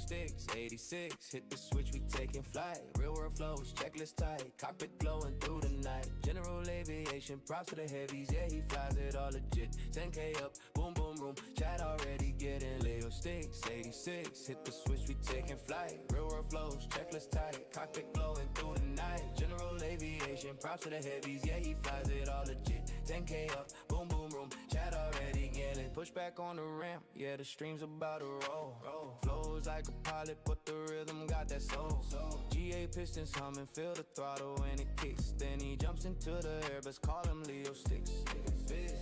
sticks, 86, hit the switch, we taking flight. Real world flows, checklist tight, cockpit glowing through the night. General aviation, props to the heavies, yeah, he flies it all legit. 10K up, boom, boom, boom, chat already getting Leo sticks, 86, hit the switch, we taking flight. Real world flows, checklist tight, cockpit glowing through the night. General aviation, props to the heavies, yeah, he flies it all legit. 10K up, boom, boom, boom, chat already getting. Push back on the ramp, yeah, the stream's about to roll. Flows like a pilot, but the rhythm got that soul. GA pistons humming, feel the throttle when it kicks. Then he jumps into the air, but call him Leo sticks.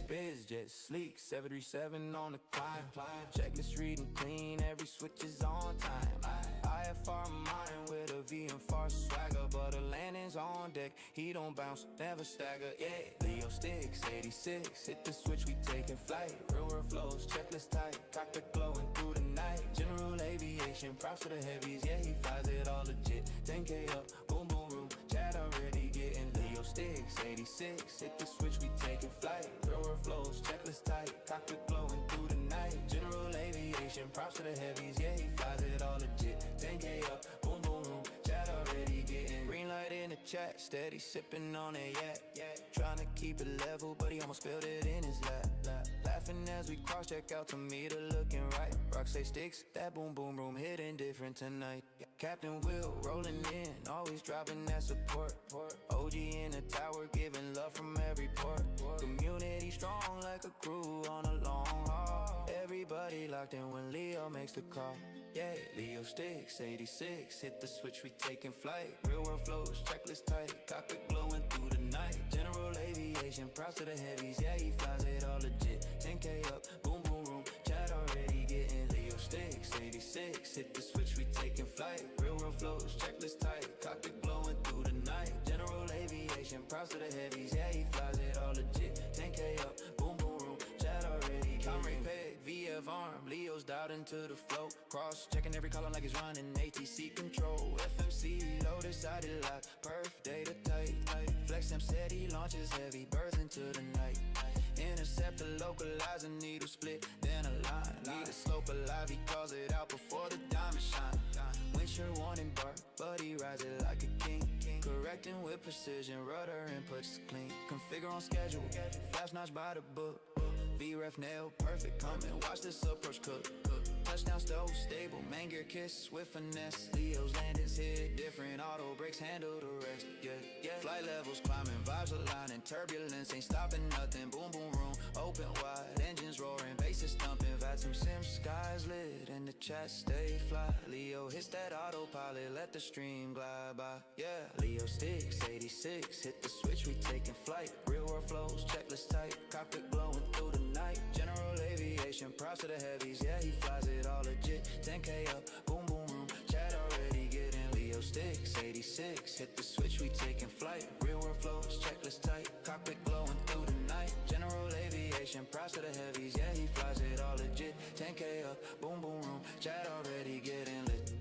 Biz jet sleek, 737 on the climb. Checklist reading clean, every switch is on time. IFR mine with a V and far swagger, but the landing's on deck. He don't bounce, never stagger. Yeah, Leo sticks, 86, hit the switch, we taking flight. Real world flows, checklist tight, cockpit glowing through the night. General aviation, props to the heavies, yeah, he flies it all legit. 10K up, boom, boom, room, chat already getting Leo sticks, 86, hit the switch, we taking flight. Real world flows, checklist tight, cockpit glowing through the night. General aviation, props to the heavies, yeah, he flies it all legit. 10K up, boom, boom, room, chat already getting green light in the chat, steady sipping on it, yeah. Trying to keep it level, but he almost spilled it in his lap. Laughing as we cross check out to meter looking right. Rock say sticks, that boom boom room hitting different tonight. Captain Will rolling in, always dropping that support. OG in the tower, giving love from every port. Community strong like a crew on a long haul. Everybody locked in when Leo makes the call. Yeah, Leo sticks, 86, hit the switch, we taking flight. Real world flows, checklist tight, cockpit glowing through the night. General aviation, props to the heavies, yeah, he flies it all legit. 10K up, boom, boom, room, chat already getting Leo sticks, 86, hit the switch, we taking flight. Real world flows, checklist tight, cockpit glowing through the night. General aviation, props to the heavies, yeah, he flies it all legit. 10K up, boom, boom, room, chat already getting. Comrade Peg, VF arm, Leo's dialed into the flow. Cross checking every column like it's running ATC control. FMC low decided lock, perf data tight. Flex him said he launches heavy birds into the night. Intercept the localizer, needle split, then a line. Need a slope alive, he calls it out before the diamond shine. Windshield warning bark, but he rides it like a king. Correcting with precision, rudder inputs clean. Configure on schedule, flash notch by the book. V-ref nail, perfect, come and watch this approach cook. Touchdown stove, stable, main gear kiss with finesse. Leo's landings hit different, auto brakes handle the rest. Yeah. Flight levels climbing, vibes aligning, turbulence ain't stopping nothing. Boom, boom, room, open wide, engines roaring, bases thumping. Vatum sim, skies lit, and the chat stay fly. Leo hits that autopilot, let the stream glide by. Yeah, Leo sticks, 86, hit the switch, we taking flight. Real world flows, checklist tight, cockpit glowing through the night. General aviation, props to the heavies, yeah, he flies it all legit. 10K up, boom, boom, room, chat already getting Leo sticks, 86, hit the switch, we taking flight. Real world flows, checklist tight, cockpit glowing through the night. General aviation, props to the heavies, yeah, he flies it all legit. 10K up, boom, boom, room, chat already getting lit.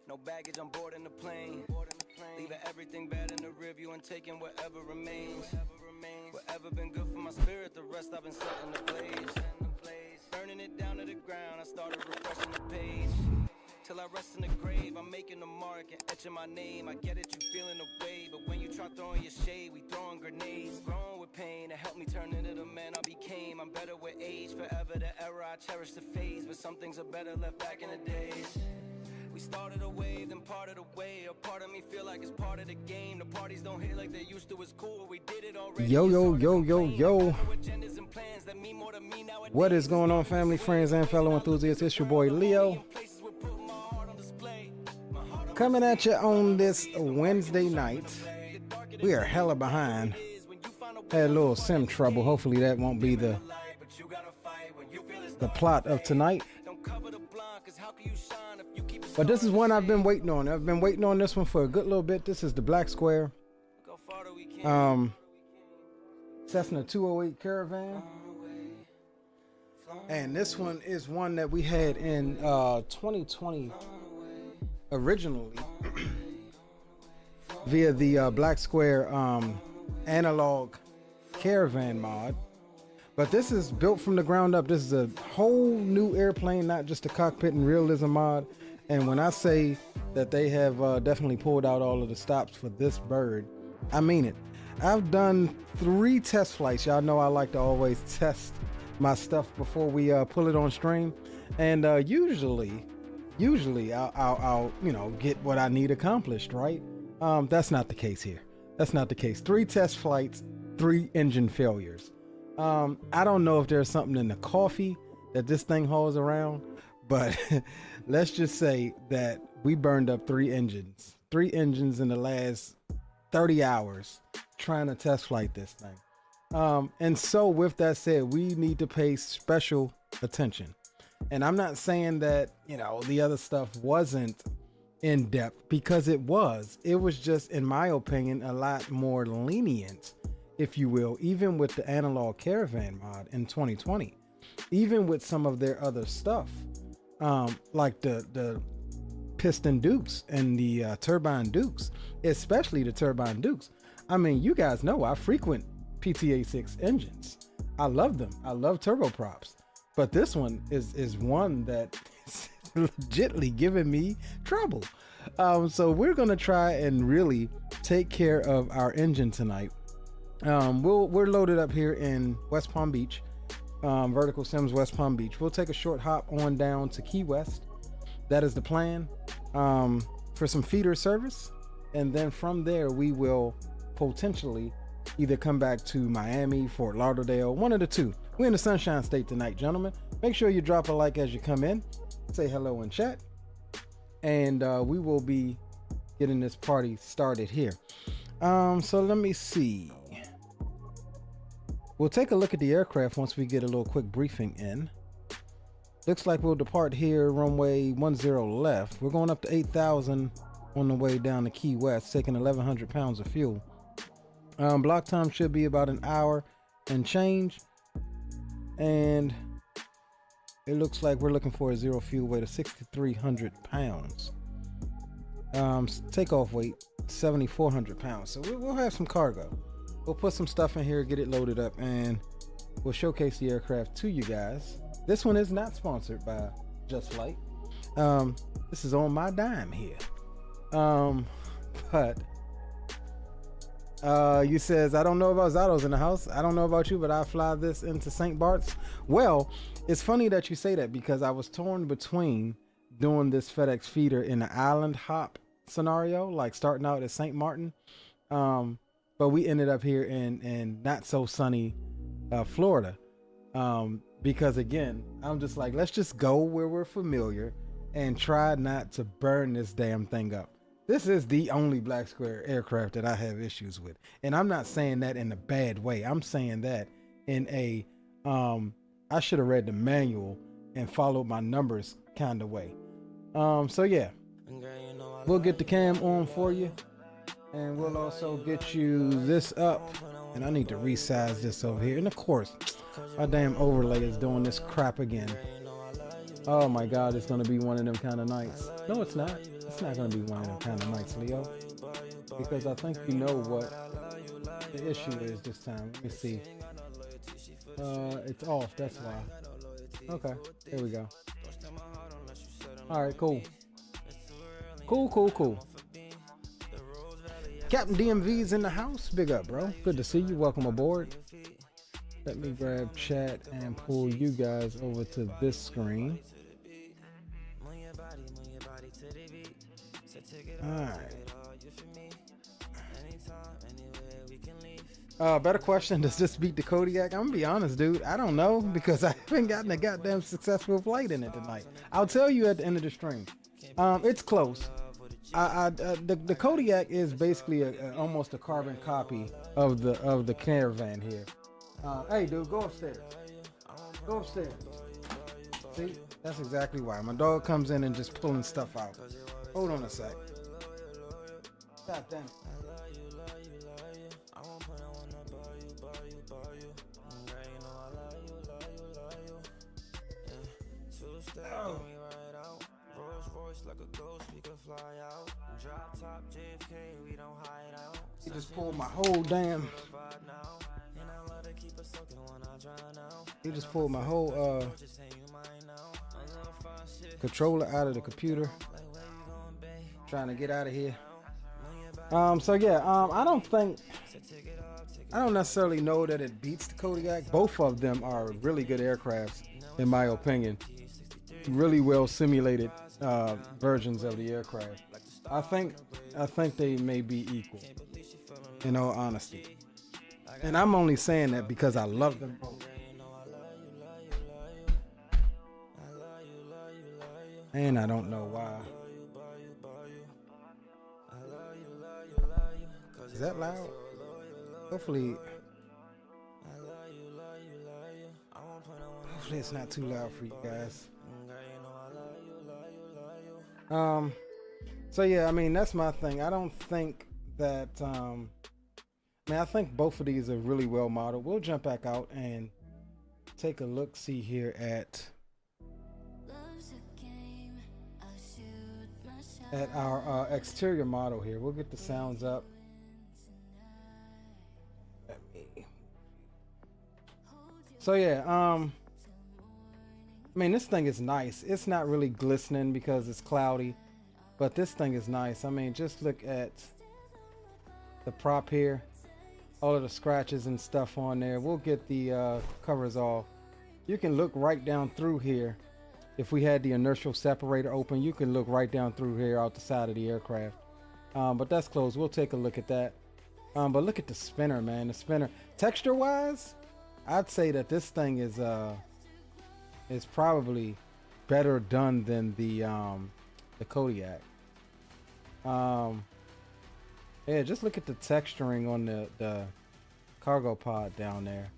No baggage, I'm boarding the plane. Leaving everything bad in the rearview and taking whatever remains. Whatever been good for my spirit, the rest I've been setting the blaze. Burning it down to the ground, I started refreshing the page. Till I rest in the grave, I'm making a mark and etching my name. I get it, you feeling the way, but when you try throwing your shade, we throwing grenades. Growing with pain, it helped me turn into the man I became. I'm better with age, forever the era I cherish the phase, but some things are better left back in the days. We We started a wave, then parted away. A part of me feel like it's part of the game. The parties don't hit like they used to. It's cool, we did it already. Yo. What is going on, family, friends, and fellow enthusiasts? It's your boy Leo, coming at you on this Wednesday night. We are hella behind. Had a little sim trouble. Hopefully that won't be the plot of tonight. But this is one I've been waiting on. I've been waiting on this one for a good little bit. This is the BLACKSQUARE Cessna 208 Caravan. And this one is one that we had in 2020 originally via the BLACKSQUARE analog Caravan mod. But this is built from the ground up. This is a whole new airplane, not just a cockpit and realism mod. And when I say that they have definitely pulled out all of the stops for this bird, I mean it. I've done 3 test flights. Y'all know I like to always test my stuff before we pull it on stream. And usually I'll get what I need accomplished, right? That's not the case here. That's not the case. 3 test flights, 3 engine failures. I don't know if there's something in the coffee that this thing hauls around, but let's just say that we burned up 3 engines in the last 30 hours trying to test flight this thing. And so with that said, we need to pay special attention. And I'm not saying that, the other stuff wasn't in depth, because it was just, in my opinion, a lot more lenient, if you will, even with the analog Caravan mod in 2020, even with some of their other stuff, like the piston Dukes and the turbine Dukes, especially the turbine Dukes. I mean, you guys know I frequent PTA6 engines. I love them. I love turboprops, but this one is one that is legitly giving me trouble. So we're gonna try and really take care of our engine tonight. We're loaded up here in West Palm Beach, Vertical Sims West Palm Beach. We'll take a short hop on down to Key West. That is the plan, for some feeder service, and then from there we will potentially either come back to Miami, Fort Lauderdale, one of the two. We're in the Sunshine State tonight, gentlemen. Make sure you drop a like as you come in, say hello in chat, and we will be getting this party started here. So let me see. We'll take a look at the aircraft once we get a little quick briefing in. Looks like we'll depart here, runway 10 left. We're going up to 8,000 on the way down to Key West, taking 1,100 pounds of fuel. Block time should be about an hour and change. And it looks like we're looking for a zero fuel weight of 6,300 pounds. Takeoff weight, 7,400 pounds. So we'll have some cargo. We'll put some stuff in here, get it loaded up, and we'll showcase the aircraft to you guys. This one is not sponsored by Just Flight. This is on my dime here. But you says, I don't know about Zato's in the house. I don't know about you, but I fly this into St. Bart's. Well, it's funny that you say that, because I was torn between doing this FedEx feeder in the island hop scenario, like starting out at St. Martin. But we ended up here in not so sunny Florida, because again, I'm just like, let's just go where we're familiar and try not to burn this damn thing up. This is the only BLACKSQUARE aircraft that I have issues with, and I'm not saying that in a bad way. I'm saying that in a I should have read the manual and followed my numbers kind of way. So yeah, we'll get the cam on for you. And we'll also get you this up. And I need to resize this over here. And of course, my damn overlay is doing this crap again. Oh my God, it's going to be one of them kind of nights. No, it's not. It's not going to be one of them kind of nights, Leo. Because I think you know what the issue is this time. Let me see. It's off, that's why. Okay, there we go. All right, cool. Cool. Captain DMV's in the house. Big up, bro. Good to see you. Welcome aboard. Let me grab chat and pull you guys over to this screen. Alright. Better question, does this beat the Kodiak? I'm gonna be honest, dude. I don't know because I haven't gotten a goddamn successful flight in it tonight. I'll tell you at the end of the stream. It's close. The Kodiak is basically almost a carbon copy of the Caravan here. Hey, dude, go upstairs. Go upstairs. See, that's exactly why. My dog comes in and just pulling stuff out. Hold on a sec. God damn it. Oh. He just pulled my whole damn. He just pulled my whole controller out of the computer. Trying to get out of here. So yeah, I don't necessarily know that it beats the Kodiak. Both of them are really good aircrafts, in my opinion. Really well simulated versions of the aircraft. I think they may be equal, in all honesty. And I'm only saying that because I love them both. And I don't know why. Is that loud? Hopefully it's not too loud for you guys. So yeah, I mean, that's my thing. I don't think that I think both of these are really well modeled. We'll jump back out and take a look see here at our exterior model here. We'll get the sounds up. So yeah, I mean, this thing is nice. It's not really glistening because it's cloudy, but this thing is nice. I mean, just look at the prop here, all of the scratches and stuff on there. We'll get the covers off. You can look right down through here. If we had the inertial separator open, you can look right down through here out the side of the aircraft. But that's closed. We'll take a look at that. But look at the spinner, man. The spinner, texture wise, I'd say that this thing is probably better done than the Kodiak. Yeah, just look at the texturing on the cargo pod down there.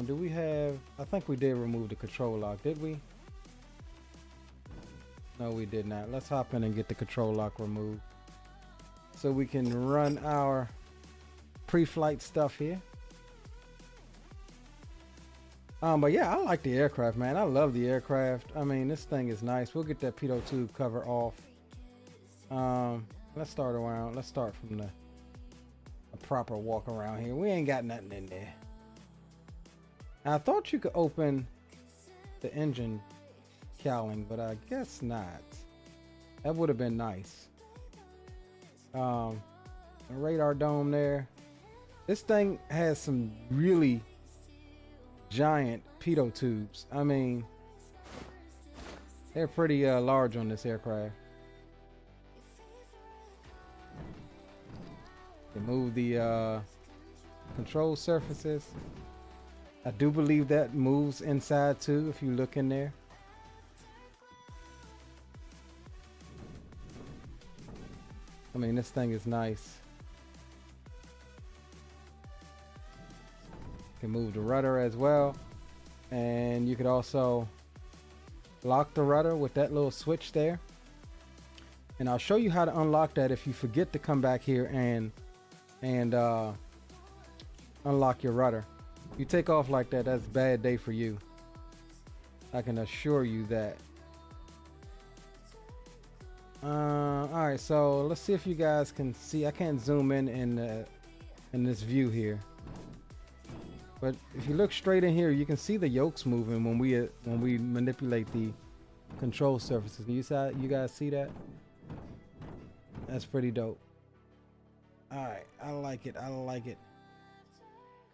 Do we have, I think we did remove the control lock, did we? No, we did not. Let's hop in and get the control lock removed so we can run our pre-flight stuff here. But yeah, I like the aircraft, man. I love the aircraft. I mean, this thing is nice. We'll get that pitot tube cover off. Let's start around. Let's start from the proper walk around here. We ain't got nothing in there. I thought you could open the engine cowling, but I guess not. That would have been nice. A radar dome there. This thing has some really giant pitot tubes. I mean, they're pretty large on this aircraft. You move the control surfaces. I do believe that moves inside too if you look in there. I mean, this thing is nice. You can move the rudder as well, and you could also lock the rudder with that little switch there. And I'll show you how to unlock that if you forget to come back here and unlock your rudder. If you take off like that, that's a bad day for you. I can assure you that. Alright, so let's see if you guys can see. I can't zoom in this view here, but if you look straight in here, you can see the yokes moving when we manipulate the control surfaces. You guys see that? That's pretty dope. Alright, I like it. I like it.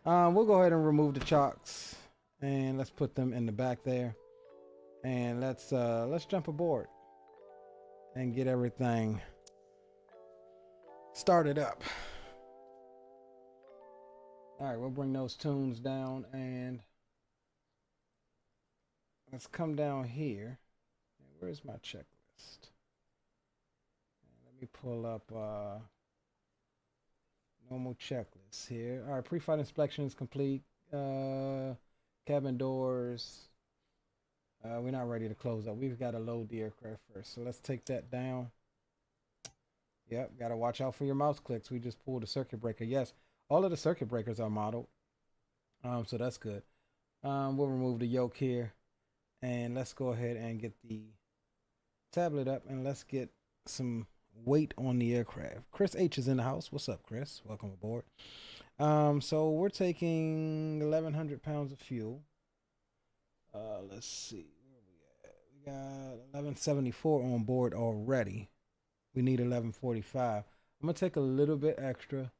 We'll go ahead and remove the chocks and let's put them in the back there, and let's jump aboard and get everything started up. All right, we'll bring those tunes down and let's come down here. Where's my checklist? Let me pull up normal checklist here. All right, pre-flight inspection is complete. Cabin doors. We're not ready to close up. We've got to load the aircraft first. So let's take that down. Yep, got to watch out for your mouse clicks. We just pulled a circuit breaker. Yes, all of the circuit breakers are modeled. So that's good. We'll remove the yoke here. And let's go ahead and get the tablet up and let's get some weight on the aircraft. Chris H is in the house. What's up, Chris? Welcome aboard. So we're taking 1,100 pounds of fuel. Let's see where we at. We got 1174 on board already. We need 1145. I'm gonna take a little bit extra.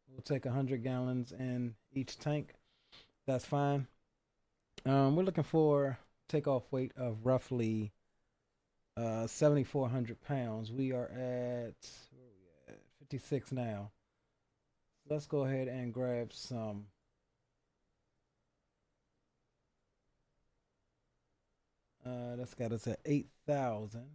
We'll take 100 gallons in each tank. That's fine. We're looking for takeoff weight of roughly 7,400 pounds. We are at, where are we at? 56 now. Let's go ahead and grab some that's got us at 8,000.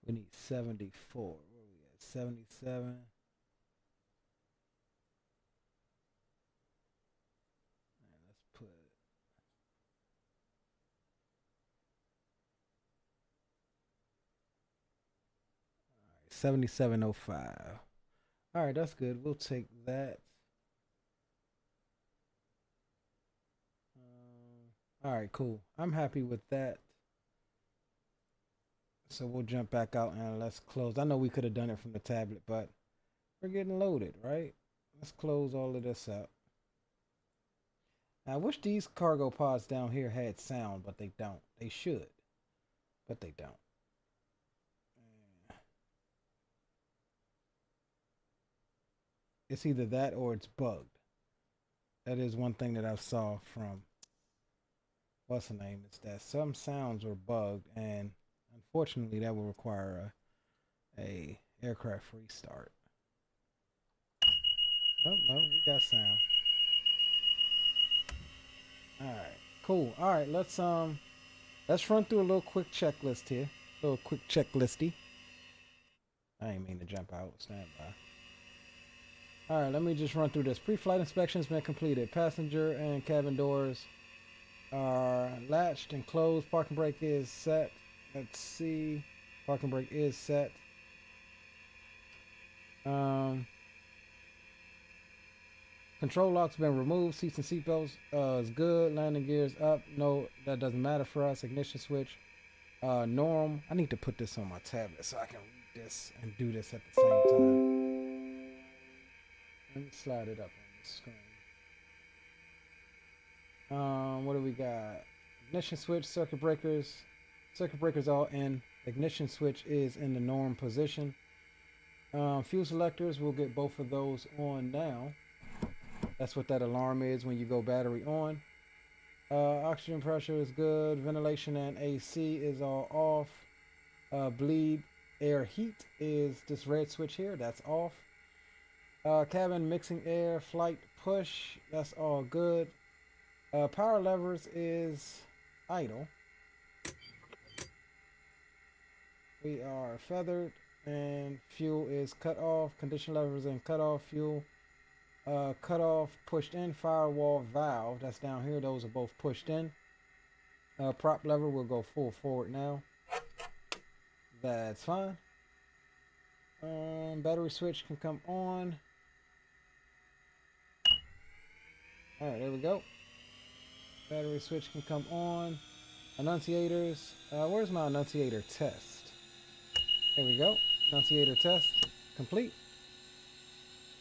We need 74. Where are we at? 77. And let's put 7705. All right, that's good. We'll take that. All right, cool. I'm happy with that. So we'll jump back out and let's close. I know we could have done it from the tablet, but we're getting loaded, right? Let's close all of this up. Now, I wish these cargo pods down here had sound, but they don't. They should, but they don't. It's either that or it's bugged. That is one thing that I saw from, what's the name? It's that some sounds were bugged, and unfortunately that will require a aircraft restart. Oh, no, we got sound. Alright, cool. Alright, let's run through a little quick checklist here. A little quick checklisty. I ain't mean to jump out. Stand by. Alright, let me just run through this. Pre-flight inspection has been completed. Passenger and cabin doors are latched and closed. Parking brake is set. Let's see. Parking brake is set. Control lock's been removed. Seats and seatbelts is good. Landing gears up. No, that doesn't matter for us. Ignition switch. Norm. I need to put this on my tablet so I can read this and do this at the same time. Let me slide it up on the screen. What do we got? Ignition switch, circuit breakers. Circuit breakers all in. Ignition switch is in the norm position. Fuel selectors, we'll get both of those on now. That's what that alarm is when you go battery on. Oxygen pressure is good. Ventilation and AC is all off. Bleed air heat is this red switch here. That's off. Cabin mixing air, flight push, that's all good. Power levers is idle. We are feathered and fuel is cut off. Condition levers and cut off. Fuel cut off, pushed in. Firewall valve, that's down here. Those are both pushed in. Prop lever will go full forward now. That's fine. Battery switch can come on. Alright, there we go. Battery switch can come on. Annunciators. Where's my annunciator test? There we go. Annunciator test complete.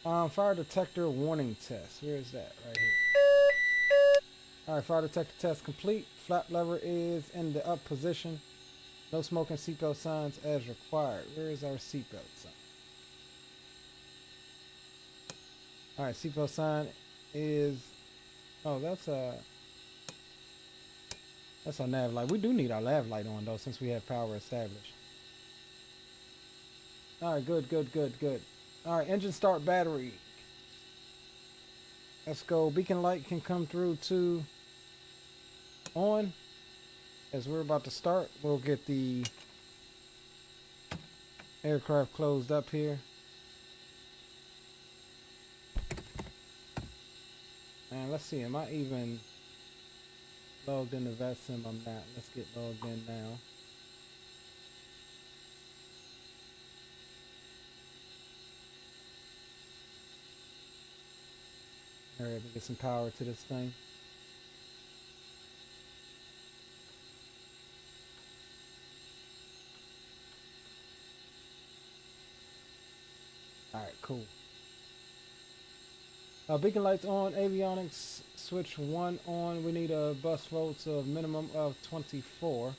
Fire detector warning test. Where is that? Right here. Alright, fire detector test complete. Flap lever is in the up position. No smoking seatbelt signs as required. Where is our seatbelt sign? All right, seatbelt sign is, oh, that's our nav light. We do need our nav light on though, since we have power established. All right, good. All right, engine start battery. Let's go. Beacon light can come through to on. As we're about to start, we'll get the aircraft closed up here. And let's see, am I even logged into VATSIM? I'm not. Let's get logged in now. Hurry up and get some power to this thing. Alright, cool. Beacon lights on, avionics switch 1 on. We need a bus volts of minimum of 24.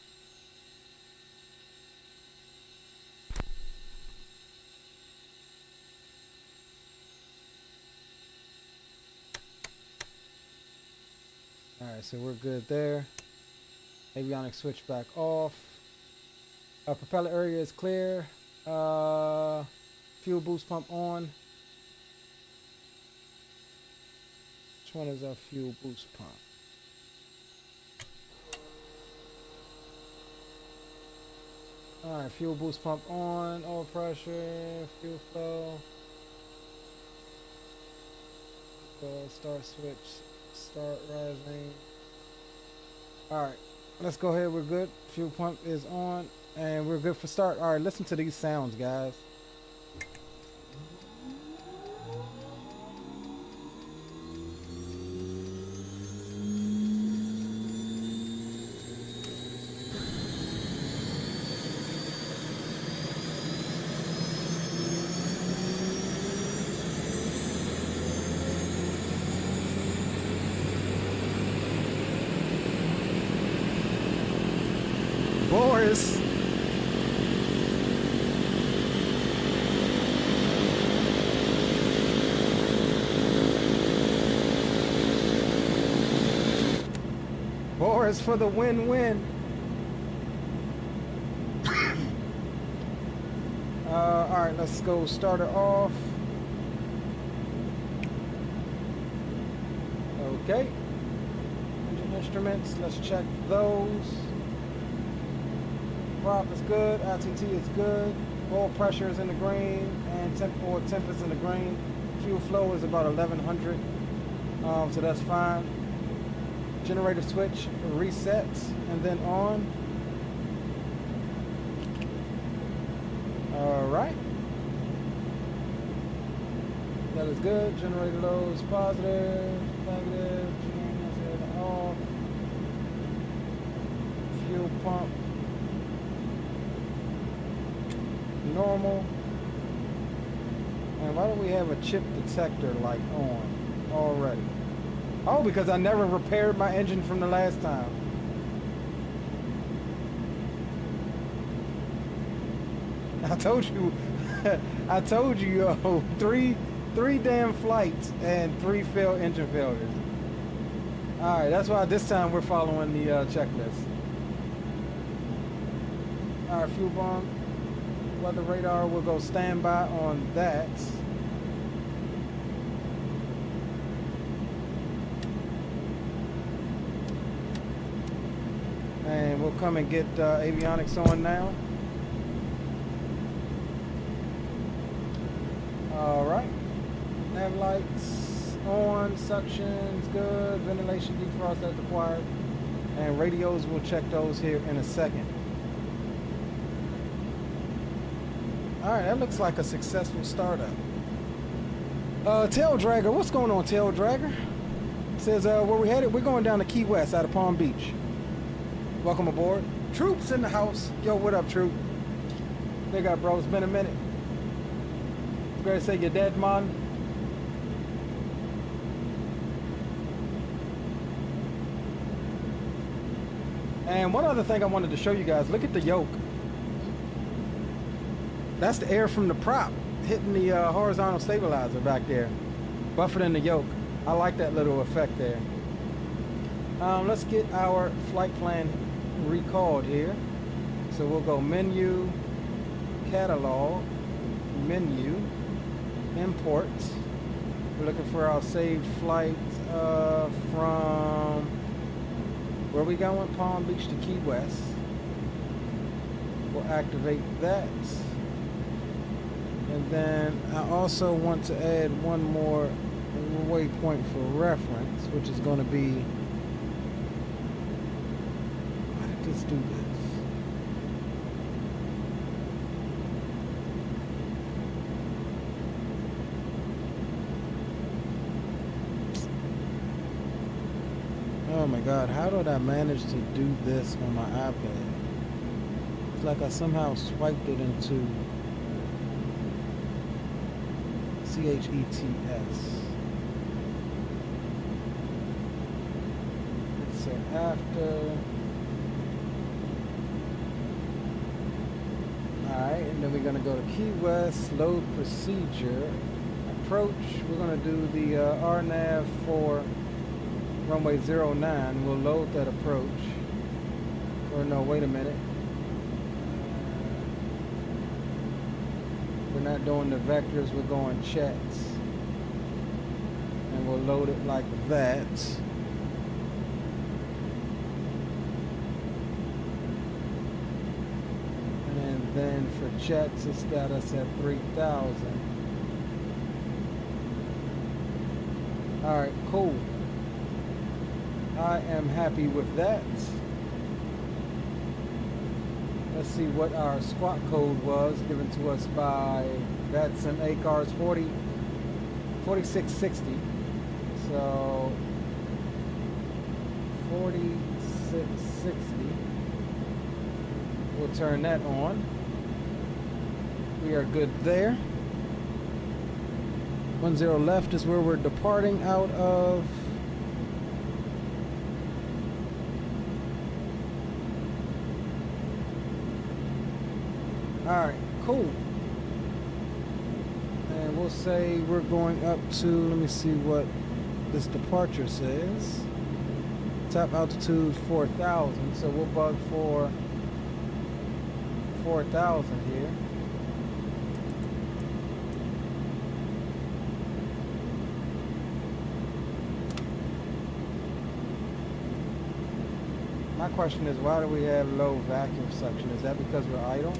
Alright, so we're good there. Avionics switch back off. Propeller area is clear. Fuel boost pump on. Which one is our fuel boost pump? Alright, fuel boost pump on, oil pressure, fuel flow. Start switch, start rising. Alright, let's go ahead, we're good. Fuel pump is on and we're good for start. Alright, listen to these sounds, guys. Boris. Boris for the win-win. All right, let's go start it off. Okay. Engine instruments, let's check those. Prop is good, ITT is good, oil pressure is in the green, and temp is in the green. Fuel flow is about 1100, so that's fine. Generator switch resets and then on. All right, that is good. Generator load is positive, negative, off. Fuel pump normal. And why do we have a chip detector light on already? Oh, because I never repaired my engine from the last time. I told you, I told you, yo, three damn flights and 3 failed engine failures. All right, that's why this time we're following the checklist. All right, fuel bomb. Weather radar will go standby on that. And we'll come and get avionics on now. All right. Nav lights on, suctions good, ventilation defrost as required. And radios, we'll check those here in a second. All right, that looks like a successful startup. Tail Dragger, what's going on, Tail Dragger? Says, where we headed? We're going down to Key West out of Palm Beach. Welcome aboard. Troops in the house. Yo, what up, Troop? Big up, bro. It's been a minute. Great to say you're dead, man. And one other thing I wanted to show you guys, look at the yoke. That's the air from the prop hitting the horizontal stabilizer back there. Buffered in the yoke. I like that little effect there. Let's get our flight plan recalled here. So we'll go menu, catalog, menu, import. We're looking for our saved flight from where we going? Palm Beach to Key West. We'll activate that. And then I also want to add one more waypoint for reference, which is going to be, why did this do this? Oh my God, how did I manage to do this on my iPad? It's like I somehow swiped it into CHETS. So after, alright, and then we're going to go to Key West, load procedure, approach. We're going to do the RNAV for runway 09. We'll load that approach. Or no, wait a minute. We're not doing the vectors, we're going chats. And we'll load it like that. And then for chats, it's got us at 3,000. Alright, cool. I am happy with that. Let's see what our squawk code was given to us by Batson ACARS 4660. So 4660. We'll turn that on. We are good there. 10 left is where we're departing out of. Alright, cool. And we'll say we're going up to, let me see what this departure says. Top altitude 4,000, so we'll bug for 4,000 here. My question is, why do we have low vacuum suction? Is that because we're idle?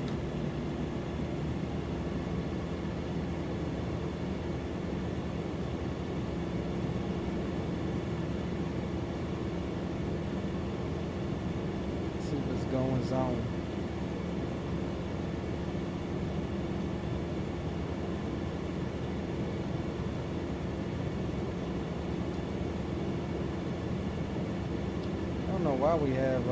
Going zone. I don't know why we have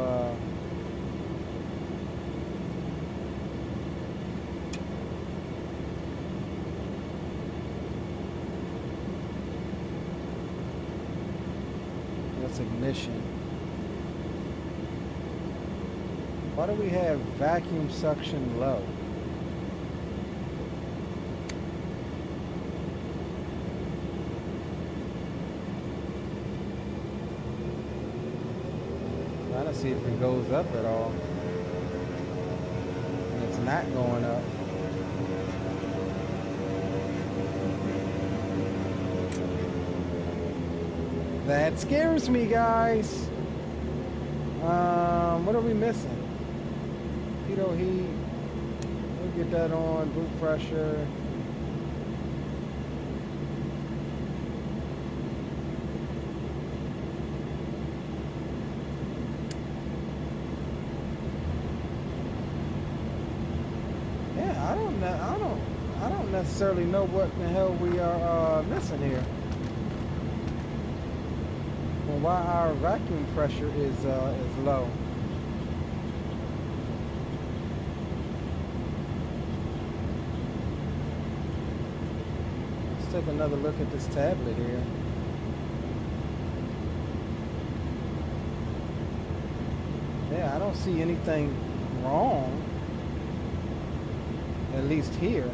that's ignition. Why do we have vacuum suction low? Trying to see if it goes up at all. And it's not going up. That scares me, guys. What are we missing? Pitot heat. We'll get that on. Boot pressure. Yeah, I don't necessarily know what the hell we are missing here. And why our vacuum pressure is low. Let's take another look at this tablet here. Yeah, I don't see anything wrong, at least here.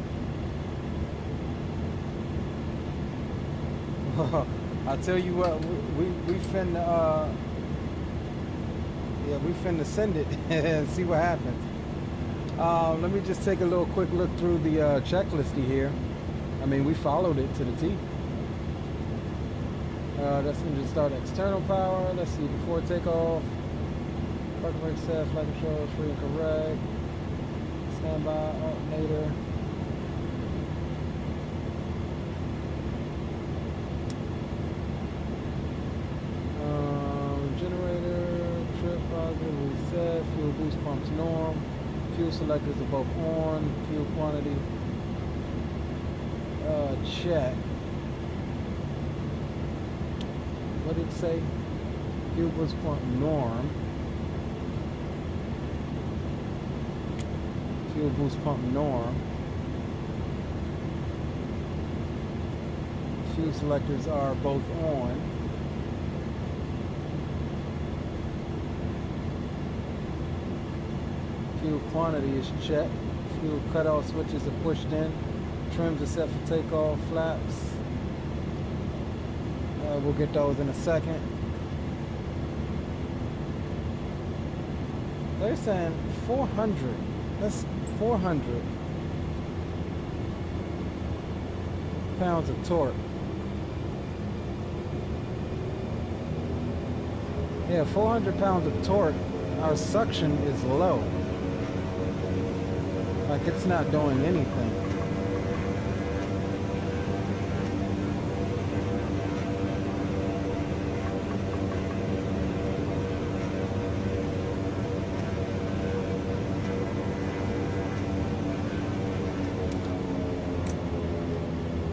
I tell you what, we finna yeah, we finna send it and see what happens. Let me just take a little quick look through the checklisty here. I mean, we followed it to the T. That's engine start external power. Let's see, before takeoff. Parking brake set, flight control, free and correct. Standby, alternator. Generator, trip positive, reset, fuel boost pumps norm. Fuel selectors are both on. Fuel quantity. Check. What did it say? Fuel boost pump norm. Fuel boost pump norm. Fuel selectors are both on. Fuel quantity is checked. Fuel cutoff switches are pushed in. Trims are set for takeoff. Flaps. We'll get those in a second. They're saying 400. That's 400 pounds of torque. Yeah, 400 pounds of torque. Our suction is low. Like it's not doing anything.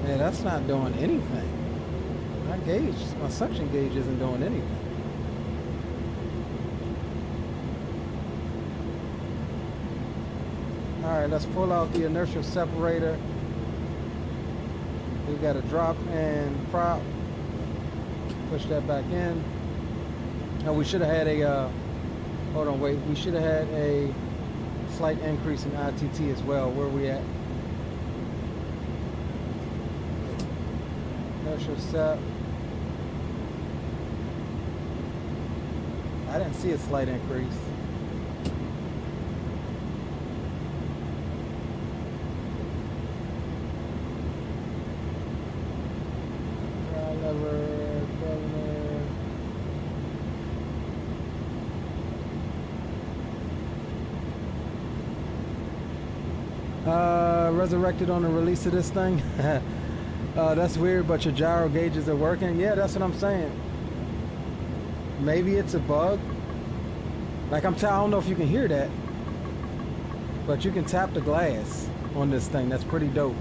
Yeah, that's not doing anything. My gauge, my suction gauge isn't doing anything. Alright, let's pull out the inertial separator. We've got a drop and prop. Push that back in. Now we should have had a, hold on, wait. We should have had a slight increase in ITT as well. Where are we at? Inertial sep. I didn't see a slight increase. Resurrected on the release of this thing. That's weird, but your gyro gauges are working. Yeah, that's what I'm saying. Maybe it's a bug. Like I don't know if you can hear that, but you can tap the glass on this thing. That's pretty dope.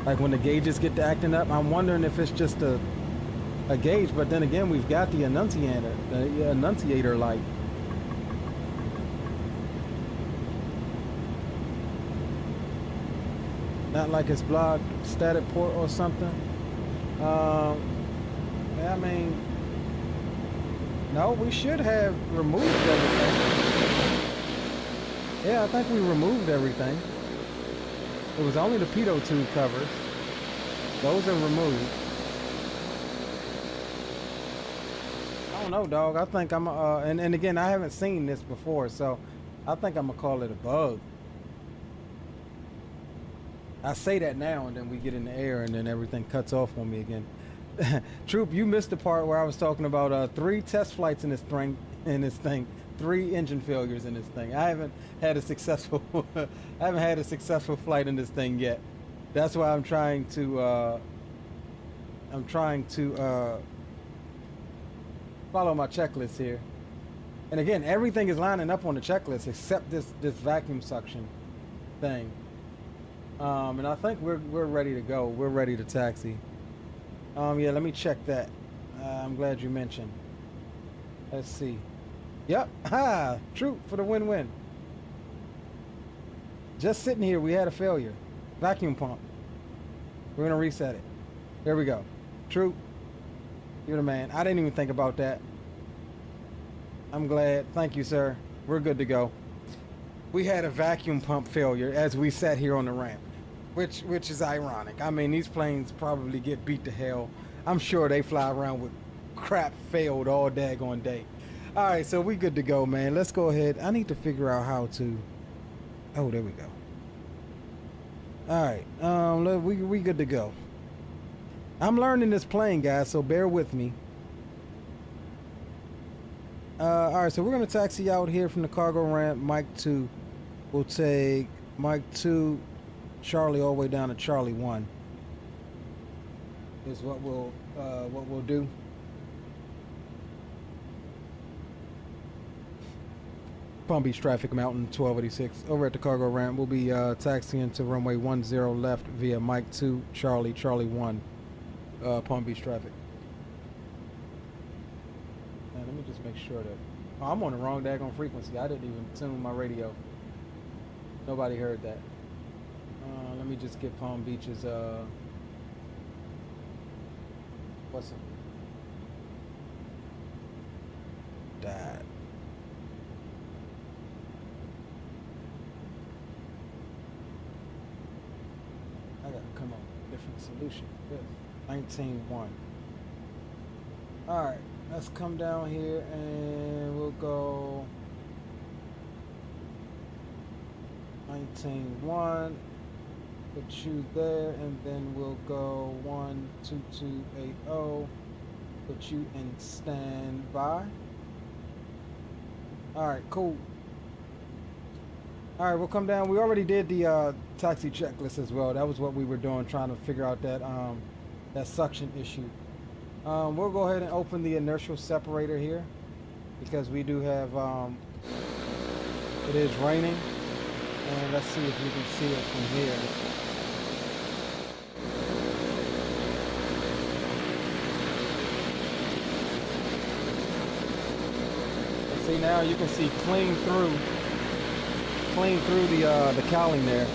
Like when the gauges get to acting up, I'm wondering if it's just a gauge, but then again, we've got the Annunciator light. Not like it's blocked static port or something. Yeah, I mean, no, we should have removed everything. Yeah, I think we removed everything. It was only the pitot tube covers. Those are removed. I don't know, dog. I think I'm, and again, I haven't seen this before, so I think I'm gonna call it a bug. I say that now, and then we get in the air, and then everything cuts off on me again. Troop, you missed the part where I was talking about 3 test flights in this thing, 3 engine failures in this thing. I haven't had a successful, flight in this thing yet. That's why I'm trying to follow my checklist here. And again, everything is lining up on the checklist except this vacuum suction thing. And I think we're ready to go. We're ready to taxi. Yeah, let me check that. I'm glad you mentioned. Let's see. Yep. Ha! True for the win-win. Just sitting here, we had a failure. Vacuum pump. We're gonna reset it. There we go. True. You're the man. I didn't even think about that. I'm glad. Thank you, sir. We're good to go. We had a vacuum pump failure as we sat here on the ramp, which is ironic. I mean, these planes probably get beat to hell. I'm sure they fly around with crap failed all daggone day. All right, so we good to go, man. Let's go ahead. I need to figure out how to. Oh, there we go. All right, we good to go. I'm learning this plane, guys, so bear with me. All right, so we're gonna taxi out here from the cargo ramp. Mike 2. We'll take Mike 2, Charlie, all the way down to Charlie 1. Is what we'll do. Palm Beach traffic, Mountain 1286. Over at the cargo ramp, we'll be taxiing to runway 10 left via Mike 2, Charlie 1, Palm Beach traffic. And let me just make sure that I'm on the wrong daggone frequency. I didn't even tune my radio. Nobody heard that. Let me just get Palm Beach's what's it? That. I gotta come up with a different solution for this. 19.1. Alright, let's come down here and we'll go 19.1. Put you there, and then we'll go 12280. Put you in standby. Alright, cool. Alright, we'll come down. We already did the taxi checklist as well. That was what we were doing, trying to figure out that that suction issue. We'll go ahead and open the inertial separator here because we do have it is raining, and let's see if we can see it from here. See, now you can see clean through the cowling there.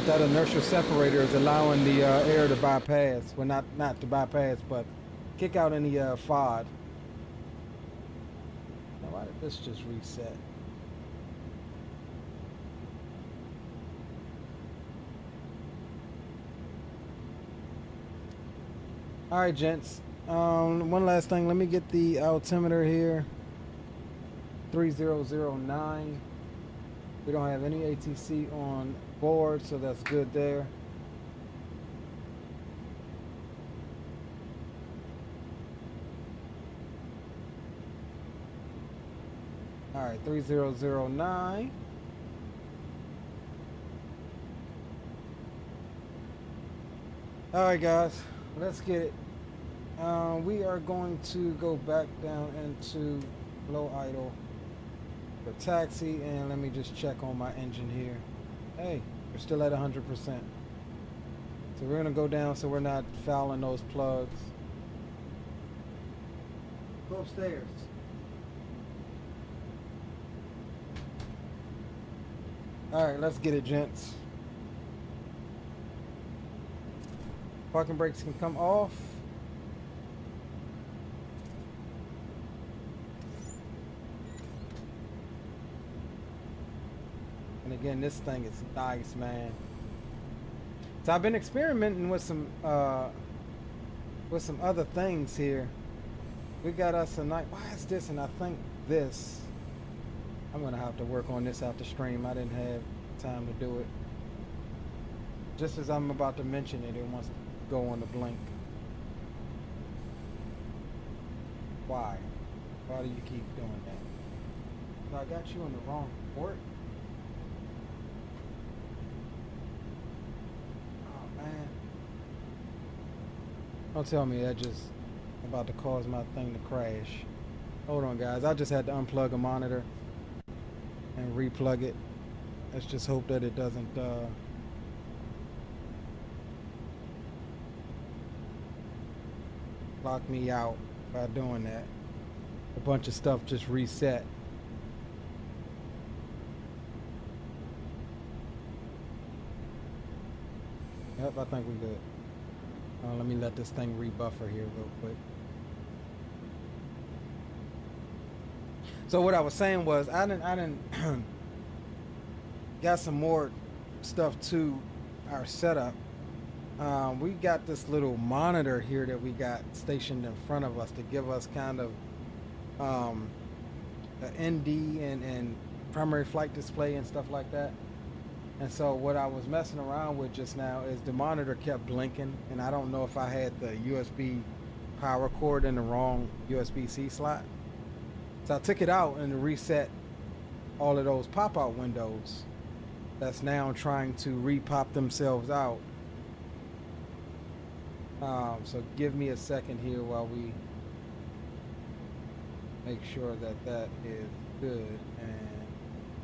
That inertial separator is allowing the air to bypass. Well, not to bypass, but kick out any FOD. Now, why did this just reset? All right, gents. One last thing. Let me get the altimeter here. 3009. We don't have any ATC on board, so that's good there. All right, 3009. All right, guys, let's get it. We are going to go back down into low idle for taxi, and let me just check on my engine here. Hey, we're still at 100%. So we're gonna go down so we're not fouling those plugs. Go upstairs. All right, let's get it, gents. Parking brakes can come off. And again, this thing is nice, man. So I've been experimenting with some other things here. We got us a night. Why is this? And I think this. I'm gonna have to work on this after stream. I didn't have time to do it. Just as I'm about to mention it, it wants to go on the blink. Why? Why do you keep doing that? So I got you on the wrong port. Man. Don't tell me that just about to cause my thing to crash. Hold on, guys. I just had to unplug a monitor and replug it. Let's just hope that it doesn't lock me out by doing that. A bunch of stuff just reset. Yep, I think we're good. Let me let this thing rebuffer here real quick. So what I was saying was I didn't got some more stuff to our setup. We got this little monitor here that we got stationed in front of us to give us kind of an ND and primary flight display and stuff like that. And so what I was messing around with just now is the monitor kept blinking, and I don't know if I had the USB power cord in the wrong USB-C slot. So I took it out and reset all of those pop-out windows that's now trying to re-pop themselves out. So give me a second here while we make sure that that is good. And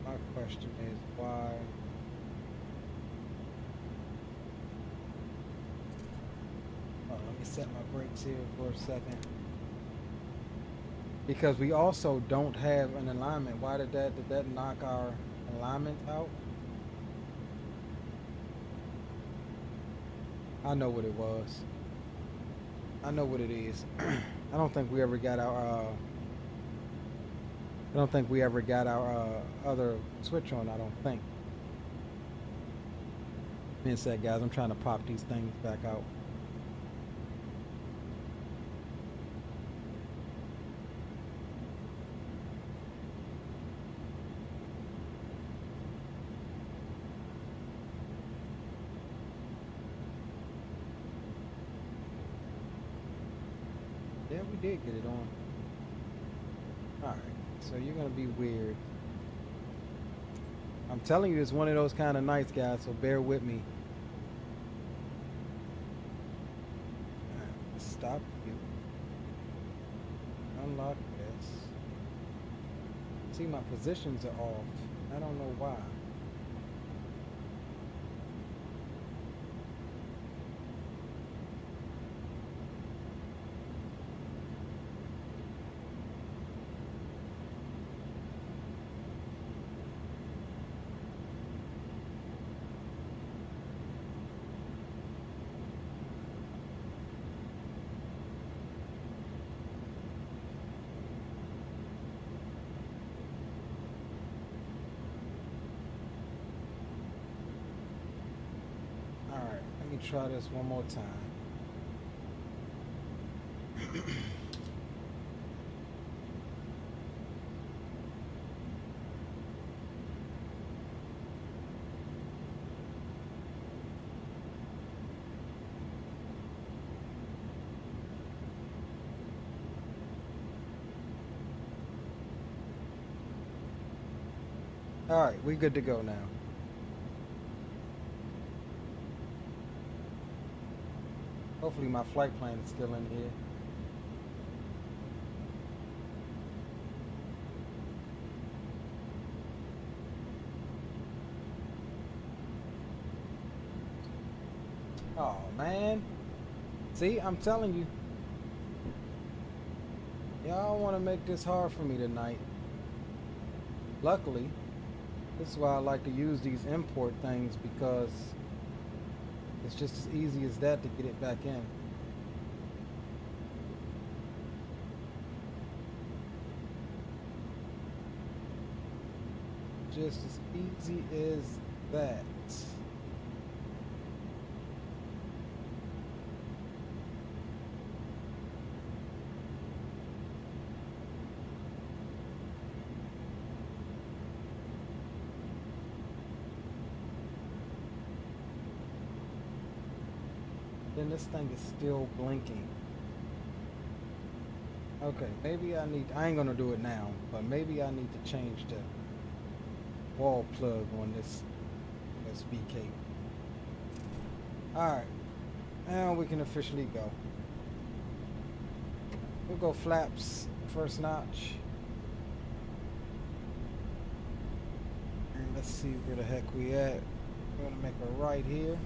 my question is why? Let me set my brakes here for a second. Because we also don't have an alignment. Why did that knock our alignment out? I know what it was. I know what it is. I don't think we ever got our other switch on, I don't think. Give me a sec, guys. I'm trying to pop these things back out. Yeah, we did get it on. Alright, so you're gonna be weird. I'm telling you, it's one of those kind of nights, guys, so bear with me. Alright, stop you. Unlock this. See, my positions are off. I don't know why. Try this one more time. All right, we good to go now. Hopefully my flight plan is still in here. Oh man. See, I'm telling you. Y'all want to make this hard for me tonight. Luckily, this is why I like to use these import things, because it's just as easy as that to get it back in. Just as easy as that. Then this thing is still blinking. Okay, maybe I ain't gonna do it now, but maybe I need to change the wall plug on this USB cable. Alright, now we can officially go. We'll go flaps, first notch. And let's see where the heck we at. We're gonna make a right here.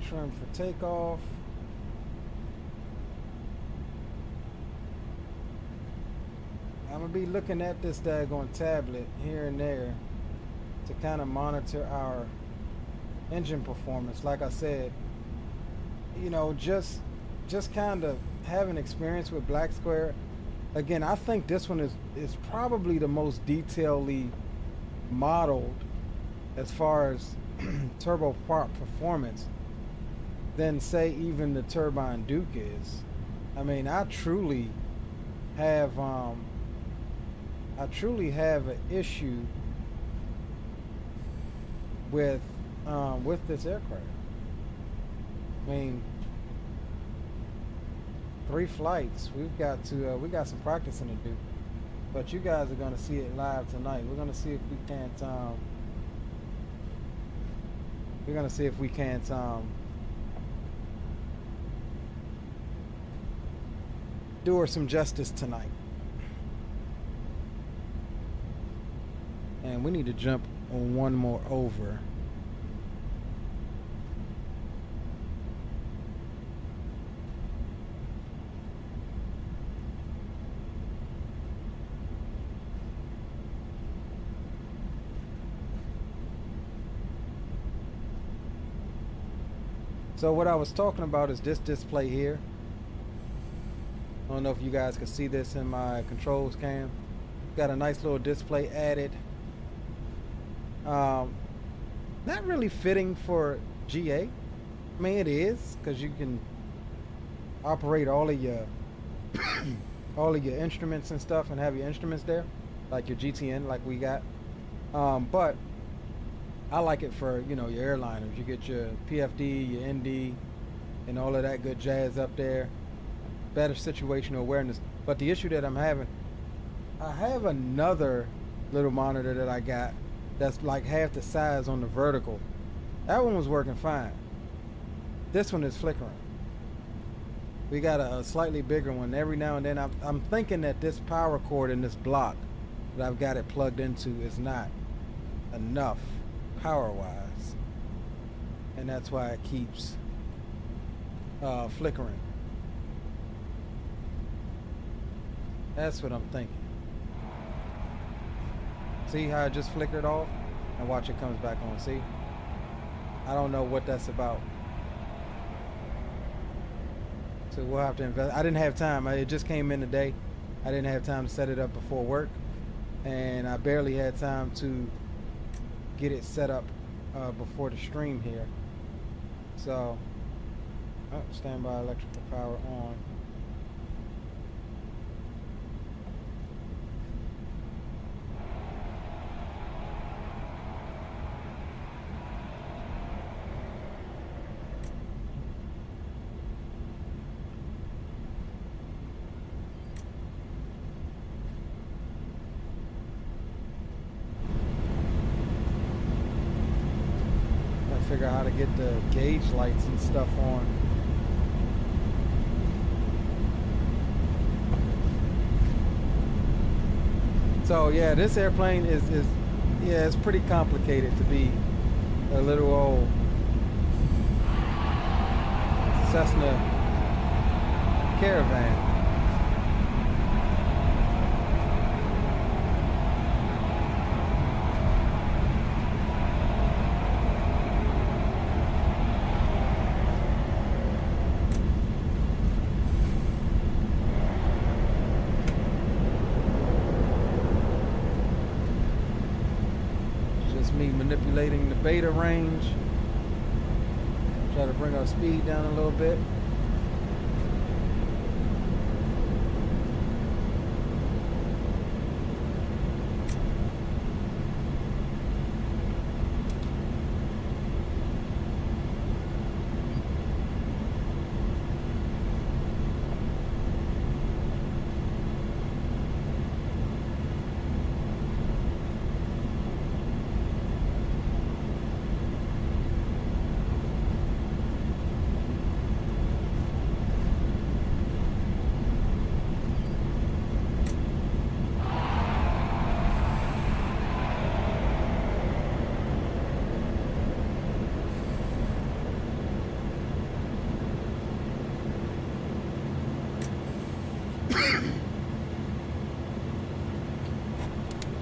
Trim for takeoff. I'm gonna be looking at this daggone tablet here and there to kind of monitor our engine performance. Like I said, you know, just kind of having experience with BLACKSQUARE. Again, I think this one is probably the most detailedly modeled as far as turbo part performance than, say, even the Turbine Duke is. I mean, I truly have an issue with this aircraft. I mean, 3 flights. We got some practicing to do, but you guys are gonna see it live tonight. We're gonna see if we can't. We're gonna see if we can't. Do her some justice tonight. And we need to jump on one more over. So what I was talking about is this display here. I don't know if you guys can see this in my controls cam. Got a nice little display added. Not really fitting for GA. I mean, it is, because you can operate all of your instruments and stuff and have your instruments there, like your GTN, like we got. But I like it for, you know, your airliners. You get your PFD, your ND, and all of that good jazz up there. Better situational awareness. But the issue that I'm having, I have another little monitor that I got that's like half the size on the vertical. That one was working fine. This one is flickering. We got a slightly bigger one. Every now and then I'm thinking that this power cord in this block that I've got it plugged into is not enough power wise, and that's why it keeps flickering. That's what I'm thinking. See how it just flickered off? And watch it comes back on. See? I don't know what that's about. So we'll have to invest. I didn't have time. It just came in today. I didn't have time to set it up before work. And I barely had time to get it set up before the stream here. So, standby electrical power on. Figure out how to get the gauge lights and stuff on. So yeah, this airplane is yeah, it's pretty complicated to be a little old Cessna Caravan. Manipulating the beta range, try to bring our speed down a little bit.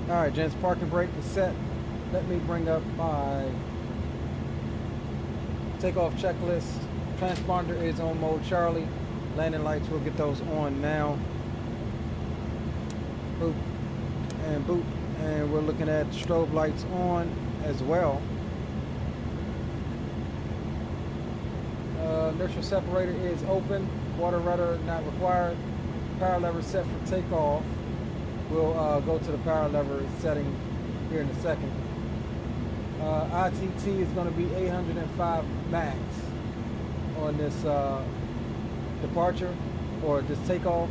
All right, gents, parking brake is set. Let me bring up my takeoff checklist. Transponder is on mode Charlie. Landing lights, we'll get those on now. Boop and boop. And we're looking at strobe lights on as well. Inertial separator is open. Water rudder not required. Power lever set for takeoff. We'll go to the power lever setting here in a second. ITT is going to be 805 max on this departure or this takeoff,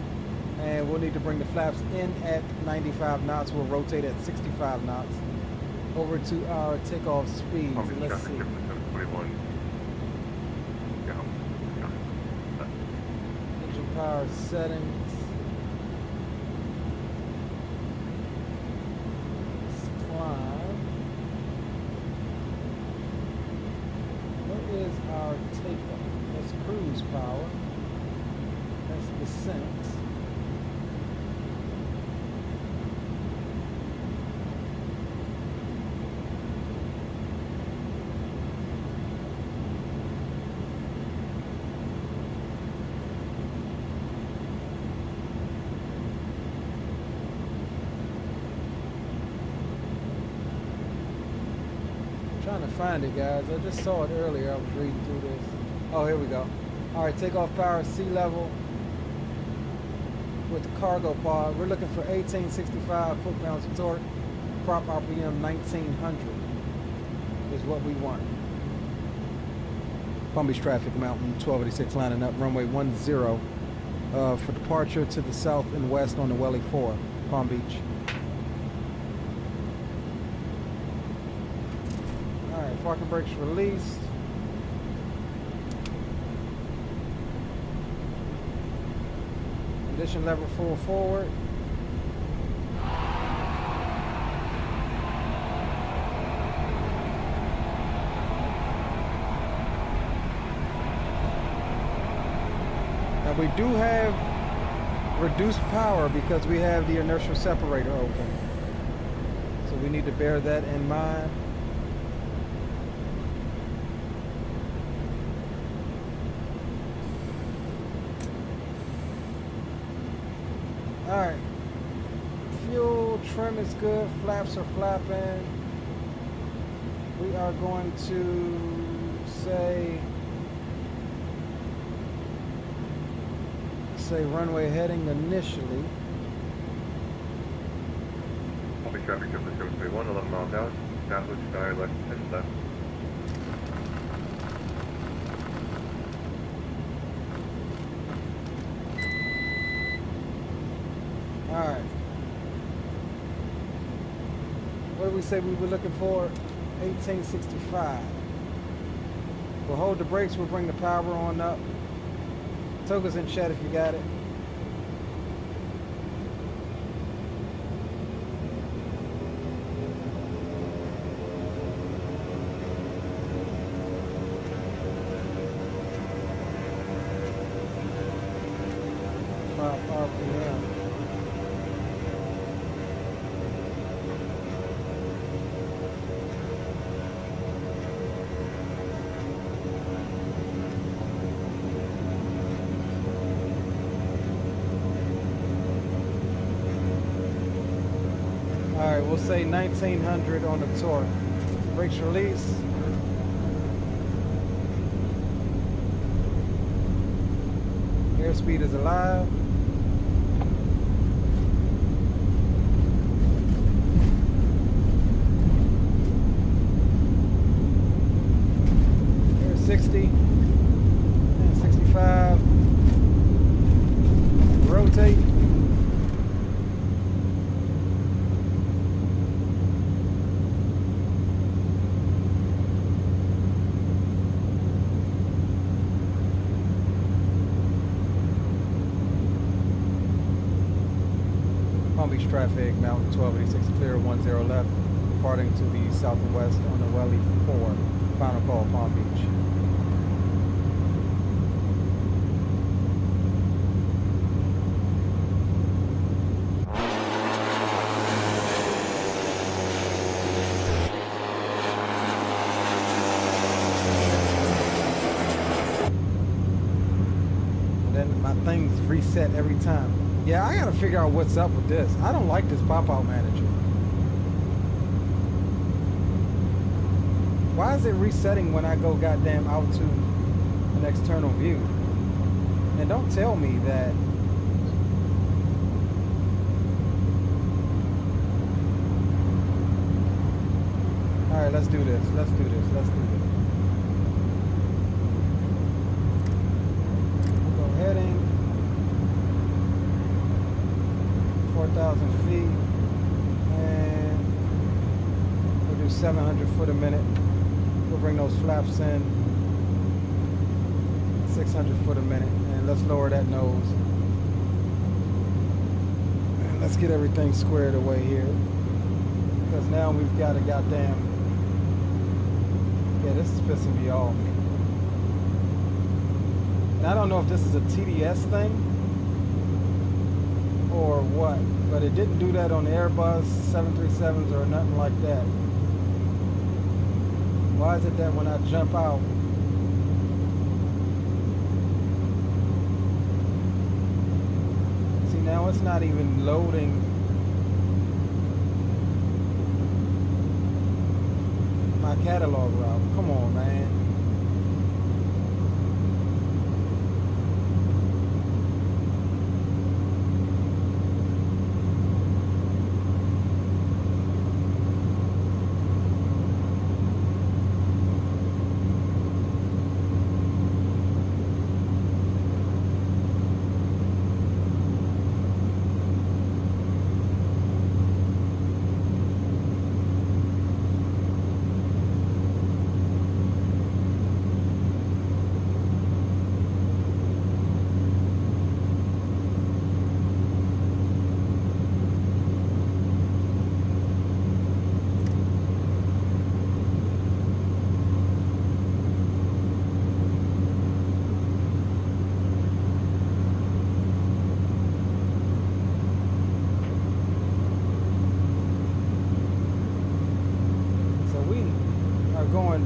and we'll need to bring the flaps in at 95 knots. We'll rotate at 65 knots over to our takeoff speed. So let's see. Engine power settings. Is our takeoff. That's cruise power. That's descent. Trying to find it, guys. I just saw it earlier. I was reading through this. Oh, here we go. All right, takeoff power, sea level with cargo pod. We're looking for 1865 foot-pounds of torque. Prop RPM 1900 is what we want. Palm Beach traffic, Mountain 1286 lining up. Runway 10 for departure to the south and west on the Welly 4, Palm Beach. Parking brakes released. Condition lever full forward. Now we do have reduced power because we have the inertial separator open. So we need to bear that in mind. Alright, fuel trim is good, flaps are flapping. We are going to say runway heading initially. I'll be traffic to the 731, 11 miles out, southwest sky, left, and left. Alright. What did we say we were looking for? 1865. We'll hold the brakes, we'll bring the power on up. Toga's in chat if you got it. RPM. Alright, we'll say 1900 on the torque. Brakes release. Airspeed is alive. Air 60 and 65. Rotate. Palm Beach traffic, Mountain 1286 clear, 10 left, departing to the south and west on the Welly 4, final call, Palm Beach. reset every time. Yeah, I gotta figure out what's up with this. I don't like this pop-out manager. Why is it resetting when I go goddamn out to an external view? And don't tell me that all right, let's do this. Let's do this. Let's do this. We'll go heading 4,000 feet, and we'll do 700 foot a minute. We'll bring those flaps in 600 foot a minute, and let's lower that nose. And let's get everything squared away here, because now we've got a goddamn. Yeah, this is pissing me off. And I don't know if this is a TDS thing or what, but it didn't do that on the Airbus 737s or nothing like that. Why is it that when I jump out, see, now it's not even loading my catalog route. Come on, man.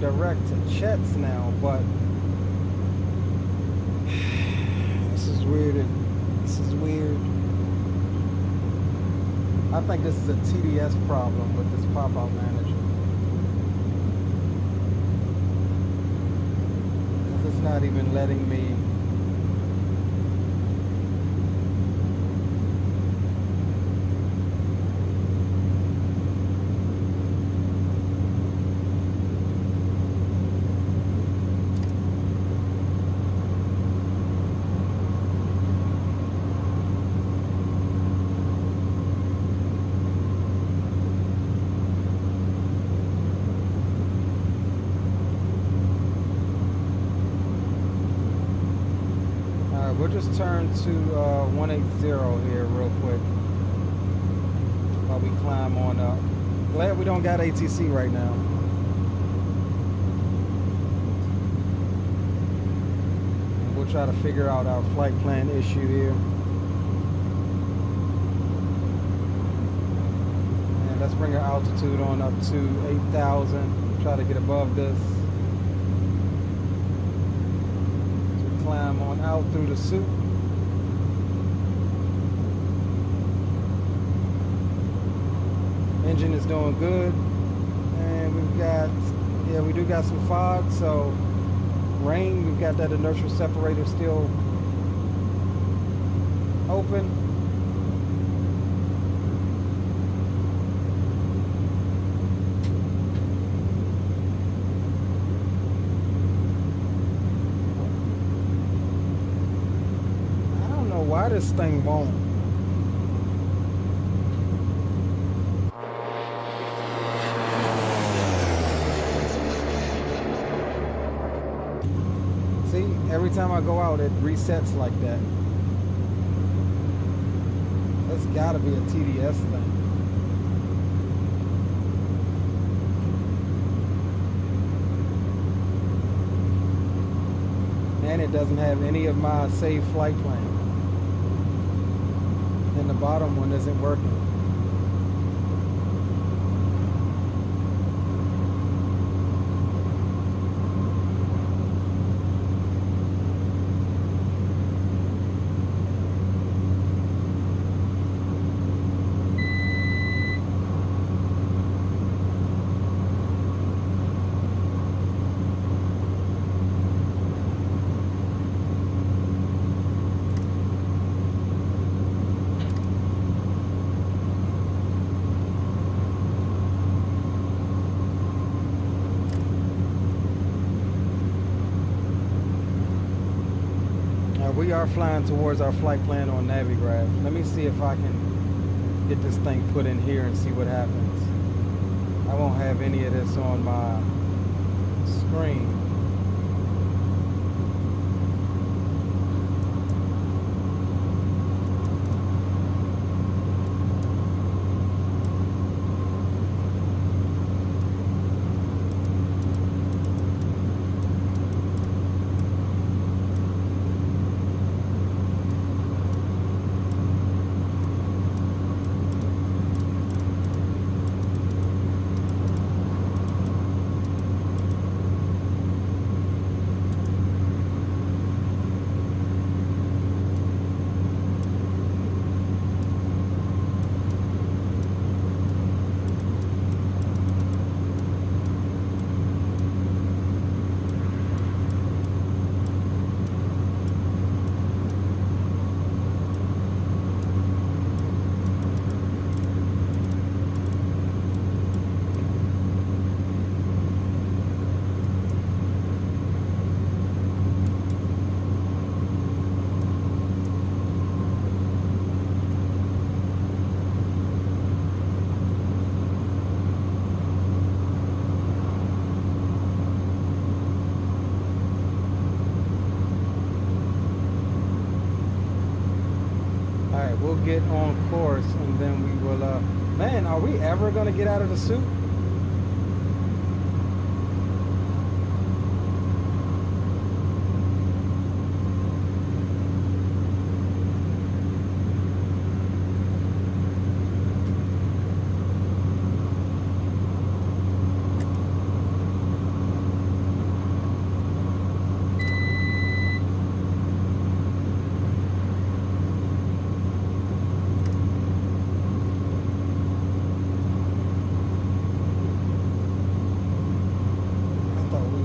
Direct to Chet's now, but this is weird. This is weird. I think this is a TDS problem with this pop-out manager, because it's not even letting me. We'll just turn to 180 here real quick while we climb on up. Glad we don't got ATC right now. And we'll try to figure out our flight plan issue here. And let's bring our altitude on up to 8,000. Try to get above this. Climb on out through the soup. Engine is doing good, and we've got, yeah, we do got some fog, so rain. We've got that inertial separator still open. Why this thing won't? See, every time I go out, it resets like that. That's gotta be a TDS thing. And it doesn't have any of my saved flight plans. And the bottom one isn't working. we are flying towards our flight plan on Navigraph. Let me see if I can get this thing put in here and see what happens. I won't have any of this on my screen. We'll get on course and then we will, man, are we ever going to get out of the suit?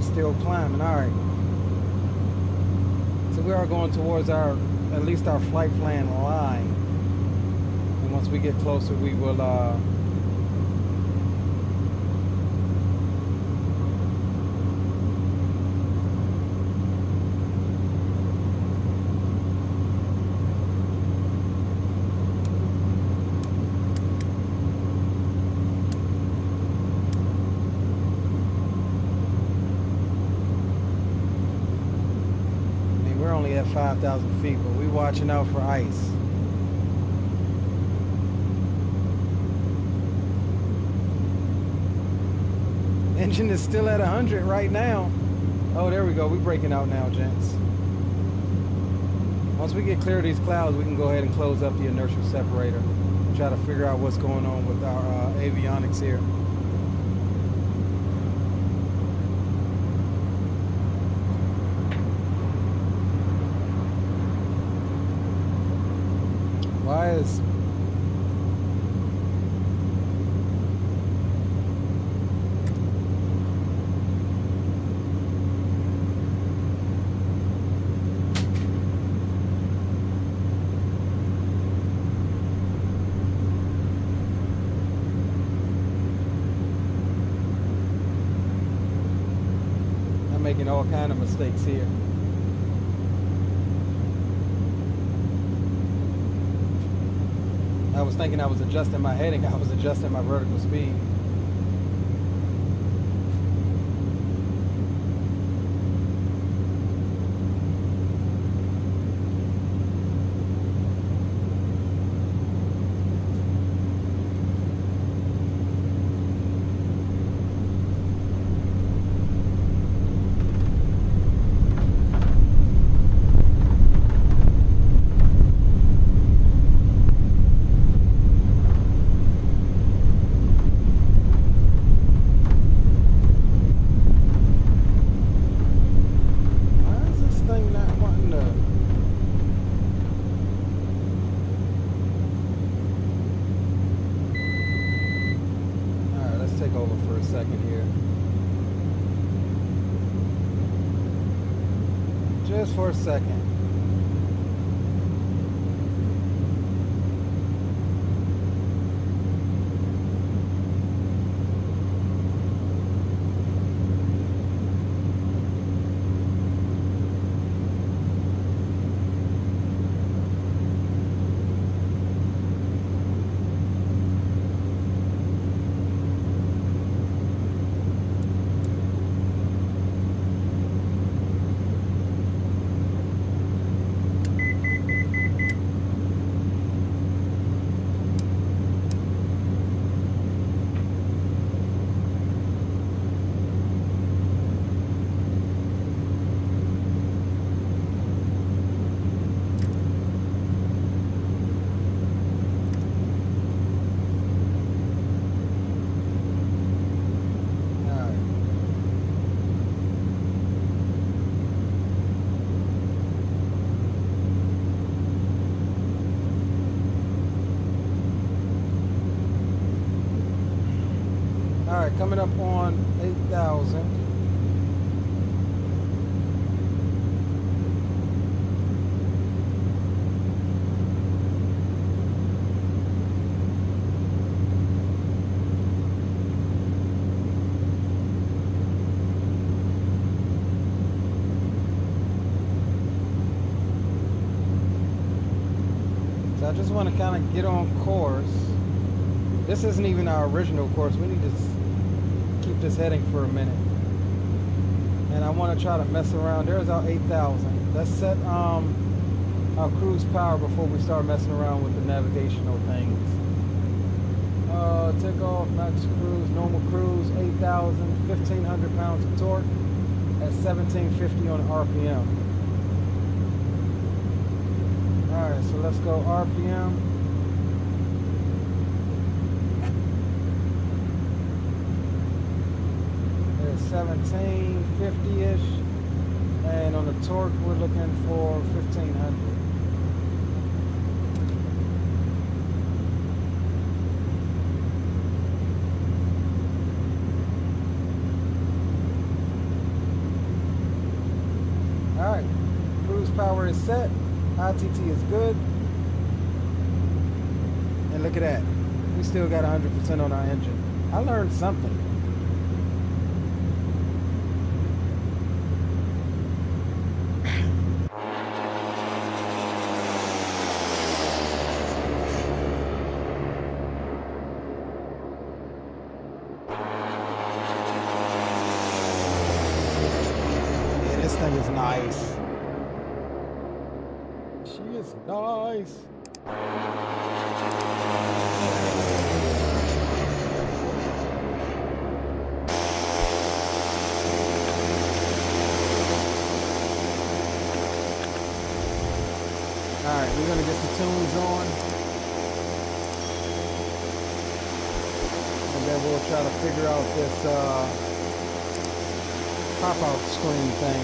Still climbing. All right, so we are going towards our, at least our flight plan line, and once we get closer we will at 5,000 feet, but we watching out for ice. Engine is still at 100 right now. Oh, there we go. We're breaking out now, gents. Once we get clear of these clouds, we can go ahead and close up the inertial separator and try to figure out what's going on with our avionics here. Why is I'm making all kind of mistakes here. I was thinking I was adjusting my heading, I was adjusting my vertical speed. Just for a second. All right, coming up on 8,000. So I just want to kind of get on course. This isn't even our original course. We need to keep this heading for a minute. And I want to try to mess around. There's our 8,000. Let's set our cruise power before we start messing around with the navigational things. Takeoff, max cruise, normal cruise, 8,000, 1,500 pounds of torque at 1,750 on RPM. Alright, so let's go RPM. There's 1750-ish. And on the torque, we're looking for 1,500. Alright, cruise power is set. ITT is good. And look at that. We still got 100% on our engine. I learned something. Yeah, this thing is nice. Nice. Alright, we're gonna get some tunes on. And then we'll try to figure out this pop-out screen thing.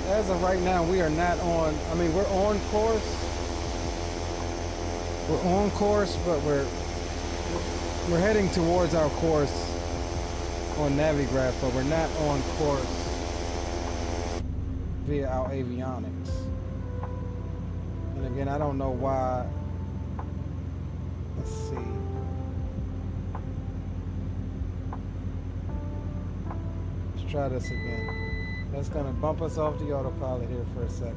As of right now, we are not on, I mean, we're on course. We're on course, but we're heading towards our course on Navigraph, but we're not on course via our avionics. And again, I don't know why. Let's see. Let's try this again. That's gonna bump us off the autopilot here for a second.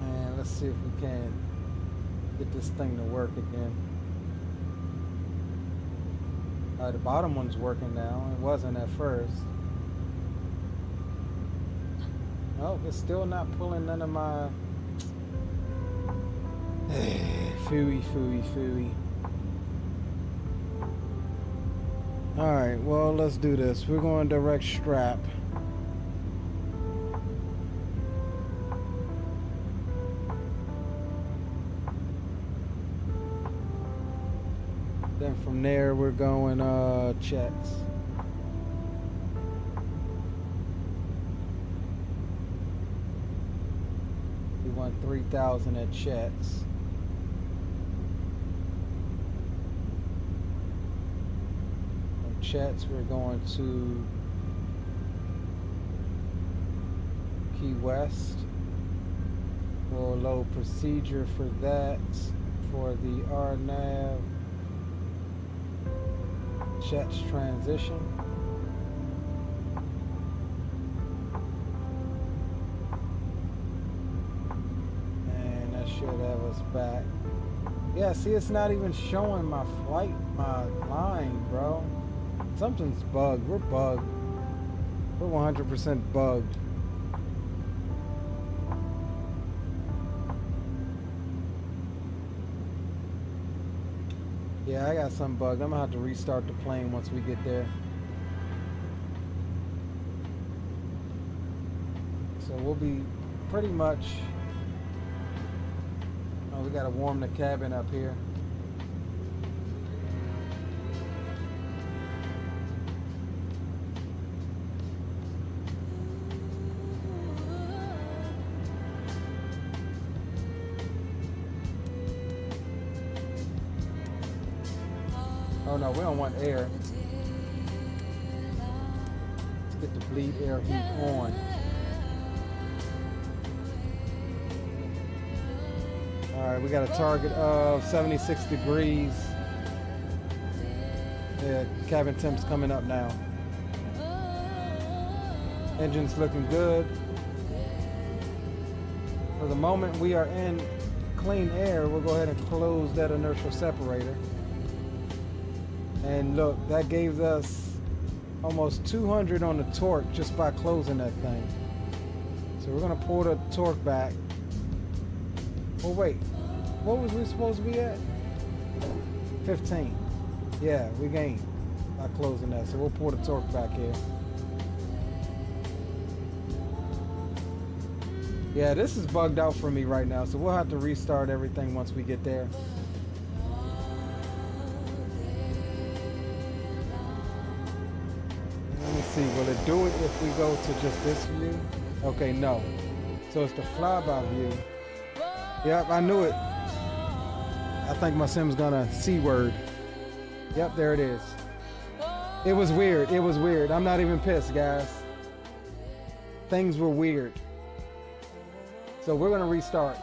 And let's see if we can get this thing to work again. The bottom one's working now. It wasn't at first. Oh, it's still not pulling none of my phooey. Alright, well, let's do this. We're going direct strap. Then from there, we're going checks. We want 3,000 at checks. From checks, we're going to Key West. We'll load procedure for that. For the RNAV. Checks transition. And that should have us back. Yeah, see, it's not even showing my flight, my line, bro. Something's bugged. We're bugged. We're 100% bugged. Yeah, I got some bugged. I'm gonna have to restart the plane once we get there. So we'll be pretty much... Oh, we gotta warm the cabin up here. Oh no, we don't want air. Let's get the bleed air heat on. Alright, we got a target of 76 degrees. Yeah, cabin temp's coming up now. Engine's looking good. For the moment we are in clean air, we'll go ahead and close that inertial separator. And look, that gave us almost 200 on the torque just by closing that thing. So we're gonna pull the torque back. Oh wait, what was we supposed to be at? 15. Yeah, we gained by closing that. So we'll pull the torque back here. Yeah, this is bugged out for me right now, so we'll have to restart everything once we get there. See, will it do it if we go to just this view? Okay, no. So it's the flyby view. Yep, I knew it. I think my sim's gonna C-word. Yep, there it is. It was weird. It was weird. I'm not even pissed, guys. Things were weird. So we're gonna restart.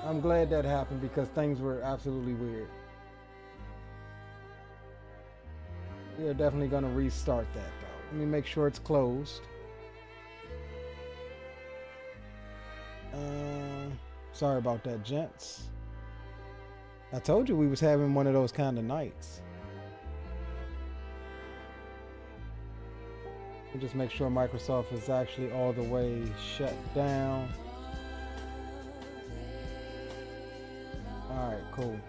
I'm glad that happened because things were absolutely weird. We are definitely gonna restart that though. Let me make sure it's closed. Sorry about that, gents. I told you we was having one of those kind of nights. We'll just make sure Microsoft is actually all the way shut down. All right, cool.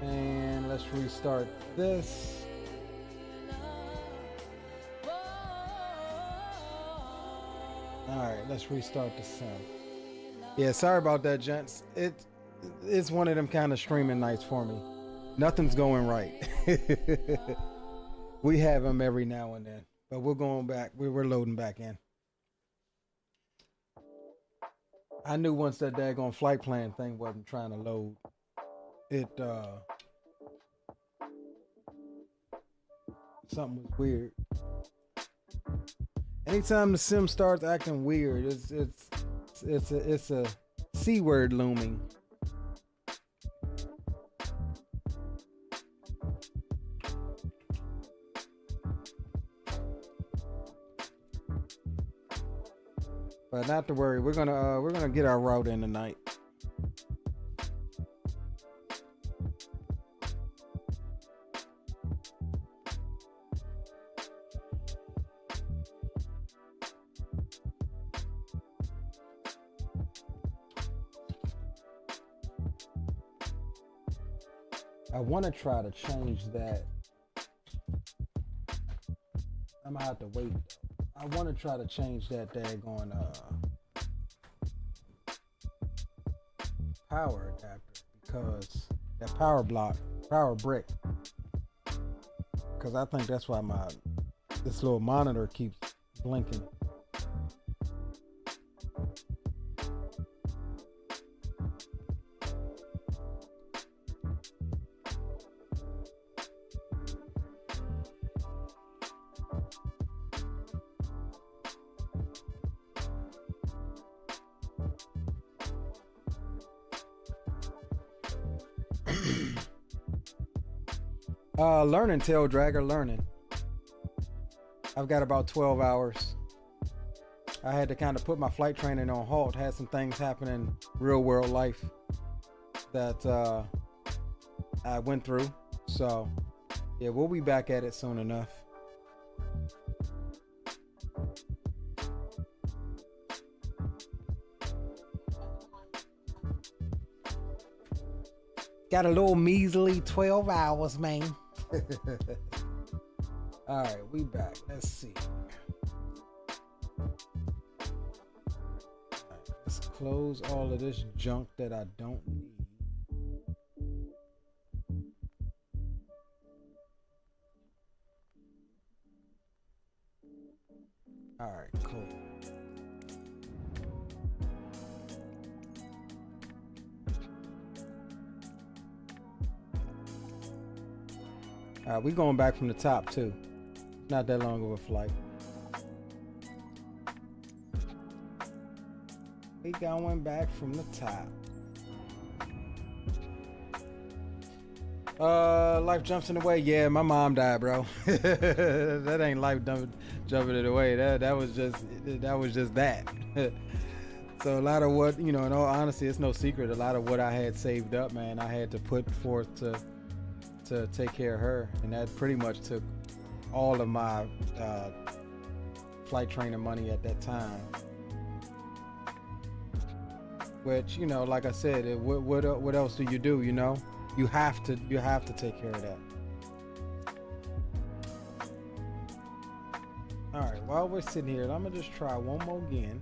And let's restart this. Alright, let's restart the sim. Yeah, sorry about that, gents. It's one of them kind of streaming nights for me. Nothing's going right. We have them every now and then. But we're going back. We're loading back in. I knew once that daggone flight plan thing wasn't trying to load. Something was weird. Anytime the sim starts acting weird, it's a C word looming. But not to worry, we're gonna get our route in tonight. I want to try to change that. I'm gonna have to wait. I want to try to change that daggone power adapter because that power brick. Because I think that's why this little monitor keeps blinking. Learning, tail dragger, learning. I've got about 12 hours. I had to kind of put my flight training on halt. Had some things happen in real world life that I went through. So yeah, we'll be back at it soon enough. Got a little measly 12 hours, man. All right, we back. Let's see. All right, let's close all of this junk that I don't need. All right, cool. All right, we going back from the top too. Not that long of a flight. We going back from the top. Life jumps in the way. Yeah, my mom died, bro. That ain't life jumping it away. That was just that. So a lot of what, you know, in all honesty, it's no secret. A lot of what I had saved up, man, I had to put forth to take care of her, and that pretty much took all of my flight training money at that time. Which, you know, like I said, what else do? You know, you have to take care of that. All right, while we're sitting here, I'm gonna just try one more again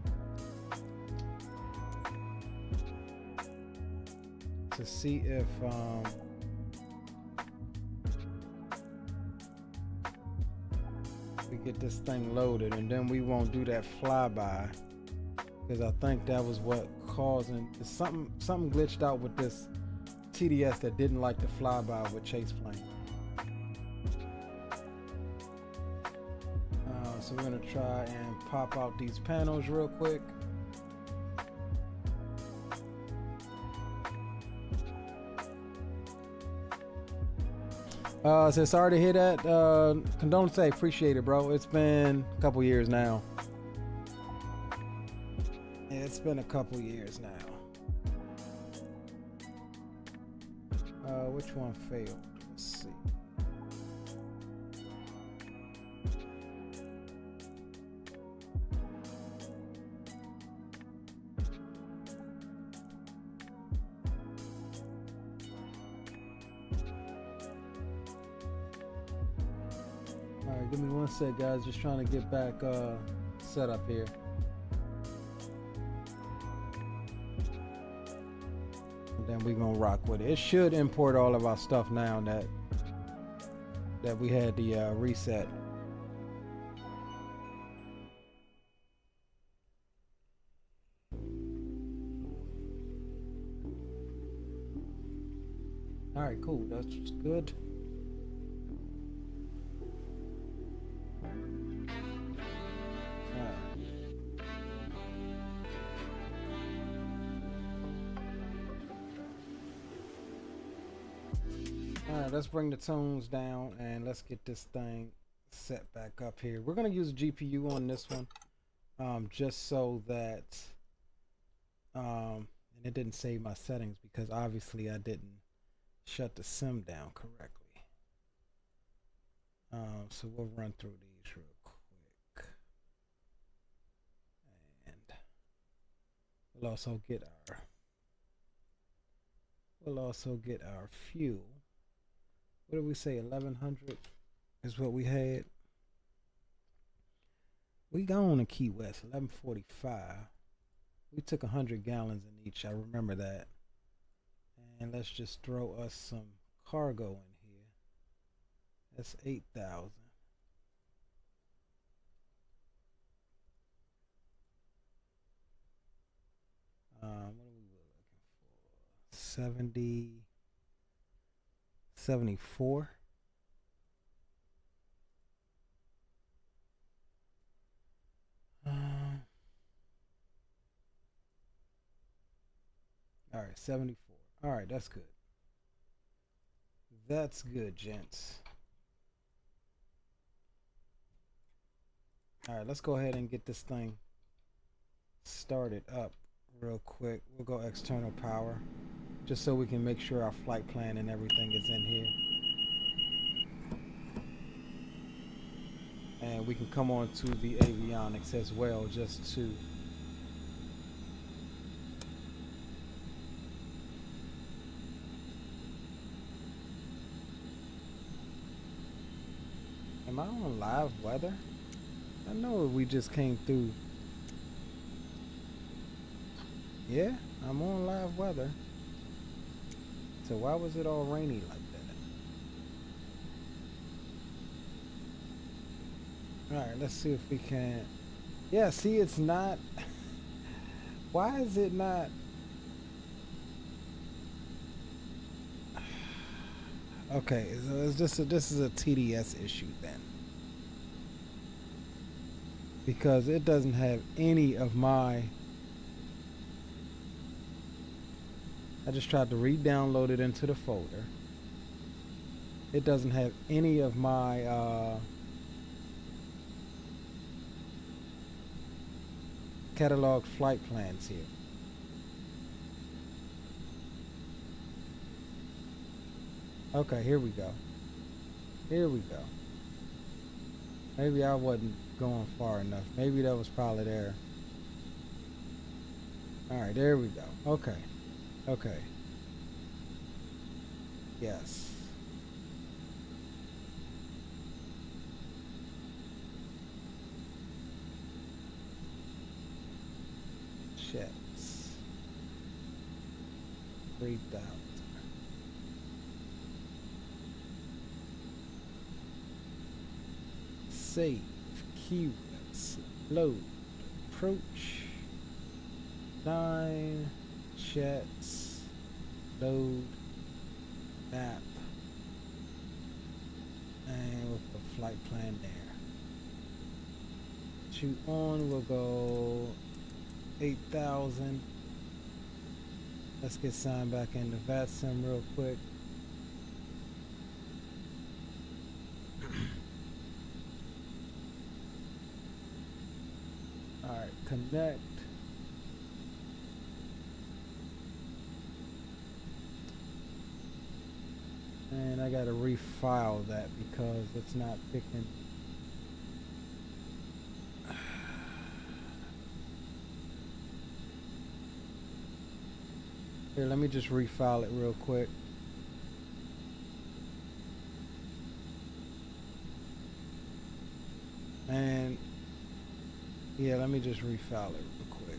to see if we get this thing loaded, and then we won't do that flyby, because I think that was what causing something glitched out with this TDS that didn't like the flyby with chase plane. So we're gonna try and pop out these panels real quick. So sorry to hear that. Condolences, appreciate it, bro. It's been a couple years now. Yeah, it's been a couple years now. Which one failed? Let's see. Alright, give me one sec, guys. Just trying to get back set up here. And then we're gonna rock with it. It should import all of our stuff now that we had the reset. Alright, cool. That's good. Alright, let's bring the tones down and let's get this thing set back up here. We're going to use a GPU on this one, just so that and it didn't save my settings because obviously I didn't shut the sim down correctly. So we'll run through these real quick, and we'll also get our fuel. What did we say? 1100 is what we had. We gone to Key West, 1145. We took 100 gallons in each. I remember that. And let's just throw us some cargo in here. That's 8,000. What are we looking for? 74. All right, 74. All right, that's good. That's good, gents. All right, let's go ahead and get this thing start it up real quick. We'll go external power, just so we can make sure our flight plan and everything is in here. And we can come on to the avionics as well, just to am I on live weather? I know we just came through. Yeah, I'm on live weather. So why was it all rainy like that? Alright, let's see if we can. Yeah, see, it's not. Why is it not? Okay, so it's just this is a TDS issue then. Because it doesn't have any of my. I just tried to re-download it into the folder. It doesn't have any of my catalog flight plans here. Okay, here we go. Here we go. Maybe I wasn't going far enough. Maybe that was probably there. Alright, there we go. Okay. Okay. Yes. Jets. 3,000. Save. Keywords. Load. Approach. 9. Jets. Load. Map. And we'll put flight plan there. Shoot on, we'll go 8,000. Let's get signed back into VATSIM real quick. Alright, connect. And I gotta refile that because it's not picking. Here, let me just refile it real quick. And yeah, let me just refile it real quick.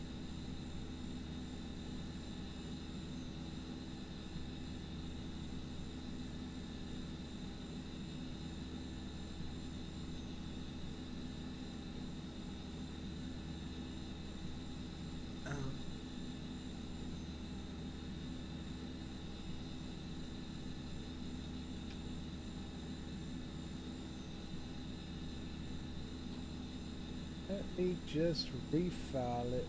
Let me just refile it.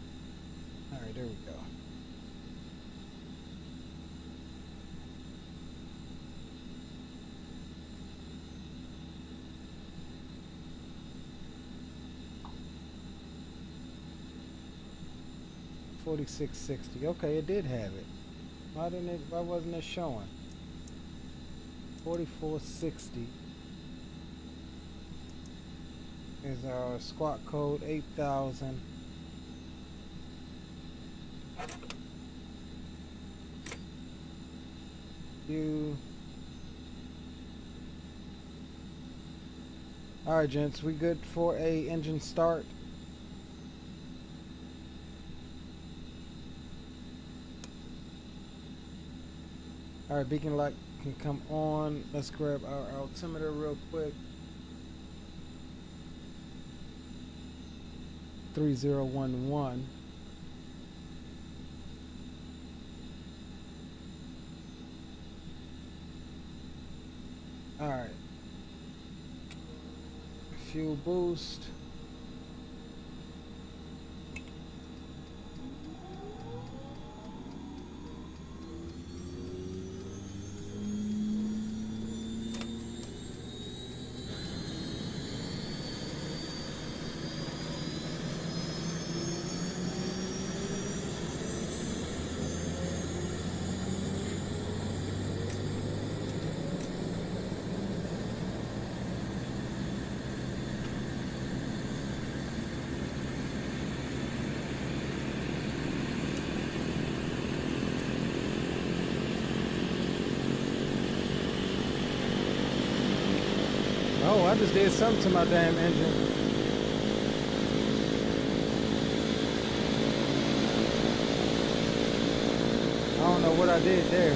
Alright, there we go. $46.60. Okay, it did have it. Why didn't it? Why wasn't it showing? $44.60. Is our squawk code 8,000. Alright, gents, we good for a engine start? Alright, beacon light can come on. Let's grab our altimeter real quick. 3011. All right. Fuel boost. just did something to my damn engine. I don't know what I did there.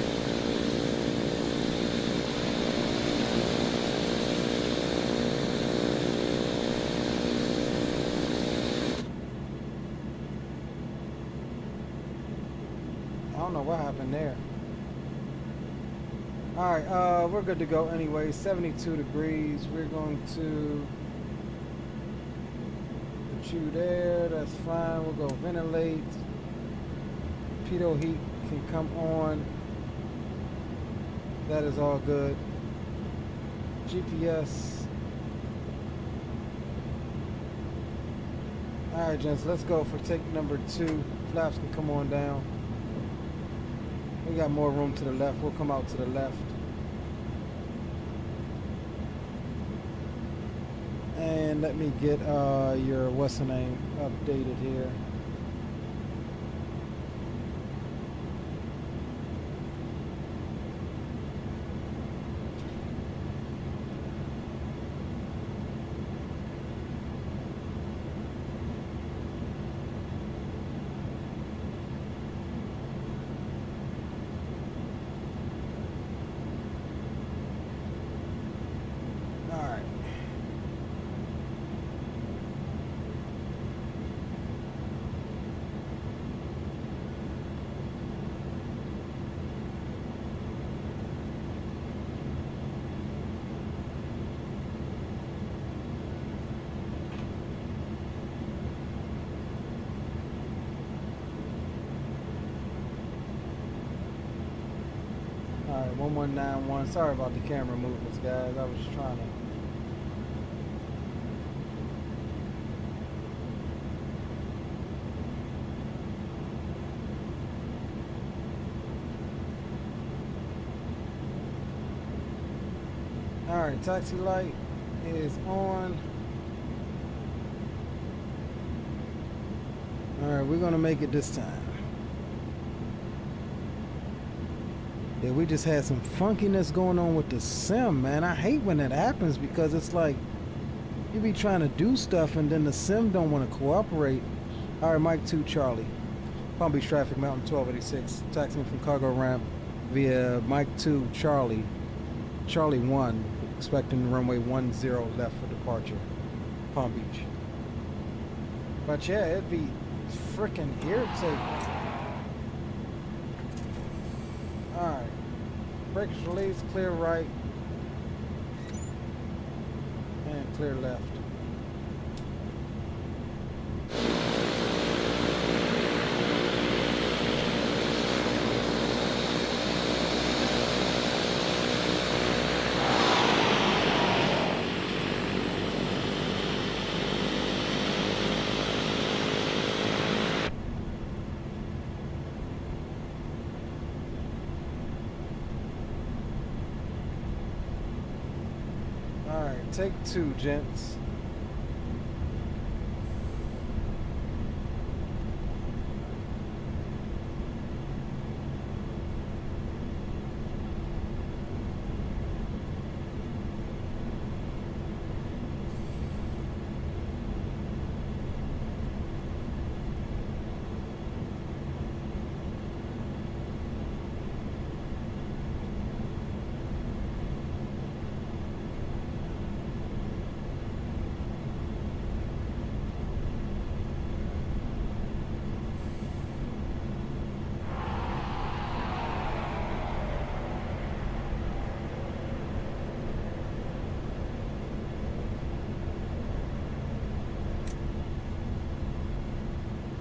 I don't know what happened there. Alright, we're good to go anyway. 72 degrees. We're going to put you there. That's fine. We'll go ventilate. Pitot heat can come on. That is all good. GPS. Alright, gents, let's go for take number 2. Flaps can come on down. We got more room to the left. We'll come out to the left. And let me get your what's the name updated here. Alright, 1191. Sorry about the camera movements, guys. I was trying to. Alright, taxi light is on. Alright, we're gonna make it this time. Yeah, we just had some funkiness going on with the sim, man. I hate when that happens because it's like you be trying to do stuff and then the sim don't want to cooperate. All right, Mike 2 Charlie. Palm Beach traffic, Mountain 1286. Taxiing from cargo ramp via Mike 2 Charlie. Charlie 1, expecting runway 10 left for departure. Palm Beach. But yeah, it'd be freaking irritating. Alright, brakes released, clear right, and clear left. Take 2, gents.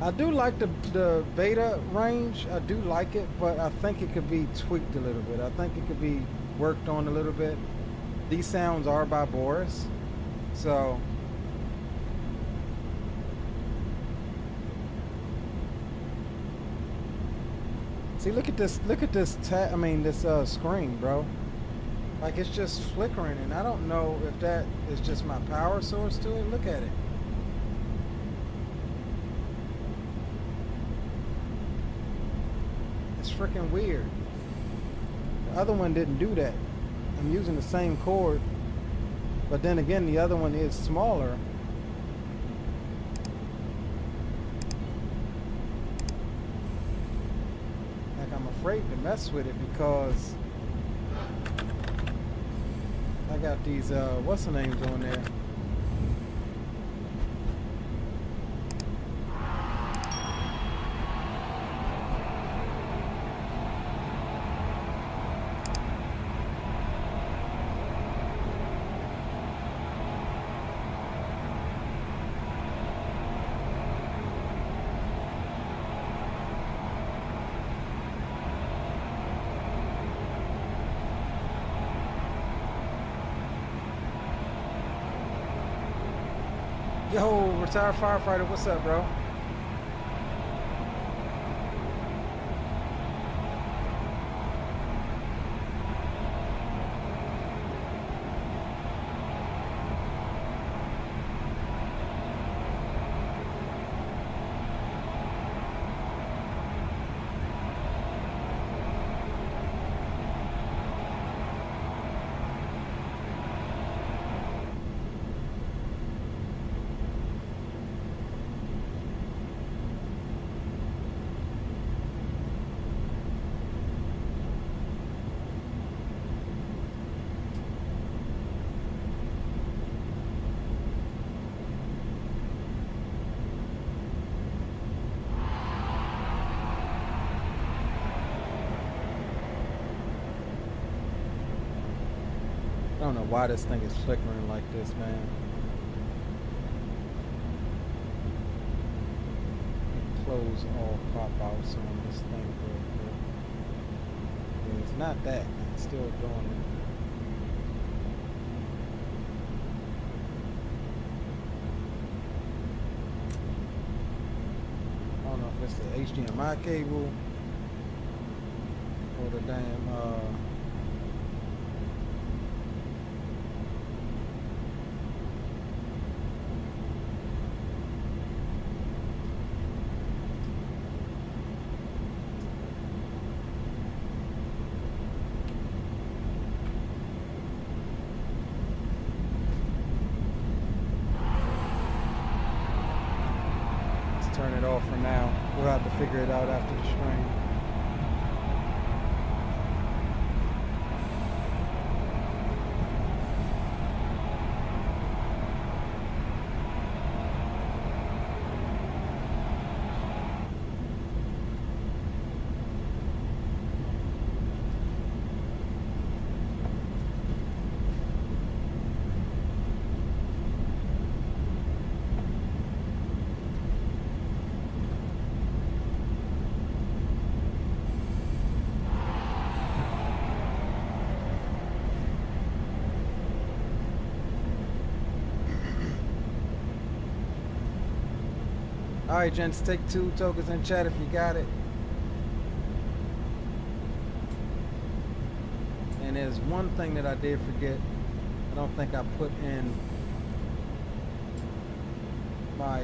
I do like the beta range. I do like it, but I think it could be tweaked a little bit. I think it could be worked on a little bit. These sounds are by Boris, so see. Look at this. Look at this. This screen, bro. Like it's just flickering, and I don't know if that is just my power source to it. Look at it. Freaking weird. The other one didn't do that. I'm using the same cord. But then again, the other one is smaller. Like, I'm afraid to mess with it because I got these, what's the names on there? Yo, retired firefighter, what's up, bro? I don't know why this thing is flickering like this, man. Close all pop-outs on this thing real quick. Yeah, it's not that. It's still doing it. I don't know if it's the HDMI cable or the damn turn it off for now. We'll have to figure it out after the stream. All right, gents, take 2 tokens in chat if you got it. And there's one thing that I did forget. I don't think I put in my,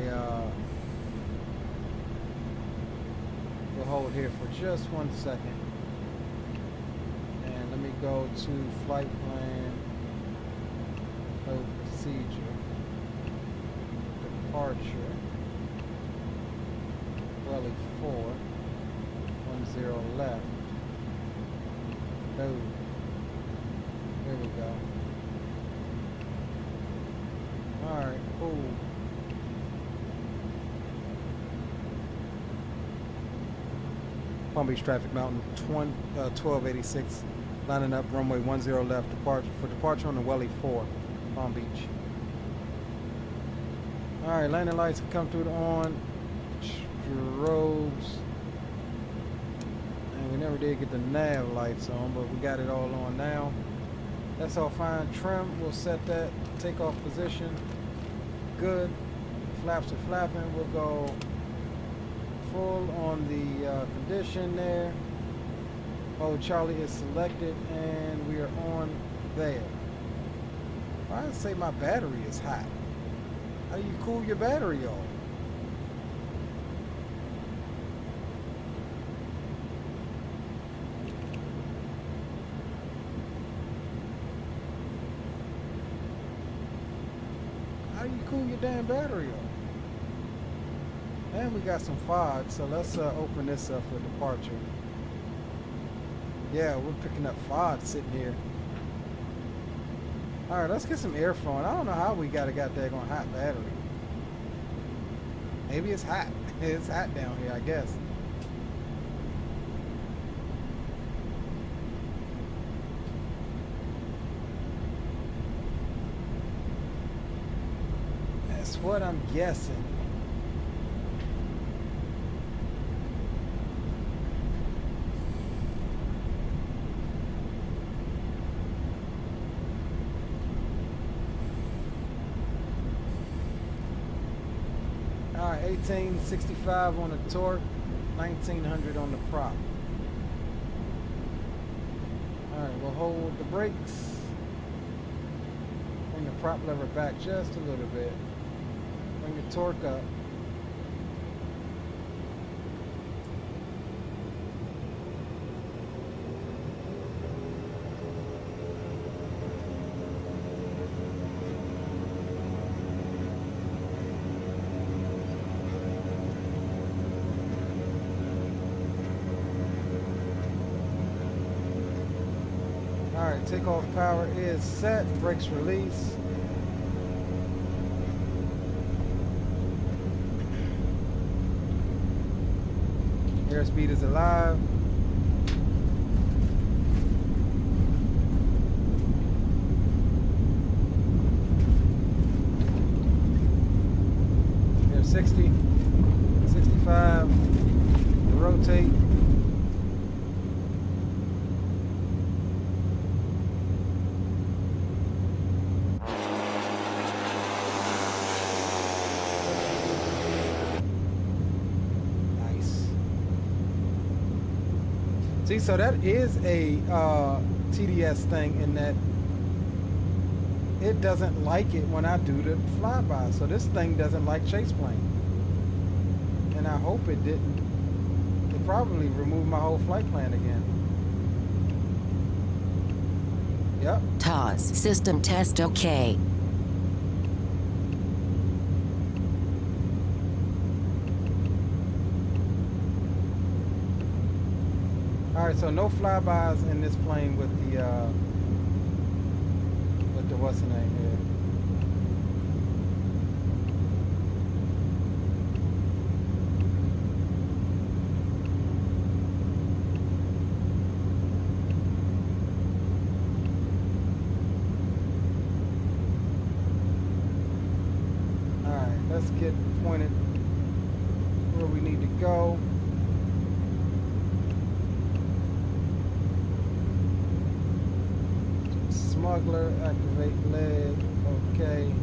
we'll hold here for just 1 second. And let me go to flight plan, code procedure, departure. Welly 4, 10 left. Boom. There we go. Alright, cool. Palm Beach Traffic Mountain 1286. Lining up runway 10 left. Departure on the Welly 4, Palm Beach. Alright, landing lights come through the on. Strobes, and we never did get the nav lights on, but we got it all on now. That's all fine. Trim, we'll set that. Takeoff position, good. Flaps are flapping. We'll go full on the condition there. Oh, Charlie is selected, and we are on there. I'd say my battery is hot. How do you cool your battery off? your damn battery up. And we got some FOD, so let's open this up for departure. Yeah, we're picking up FOD sitting here. Alright, let's get some air flowing. I don't know how we got that on hot battery. Maybe it's hot. It's hot down here, I guess. That's what I'm guessing. Alright, 1865 on the torque, 1900 on the prop. Alright, we'll hold the brakes. Bring the prop lever back just a little bit. Bring the torque up. Alright, takeoff power is set, brakes release. Airspeed is alive. There's 60, 65, rotate. See, so that is a TDS thing in that it doesn't like it when I do the flyby. So this thing doesn't like chase plane. And I hope it didn't. It probably removed my whole flight plan again. Yep. TOS system test okay. Alright, so no flybys in this plane with the what's the name here? Alright, let's get pointed where we need to go. Smuggler, activate leg, okay.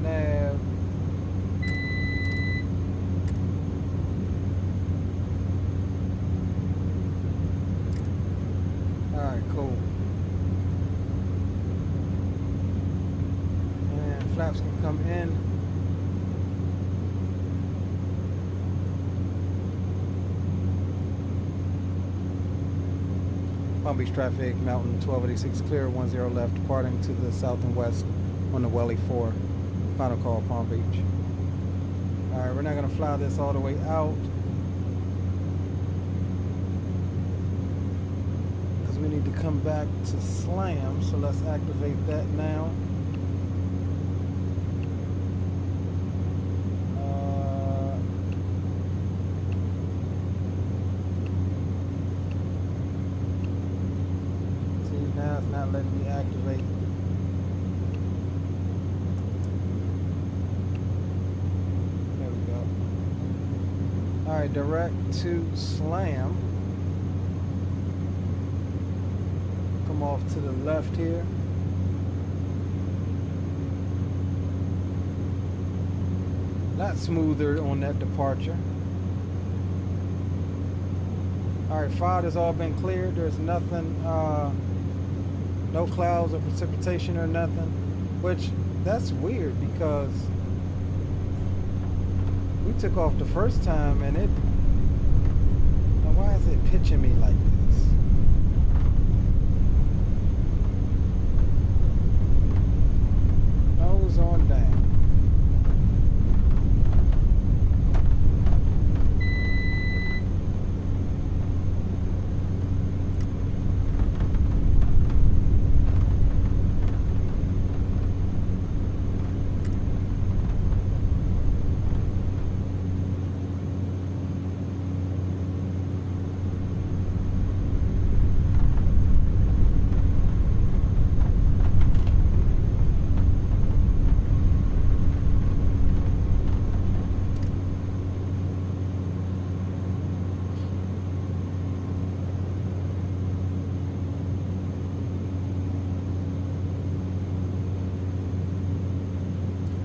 Nav. Alright, cool. And flaps can come in. Palm Beach traffic, Mountain 1286 clear, 10 left, departing to the south and west on the Welly 4. Final call, Palm Beach. Alright, we're not going to fly this all the way out because we need to come back to SLAM, so let's activate that now. It's not letting me activate. There we go. Alright, direct to SLAM. Come off to the left here. Lot smoother on that departure. Alright, FOD has all been cleared. There's nothing no clouds or precipitation or nothing, which that's weird because we took off the first time and it, now why is it pitching me like this? goes on down.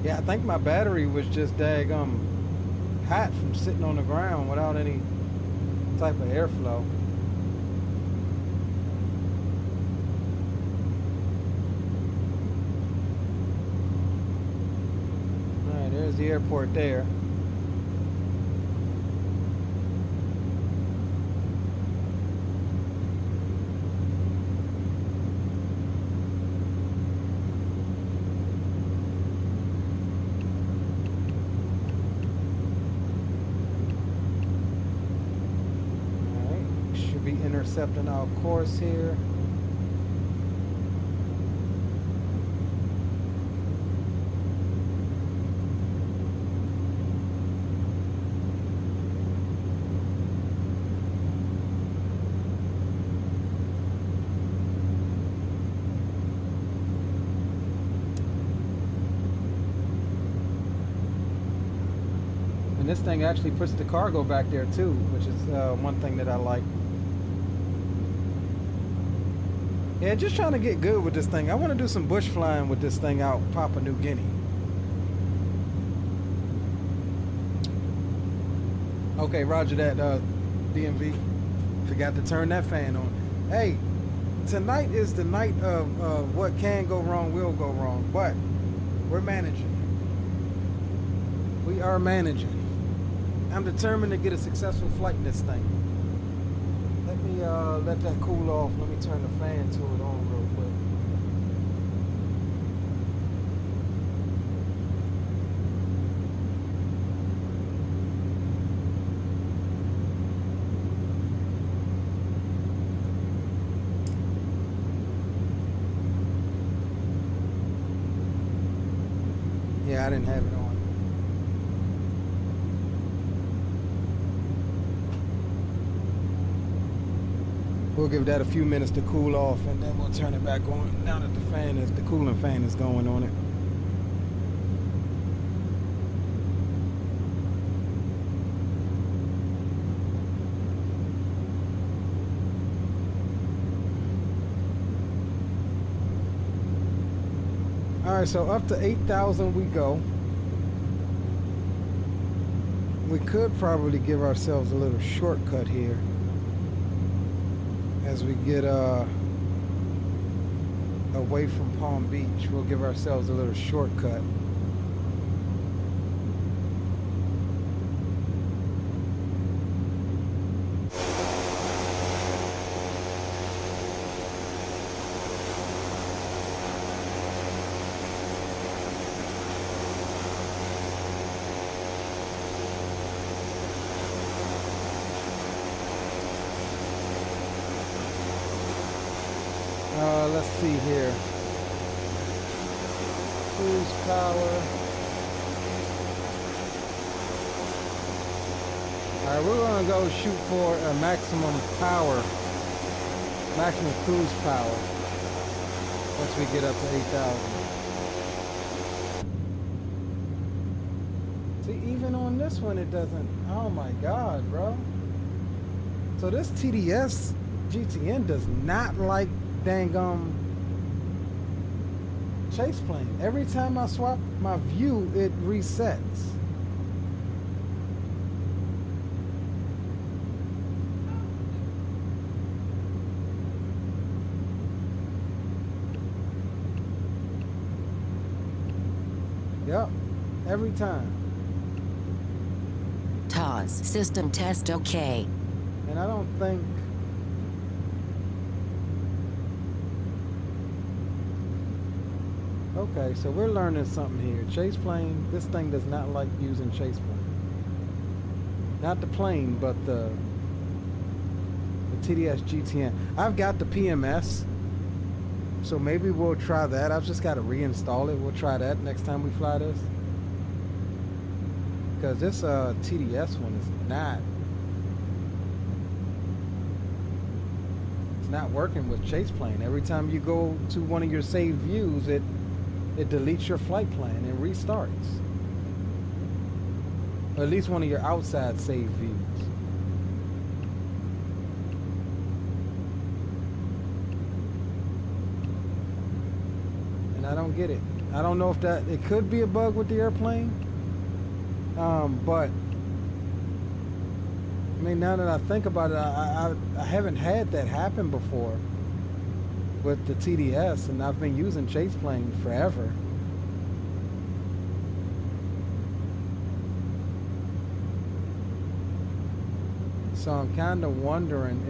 Yeah, I think my battery was just daggum hot from sitting on the ground without any type of airflow. Alright, there's the airport there. Intercepting our course here. And this thing actually puts the cargo back there too, which is one thing that I like. Yeah, just trying to get good with this thing. I want to do some bush flying with this thing out Papua New Guinea. Okay, roger that, DMV. Forgot to turn that fan on. Hey, tonight is the night of what can go wrong will go wrong, but we're managing. We are managing. I'm determined to get a successful flight in this thing. Let me let that cool off. Let me turn the fan to it on real quick. Yeah, I didn't have it on. We'll give that a few minutes to cool off, and then we'll turn it back on now that the cooling fan is going on it. All right, so up to 8,000 we go. We could probably give ourselves a little shortcut here. As we get away from Palm Beach, we'll give ourselves a little shortcut. Let's see here. Cruise power. All right, we're gonna go shoot for a maximum power, maximum cruise power once we get up to 8,000. See, even on this one, it doesn't. Oh my God, bro. So this TDS GTN does not like dang chase plane. Every time I swap my view, it resets. Yep, every time. TOS system test okay. And I don't think Okay, so we're learning something here. Chase plane, this thing does not like using chase plane. Not the plane, but the TDS GTN. I've got the PMS, so maybe we'll try that. I've just got to reinstall it. We'll try that next time we fly this. Because this TDS one is not working with chase plane. Every time you go to one of your saved views, it deletes your flight plan and restarts. Or at least one of your outside saved views. And I don't get it. I don't know if it could be a bug with the airplane. But I mean, now that I think about it, I haven't had that happen before with the TDS, and I've been using chase plane forever. So I'm kind of wondering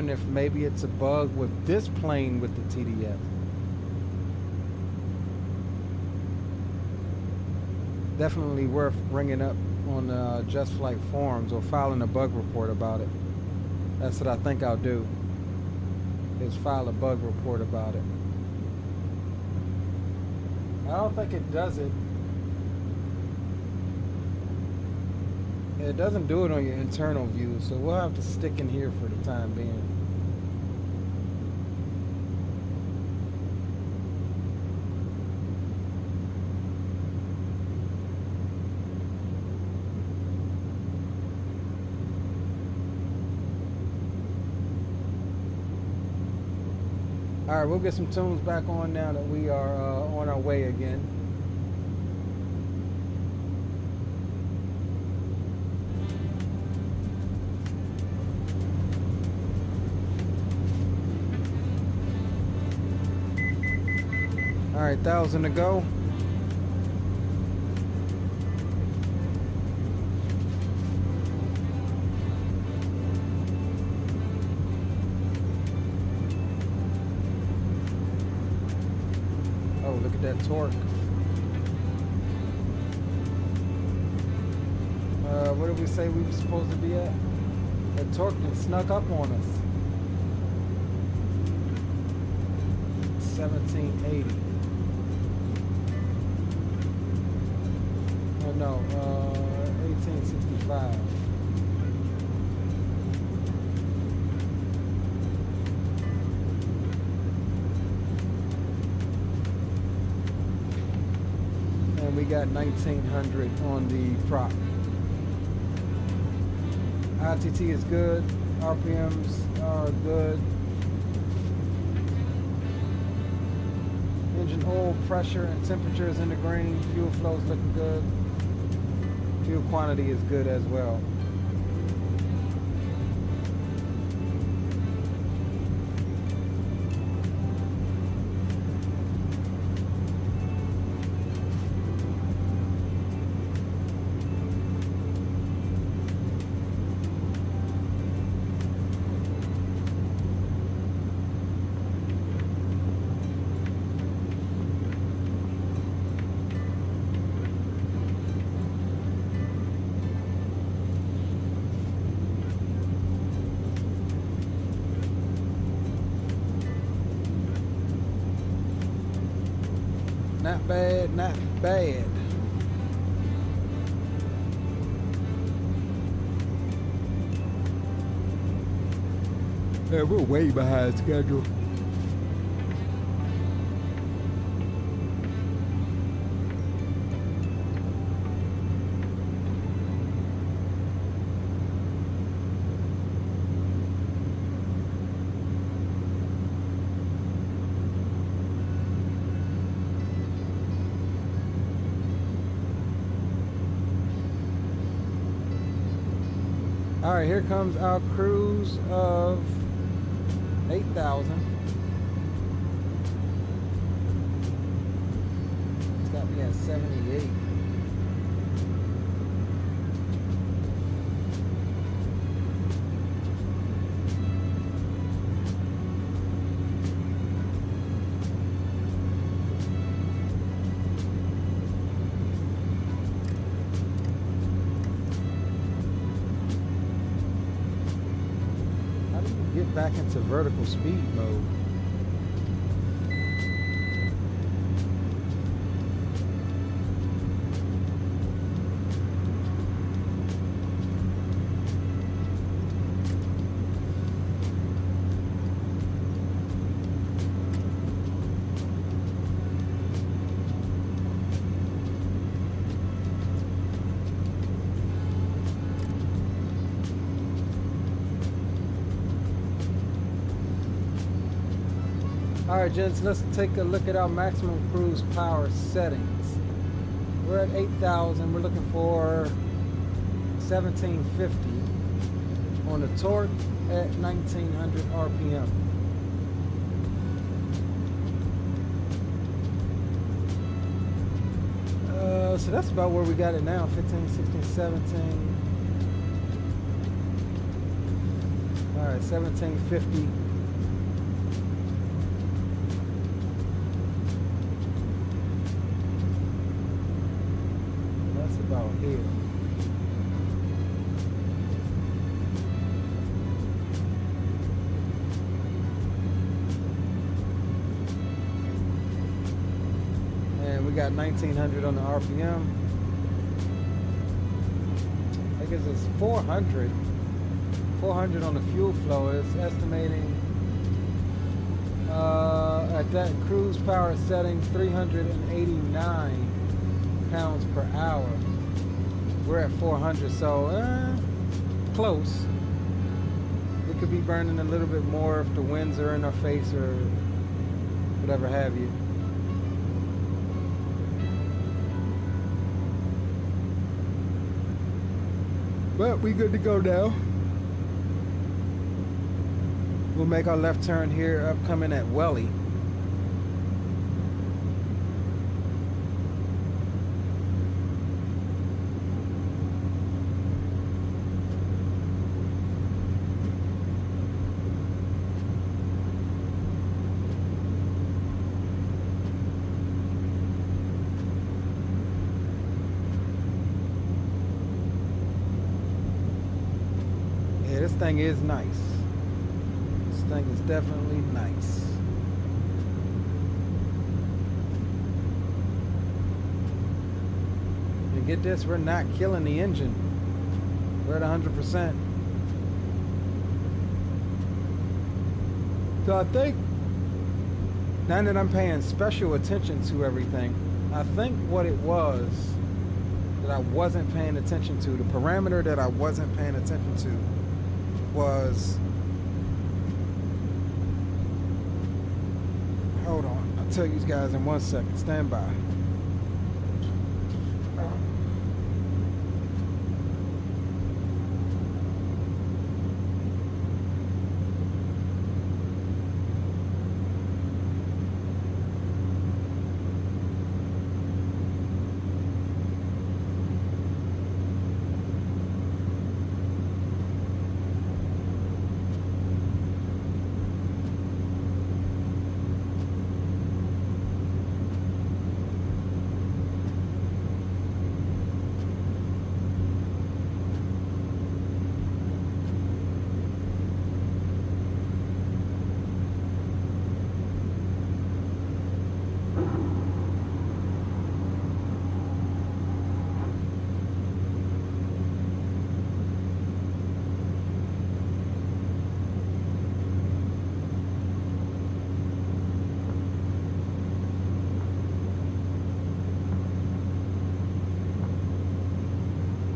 if maybe it's a bug with this plane with the TDS. Definitely worth bringing up on Just Flight forums or filing a bug report about it. That's what I think I'll do, is file a bug report about it. I don't think it does it. It doesn't do it on your internal view, so we'll have to stick in here for the time being. All right, we'll get some tunes back on now that we are on our way again. All right, 1,000 to go. Oh, look at that torque. What did we say we were supposed to be at? That torque snuck up on us. 1780. Oh no, 1865. And we got 1900 on the prop. ITT is good, RPMs are good. Engine oil pressure and temperature is in the green. Fuel flow is looking good. Fuel quantity is good as well. Not bad, not bad. Yeah, we're way behind schedule. All right, here comes our cruise of 8,000. It's got me at 78. do you get back into vertical speed mode? Alright gents, let's take a look at our maximum cruise power settings. We're at 8,000, we're looking for 1750 on the torque at 1900 RPM. So that's about where we got it now, 15, 16, 17. Alright, 1750. About here. And we got 1900 on the RPM. I guess it's 400. 400 on the fuel flow. It's estimating at that cruise power setting 389 pounds per hour. We're at 400, so close. We could be burning a little bit more if the winds are in our face or whatever have you. But we good to go now. We'll make our left turn here, upcoming at Welly. This thing is nice. This thing is definitely nice. And get this, we're not killing the engine. We're at 100%. So I think, now that I'm paying special attention to everything, I think what it was that I wasn't paying attention to, the parameter that I wasn't paying attention to, was, hold on, I'll tell you guys in 1 second, stand by.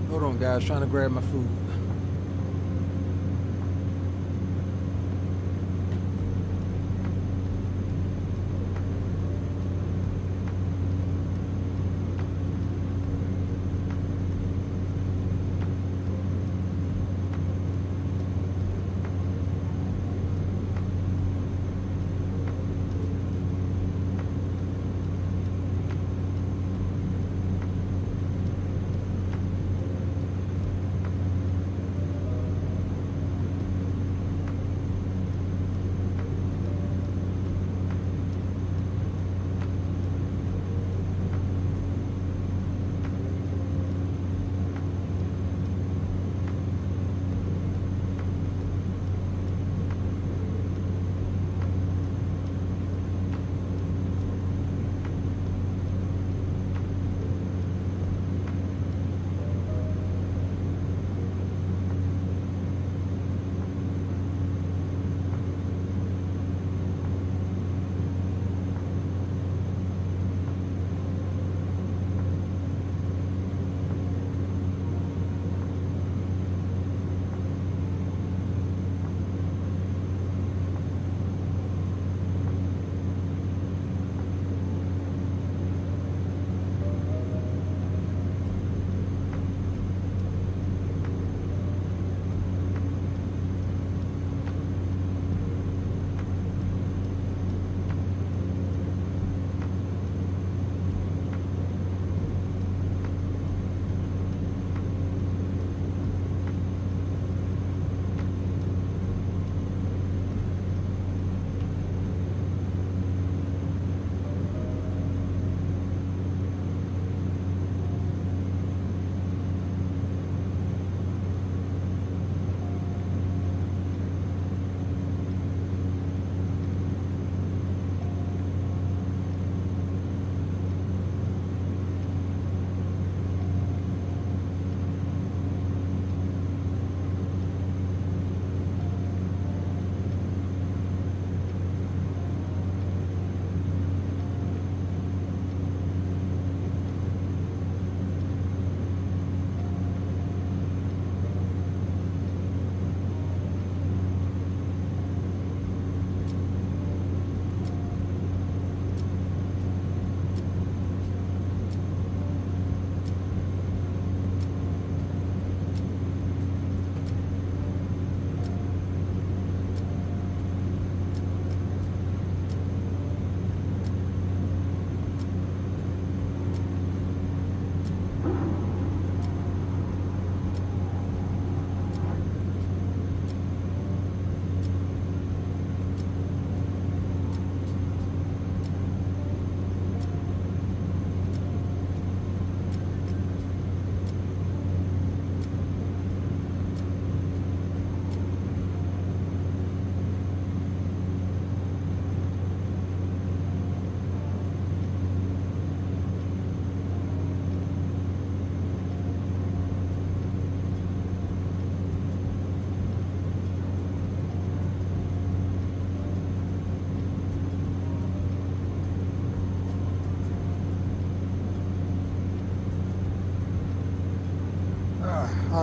Hold on, guys, trying to grab my food.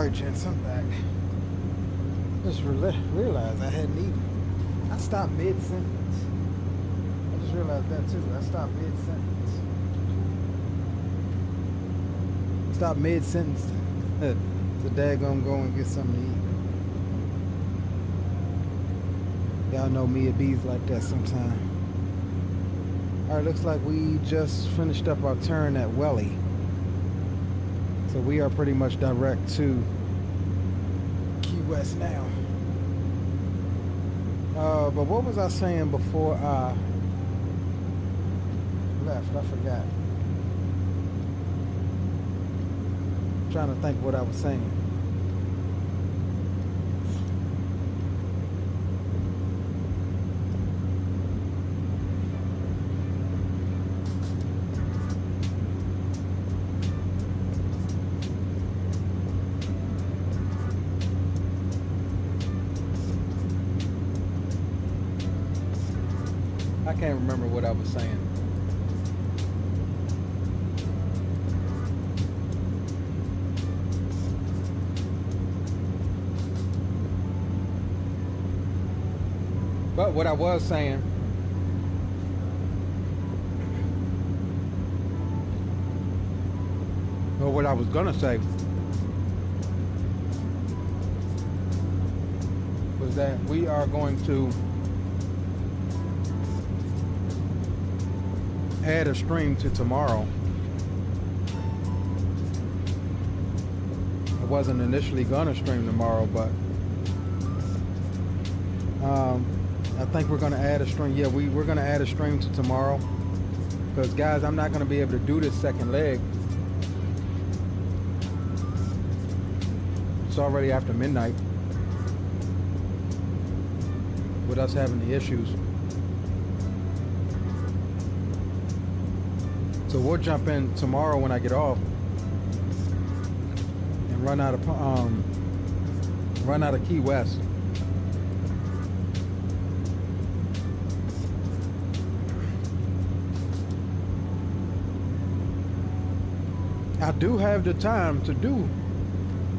Alright, gents, I'm back. Just realized I hadn't eaten. I stopped mid-sentence. I just realized that too. I stopped mid-sentence. Stop mid-sentence. So daggone go and get something to eat. Y'all know me, it bees like that sometime. Alright, looks like we just finished up our turn at Welly. So we are pretty much direct to Key West now. But what was I saying before I left? I forgot. I'm trying to think what I was saying. I can't remember what I was saying. But what I was saying, or what I was gonna say, was that we are going to add a stream to tomorrow. I wasn't initially gonna stream tomorrow, but I think we're gonna add a stream. Yeah, we're gonna add a stream to tomorrow, because guys, I'm not gonna be able to do this second leg. It's already after midnight with us having the issues. So we'll jump in tomorrow when I get off and run out of Key West. I do have the time to do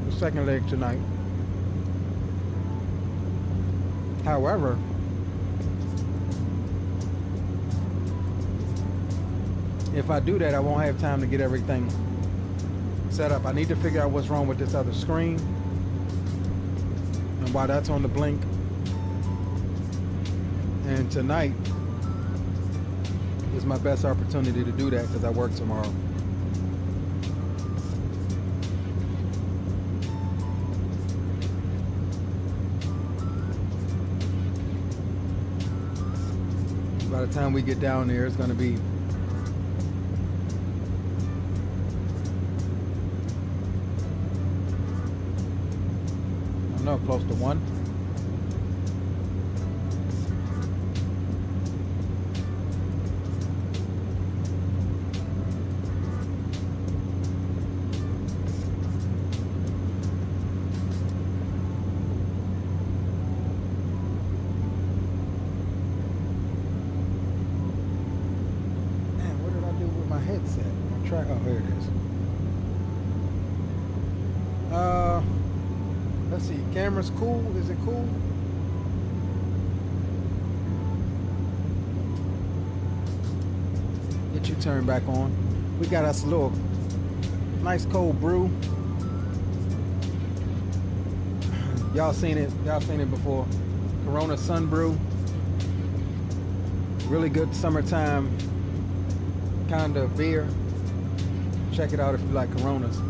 the second leg tonight. However, if I do that, I won't have time to get everything set up. I need to figure out what's wrong with this other screen and why that's on the blink. And tonight is my best opportunity to do that because I work tomorrow. By the time we get down there, it's going to be close to 1. Man, what did I do with my headset? My track. Oh, here it is. Let's see, camera's cool. Is it cool? Get your turn back on. We got us a little nice cold brew. Y'all seen it before. Corona Sun Brew. Really good summertime kind of beer. Check it out if you like Coronas.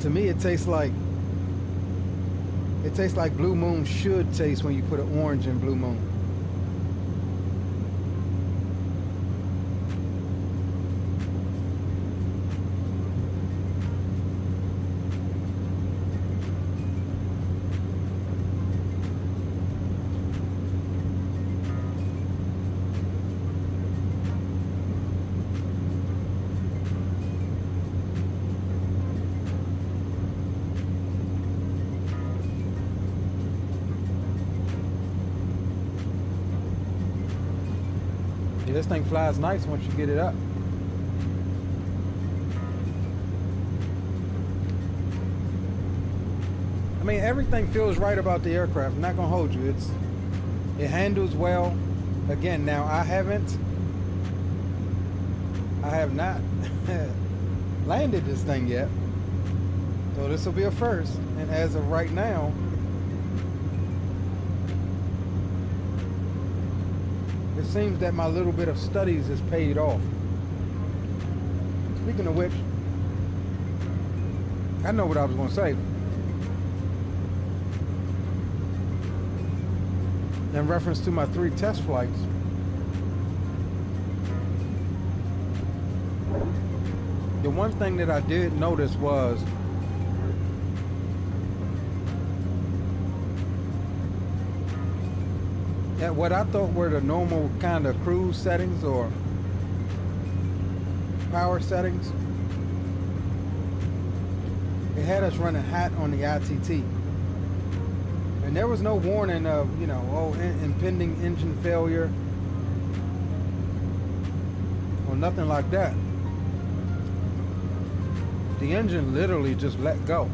To me, it tastes like Blue Moon should taste when you put an orange in Blue Moon. This thing flies nice once you get it up. I mean, everything feels right about the aircraft. I'm not gonna hold you. It handles well. Again, now I have not landed this thing yet. So this will be a first. And as of right now, it seems that my little bit of studies has paid off. Speaking of which, I know what I was going to say. In reference to my 3 test flights, the one thing that I did notice was that what I thought were the normal kind of cruise settings or power settings, it had us running hot on the ITT. And there was no warning of, you know, oh, impending engine failure or nothing like that. The engine literally just let go.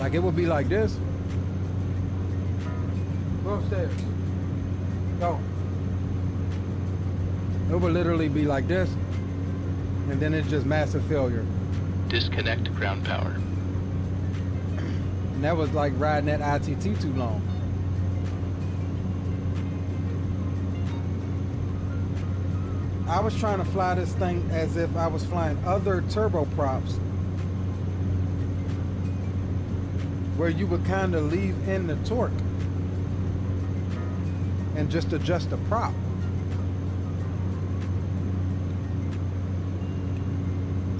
Like it would be like this. Go upstairs. Go. It would literally be like this, and then it's just massive failure. Disconnect ground power. And that was like riding that ITT too long. I was trying to fly this thing as if I was flying other turboprops, where you would kind of leave in the torque and just adjust the prop.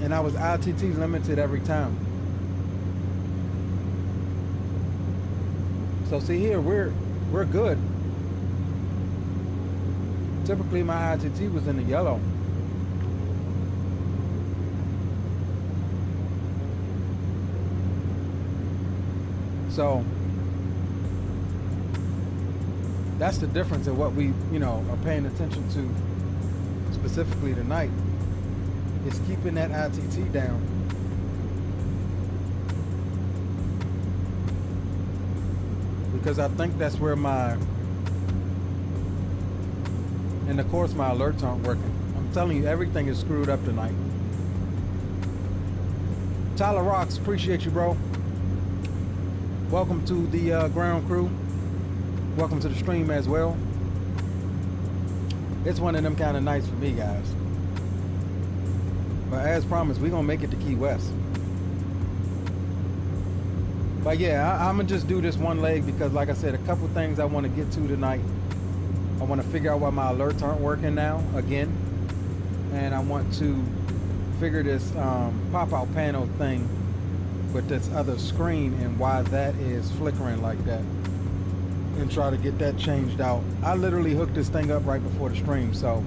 And I was ITT limited every time. So see here, we're good. Typically my ITT was in the yellow. So that's the difference in what we, you know, are paying attention to specifically tonight. Is keeping that ITT down. Because I think that's where and of course my alerts aren't working. I'm telling you, everything is screwed up tonight. Tyler Rocks, appreciate you, bro. Welcome to the ground crew. Welcome to the stream as well. It's one of them kind of nights for me, guys. But as promised, we're gonna make it to Key West. But yeah, I'm gonna just do this one leg because, like I said, a couple things I want to get to tonight. I want to figure out why my alerts aren't working now again, and I want to figure this pop-out panel thing with this other screen and why that is flickering like that, and try to get that changed out. I literally hooked this thing up right before the stream, so.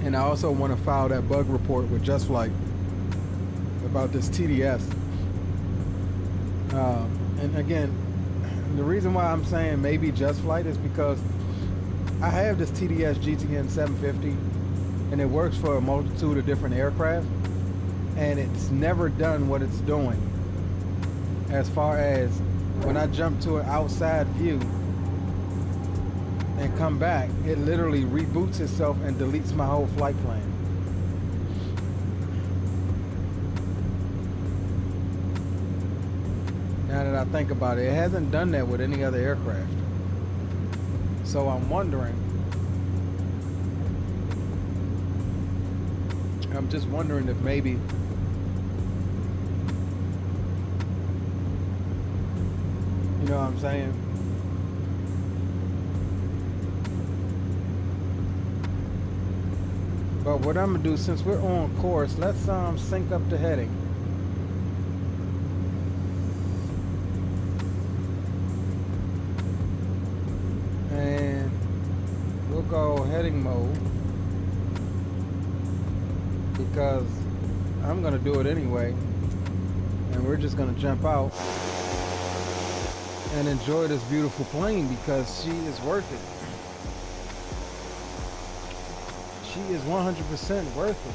And I also want to file that bug report with Just Flight about this TDS. And again, the reason why I'm saying maybe Just Flight is because I have this TDS GTN 750 and it works for a multitude of different aircraft, and it's never done what it's doing as far as when I jump to an outside view and come back, it literally reboots itself and deletes my whole flight plan. Now that I think about it, it hasn't done that with any other aircraft. So I'm just wondering if maybe, you know what I'm saying? But what I'm gonna do, since we're on course, let's sync up the heading. And we'll go heading mode because I'm gonna do it anyway. And we're just gonna jump out and enjoy this beautiful plane because she is worth it. She is 100% worth it.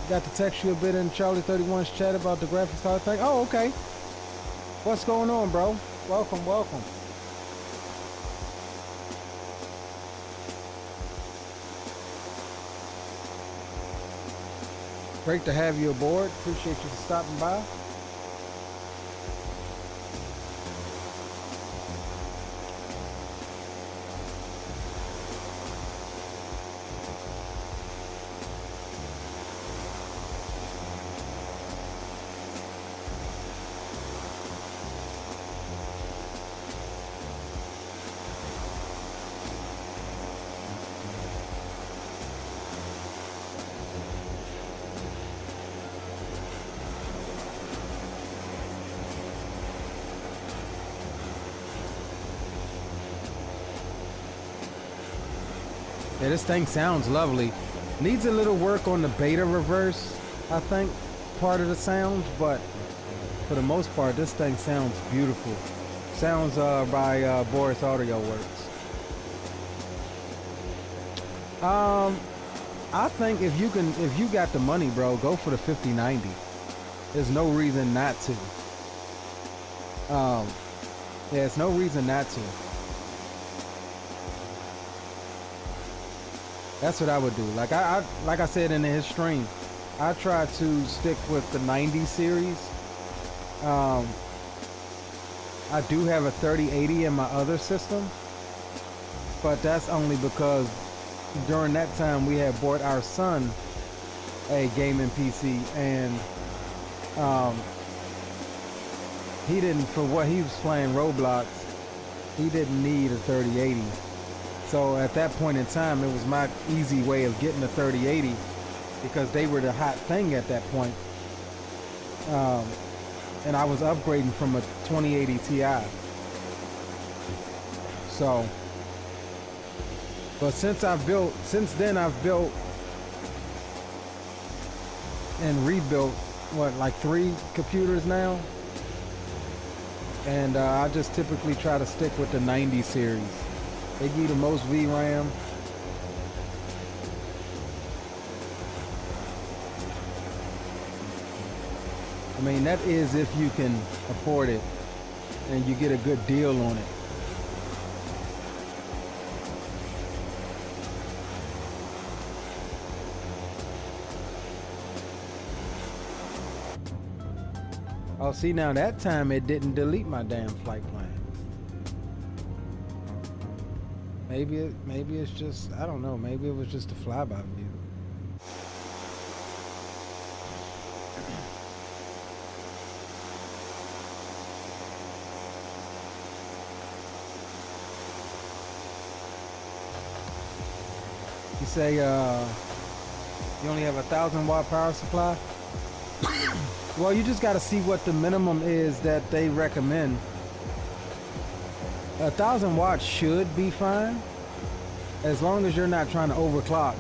Got to text you a bit in Charlie 31's chat about the graphics card thing. Oh, okay. What's going on, bro? Welcome, welcome. Great to have you aboard. Appreciate you for stopping by. Yeah, this thing sounds lovely. Needs a little work on the beta reverse, I think, part of the sounds, but for the most part, this thing sounds beautiful. Sounds by Boris Audio Works. I think if you got the money, bro, go for the 5090. There's no reason not to. Yeah, there's no reason not to. That's what I would do. Like I said in his stream, I try to stick with the 90 series. I do have a 3080 in my other system, but that's only because during that time we had bought our son a gaming PC, and he didn't, for what he was playing Roblox, he didn't need a 3080. So at that point in time, it was my easy way of getting a 3080 because they were the hot thing at that point. And I was upgrading from a 2080 Ti. So, but since then I've built and rebuilt, what, like 3 computers now? And I just typically try to stick with the 90 series. They give you the most VRAM. I mean, that is if you can afford it and you get a good deal on it. Oh, see, now that time it didn't delete my damn flight plan. Maybe it's just, I don't know, maybe it was just a flyby view. You say you only have a 1,000-watt power supply? Well, you just got to see what the minimum is that they recommend. 1,000 watts should be fine, as long as you're not trying to overclock,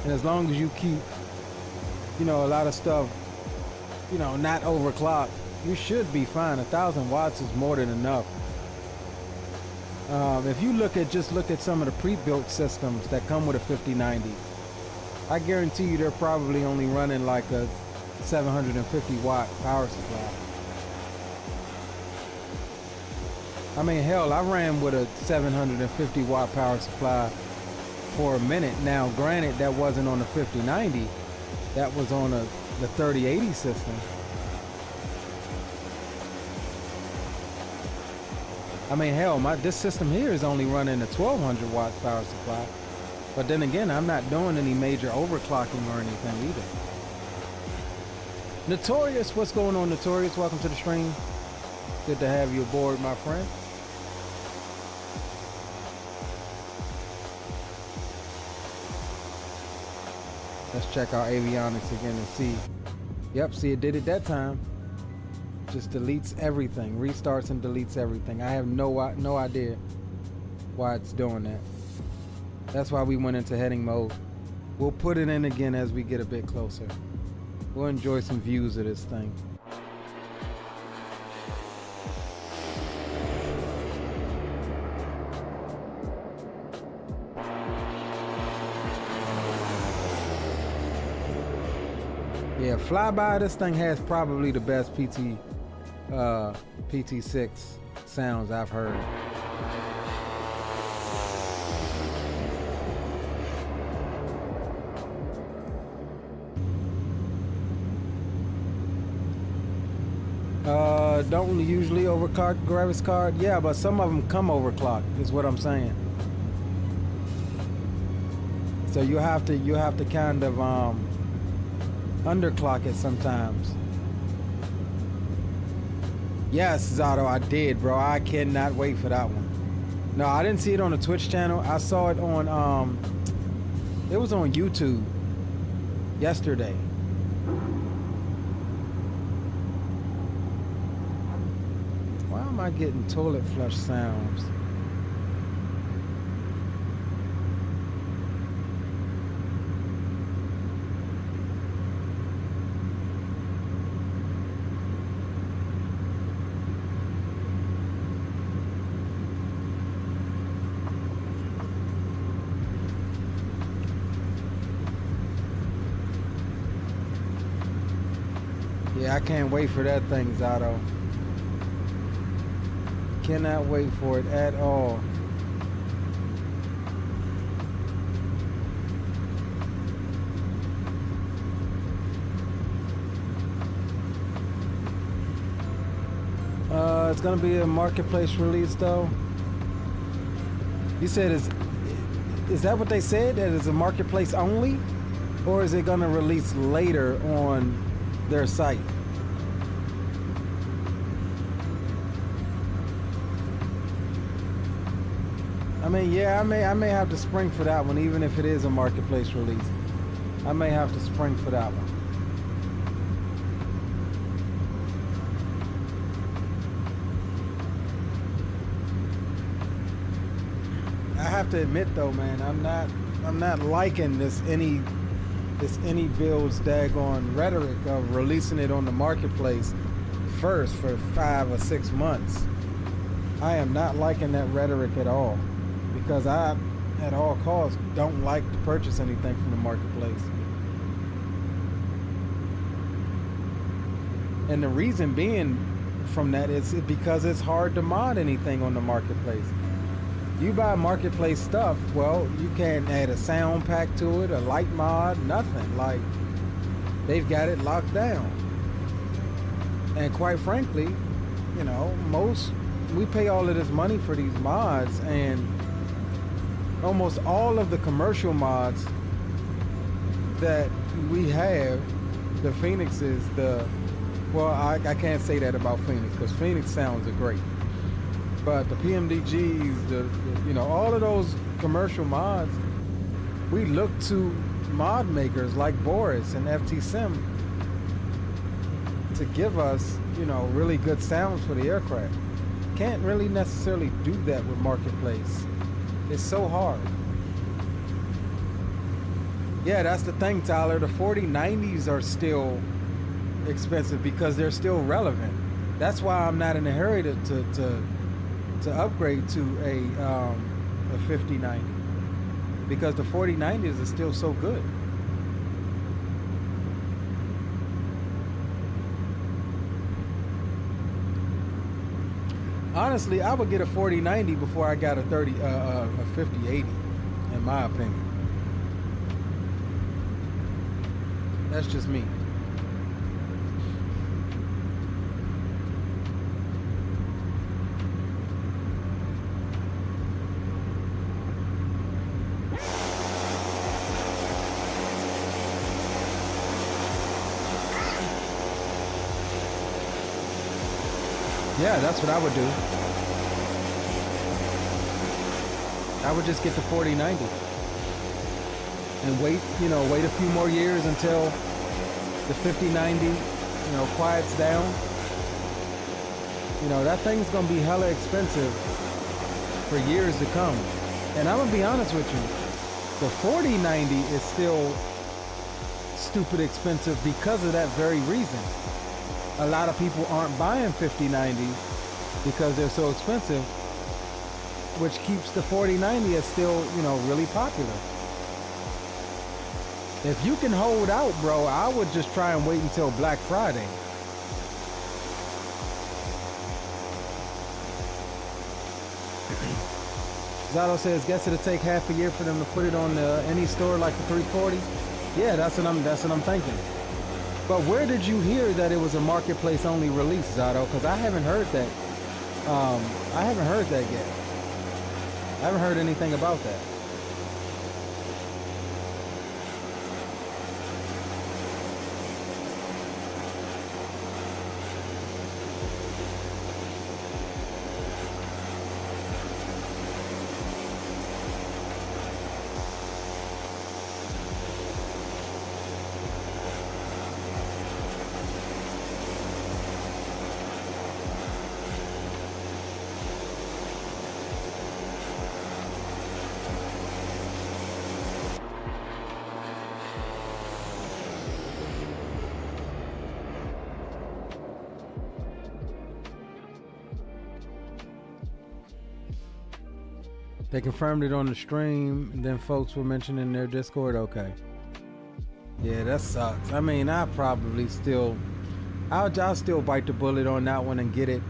and as long as you keep, you know, a lot of stuff, you know, not overclocked, you should be fine. 1,000 watts is more than enough. If you look at some of the pre-built systems that come with a 5090, I guarantee you they're probably only running like a 750 watt power supply. I mean, hell, I ran with a 750 watt power supply for a minute. Now, granted, that wasn't on the 5090. That was on the 3080 system. I mean, hell, this system here is only running a 1200 watt power supply. But then again, I'm not doing any major overclocking or anything either. Notorious, what's going on, Notorious? Welcome to the stream. Good to have you aboard, my friend. Let's check our avionics again and see. Yep, see, it did it that time. Just deletes everything, restarts and deletes everything. I have no idea why it's doing that. That's why we went into heading mode. We'll put it in again as we get a bit closer. We'll enjoy some views of this thing. Yeah, flyby, this thing has probably the best PT6 sounds I've heard. Don't usually overclock graphics card. Yeah, but some of them come overclocked, is what I'm saying. So you have to kind of underclock it sometimes. Yes, Zato, I did, bro. I cannot wait for that one. No, I didn't see it on the Twitch channel. I saw it on it was on YouTube yesterday. Why am I getting toilet flush sounds? Yeah, I can't wait for that thing, Zato. Cannot wait for it at all. It's gonna be a marketplace release though. You said is that what they said? That it's a marketplace only? Or is it gonna release later on their site? I mean, yeah, I may have to spring for that one, even if it is a marketplace release. I may have to spring for that one. I have to admit though, man, I'm not liking this any build's daggone rhetoric of releasing it on the marketplace first for 5 or 6 months. I am not liking that rhetoric at all, because I, at all costs, don't like to purchase anything from the marketplace. And the reason being from that is because it's hard to mod anything on the marketplace. You buy marketplace stuff, well, you can't add a sound pack to it, a light mod, nothing. Like, they've got it locked down. And quite frankly, you know, we pay all of this money for these mods, and almost all of the commercial mods that we have, the Phoenixes, well, I can't say that about Phoenix, because Phoenix sounds are great. But the PMDGs, you know, all of those commercial mods, we look to mod makers like Boris and FT Sim to give us, you know, really good sounds for the aircraft. Can't really necessarily do that with marketplace. It's so hard. Yeah, that's the thing, Tyler. The 4090s are still expensive because they're still relevant. That's why I'm not in a hurry to upgrade to a 5090, because the 4090s are still so good. Honestly, I would get a 4090 before I got a 5080, in my opinion. That's just me. Yeah, that's what I would do. I would just get the 4090 and wait a few more years until the 5090, you know, quiets down. You know, that thing's gonna be hella expensive for years to come. And I'm gonna be honest with you, the 4090 is stupid expensive because of that very reason. A lot of people aren't buying 5090s because they're so expensive, which keeps the 4090 as still, you know, really popular. If you can hold out, bro, I would just try and wait until Black Friday. Zato says, guess it'll take half a year for them to put it on any store like the 340. Yeah, that's what I'm thinking. But where did you hear that it was a marketplace only release, Zato? Because I haven't heard that. I haven't heard that yet. I haven't heard anything about that. They confirmed it on the stream, and then folks were mentioning their Discord. Okay. Yeah, that sucks. I mean, I'll still bite the bullet on that one and get it,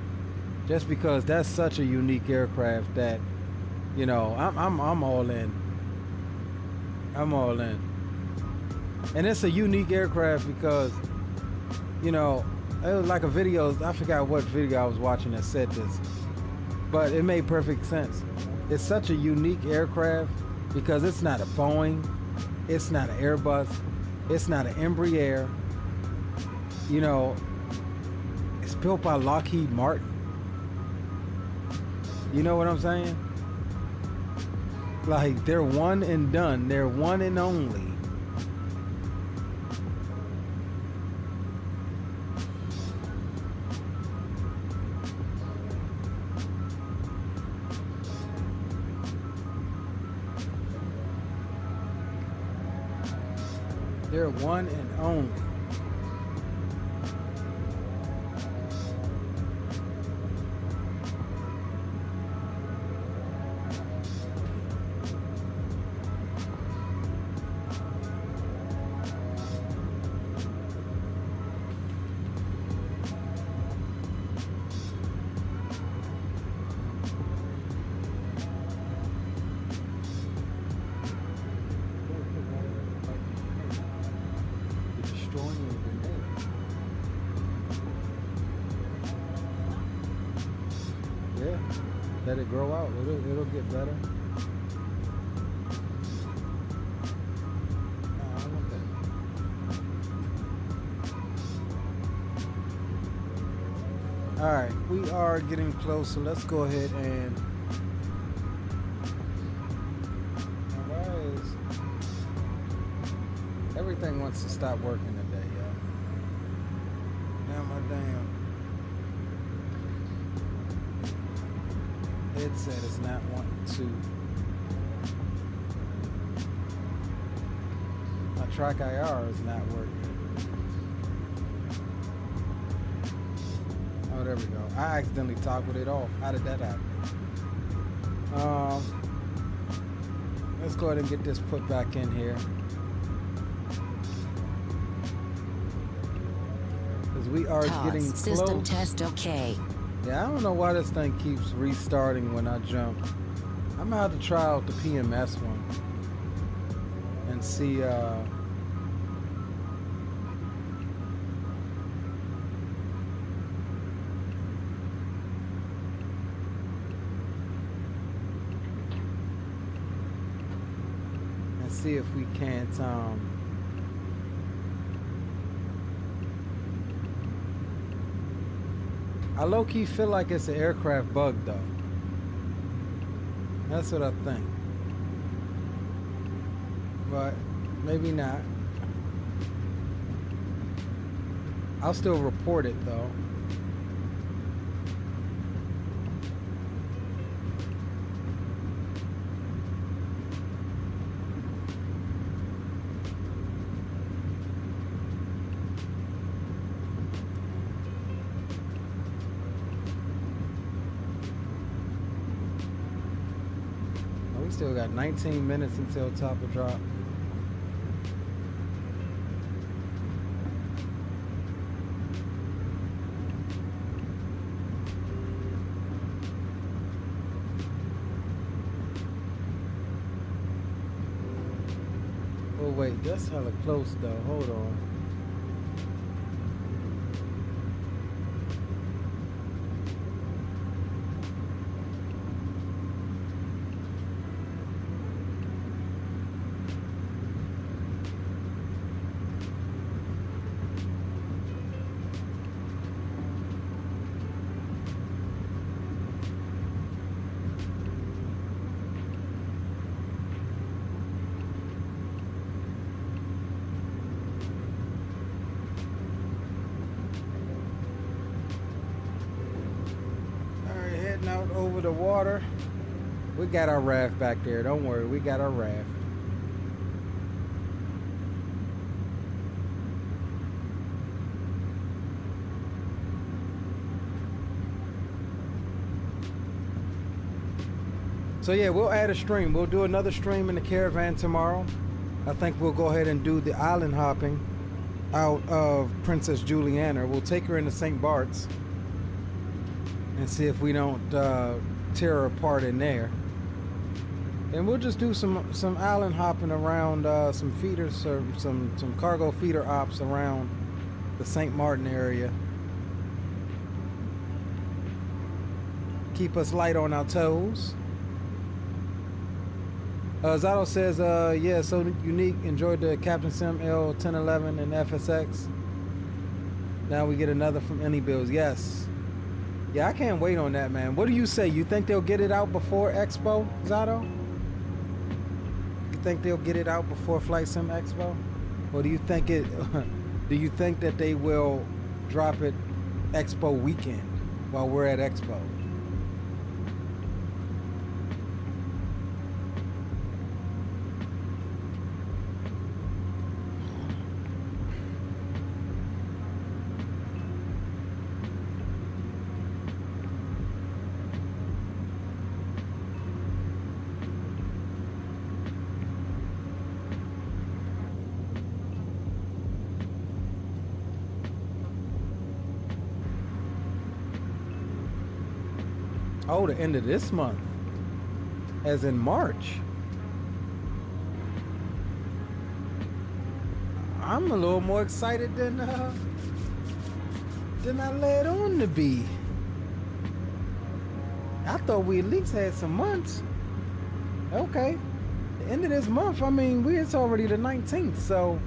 just because that's such a unique aircraft that, you know, I'm all in. I'm all in. And it's a unique aircraft because, you know, it was like a video. I forgot what video I was watching that said this, but it made perfect sense. It's such a unique aircraft because it's not a Boeing, it's not an Airbus, it's not an Embraer. You know, it's built by Lockheed Martin. You know what I'm saying? Like, they're one and done. They're one and only. They're one and only. Let it grow out. It'll get better. No, I want that. All right, we are getting close, so let's go ahead and. Why is everything wants to stop working today, y'all? Now my damn headset is not wanting to. My track IR is not working. Oh, there we go. I accidentally toggled it off. How did that happen? Let's go ahead and get this put back in here. Because we are getting close. System test okay. Yeah, I don't know why this thing keeps restarting when I jump. I'm gonna have to try out the PMS one and see if we can't I low-key feel like it's an aircraft bug though. That's what I think. But maybe not. I'll still report it though. still got 19 minutes until top of drop. Oh wait, that's hella close though. Hold on. Out over the water. We got our raft back there. Don't worry, we got our raft. So yeah, we'll add a stream. We'll do another stream in the Caravan tomorrow. I think we'll go ahead and do the island hopping out of Princess Juliana. We'll take her into St. Bart's and see if we don't tear her apart in there. And we'll just do some island hopping around some feeders or some cargo feeder ops around the St. Martin area. Keep us light on our toes. Zato says, yeah, so unique. Enjoyed the Captain Sim L1011 and FSX. Now we get another from Any Bills. Yes. Yeah, I can't wait on that, man. What do you say? You think they'll get it out before Expo, Zato? You think they'll get it out before Flight Sim Expo? Or do you think it? Do you think that they will drop it Expo weekend while we're at Expo? Oh, the end of this month, as in March. I'm a little more excited than I led on to be. I thought we at least had some months. Okay, the end of this month. I mean, it's already the 19th, so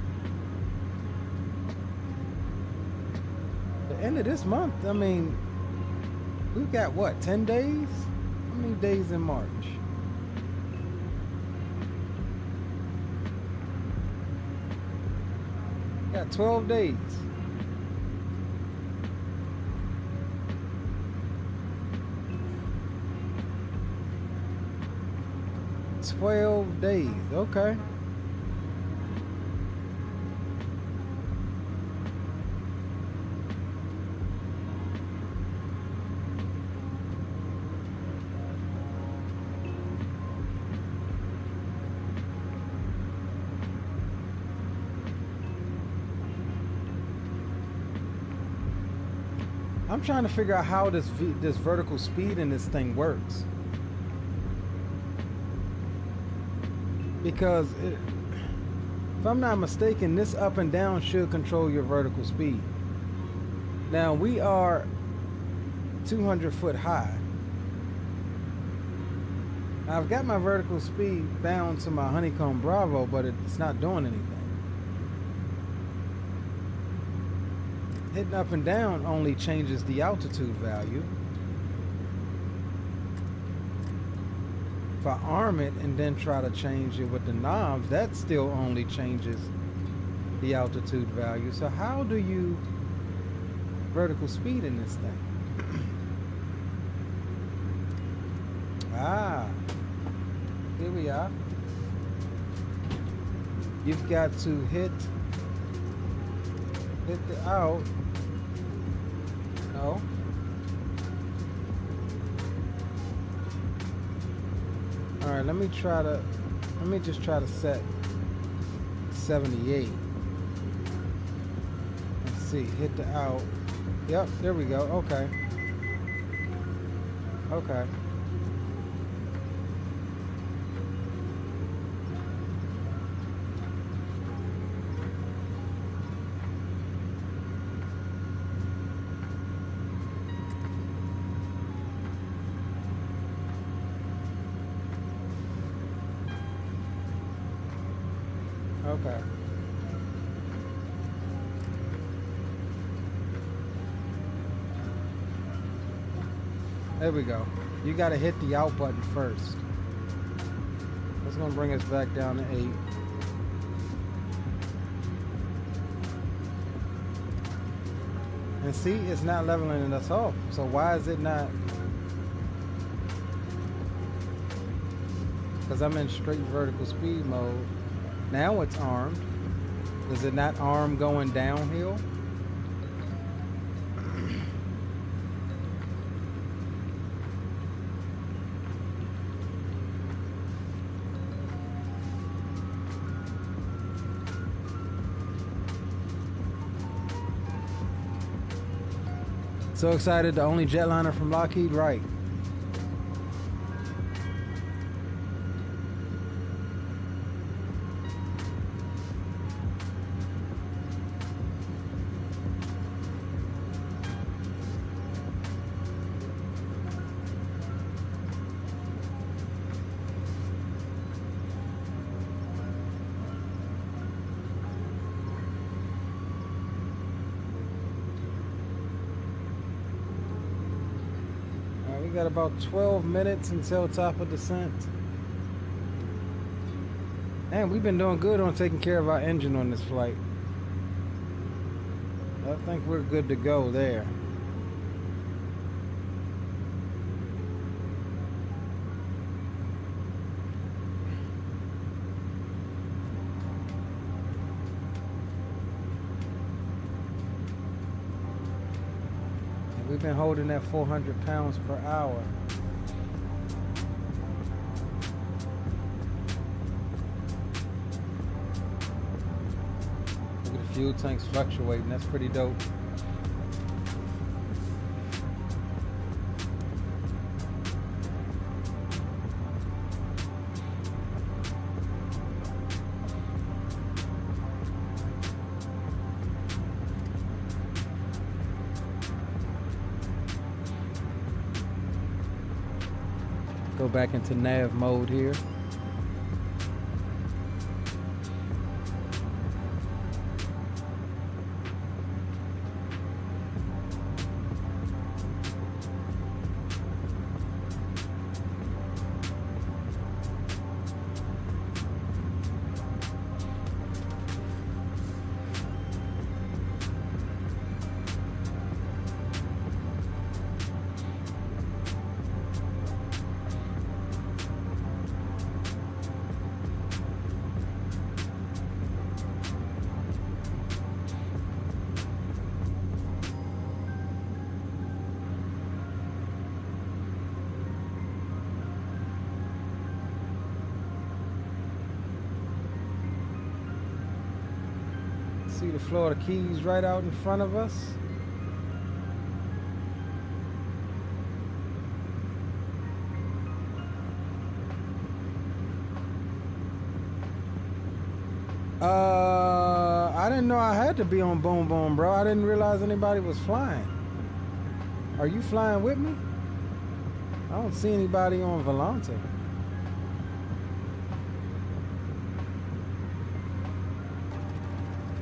the end of this month. I mean. We've got what, 10 days? How many days in March? Got 12 days. Okay. I'm trying to figure out how this vertical speed in this thing works. Because if I'm not mistaken, this up and down should control your vertical speed. Now we are 200 foot high. I've got my vertical speed down to my Honeycomb Bravo, but it's not doing anything. Hitting up and down only changes the altitude value. If I arm it and then try to change it with the knobs, that still only changes the altitude value. So how do you vertical speed in this thing? Here we are. You've got to hit the out. No. All right, right, let me just try to set 78. Let's see, hit the out. Yep, there we go. Okay. Okay. Okay. There we go. You got to hit the out button first. That's going to bring us back down to 8. And see, it's not leveling us off. So why is it not? Because I'm in straight vertical speed mode. Now it's armed. Is it not armed going downhill? So excited, the only jetliner from Lockheed, right? We got about 12 minutes until top of descent. And we've been doing good on taking care of our engine on this flight. I think we're good to go there. We've been holding that 400 pounds per hour. Look at the fuel tanks fluctuating. That's pretty dope. Go back into nav mode here. See the Florida Keys right out in front of us. I didn't know I had to be on Boom Boom, bro. I didn't realize anybody was flying. Are you flying with me? I don't see anybody on Volanta.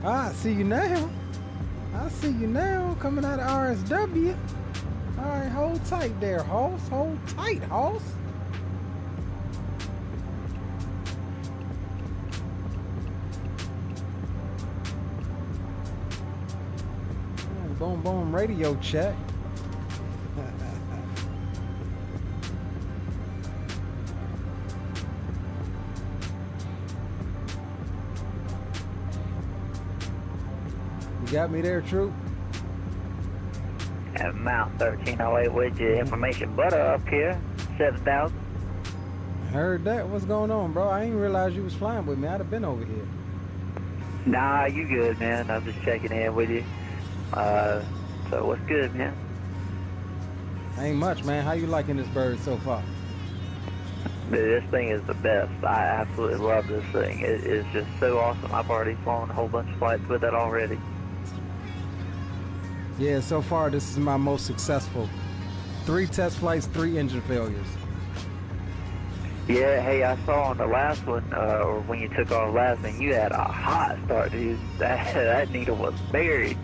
I see you now. I see you now coming out of RSW. All right, hold tight there, Hoss. Hold tight, Hoss. Boom, boom, radio check. You got me there, Troop? At Mount 1308 with your information butter up here, 7,000. Heard that. What's going on, bro? I didn't realize you was flying with me. I'd have been over here. Nah, you good, man. I'm just checking in with you. So what's good, man? Ain't much, man. How you liking this bird so far? Dude, this thing is the best. I absolutely love this thing. It is just so awesome. I've already flown a whole bunch of flights with it already. Yeah, so far this is my most successful. 3 test flights, 3 engine failures. Yeah, hey, I saw on the last one, or when you took off last one, you had a hot start, dude. That needle was buried.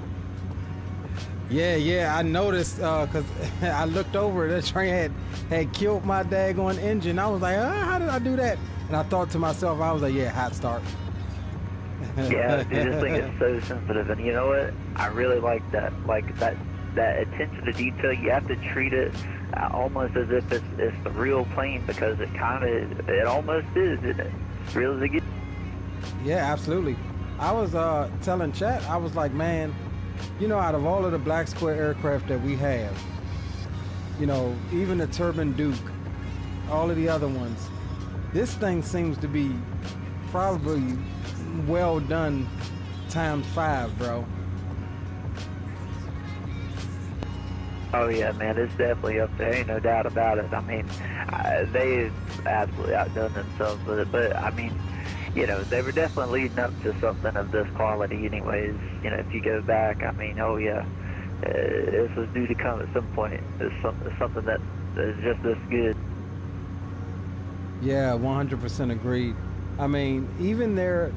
Yeah, I noticed because I looked over, that train had killed my daggone engine. I was like, how did I do that? And I thought to myself, I was like, yeah, hot start. Yeah, dude, this thing is so sensitive, and you know what? I really like that. Like that attention to detail. You have to treat it almost as if it's the real plane, because it almost is, isn't it? It's real as it gets. Yeah, absolutely. I was telling chat, I was like, man, you know, out of all of the Black Square aircraft that we have, you know, even the Turbine Duke, all of the other ones, this thing seems to be probably well done ×5, bro. Oh yeah, man, it's definitely up there. Ain't no doubt about it. I mean, they've absolutely outdone themselves with it. But I mean, you know, they were definitely leading up to something of this quality anyways. You know, if you go back, I mean, oh yeah, this was due to come at some point. It's something that is just this good. Yeah, 100% agreed. I mean, even their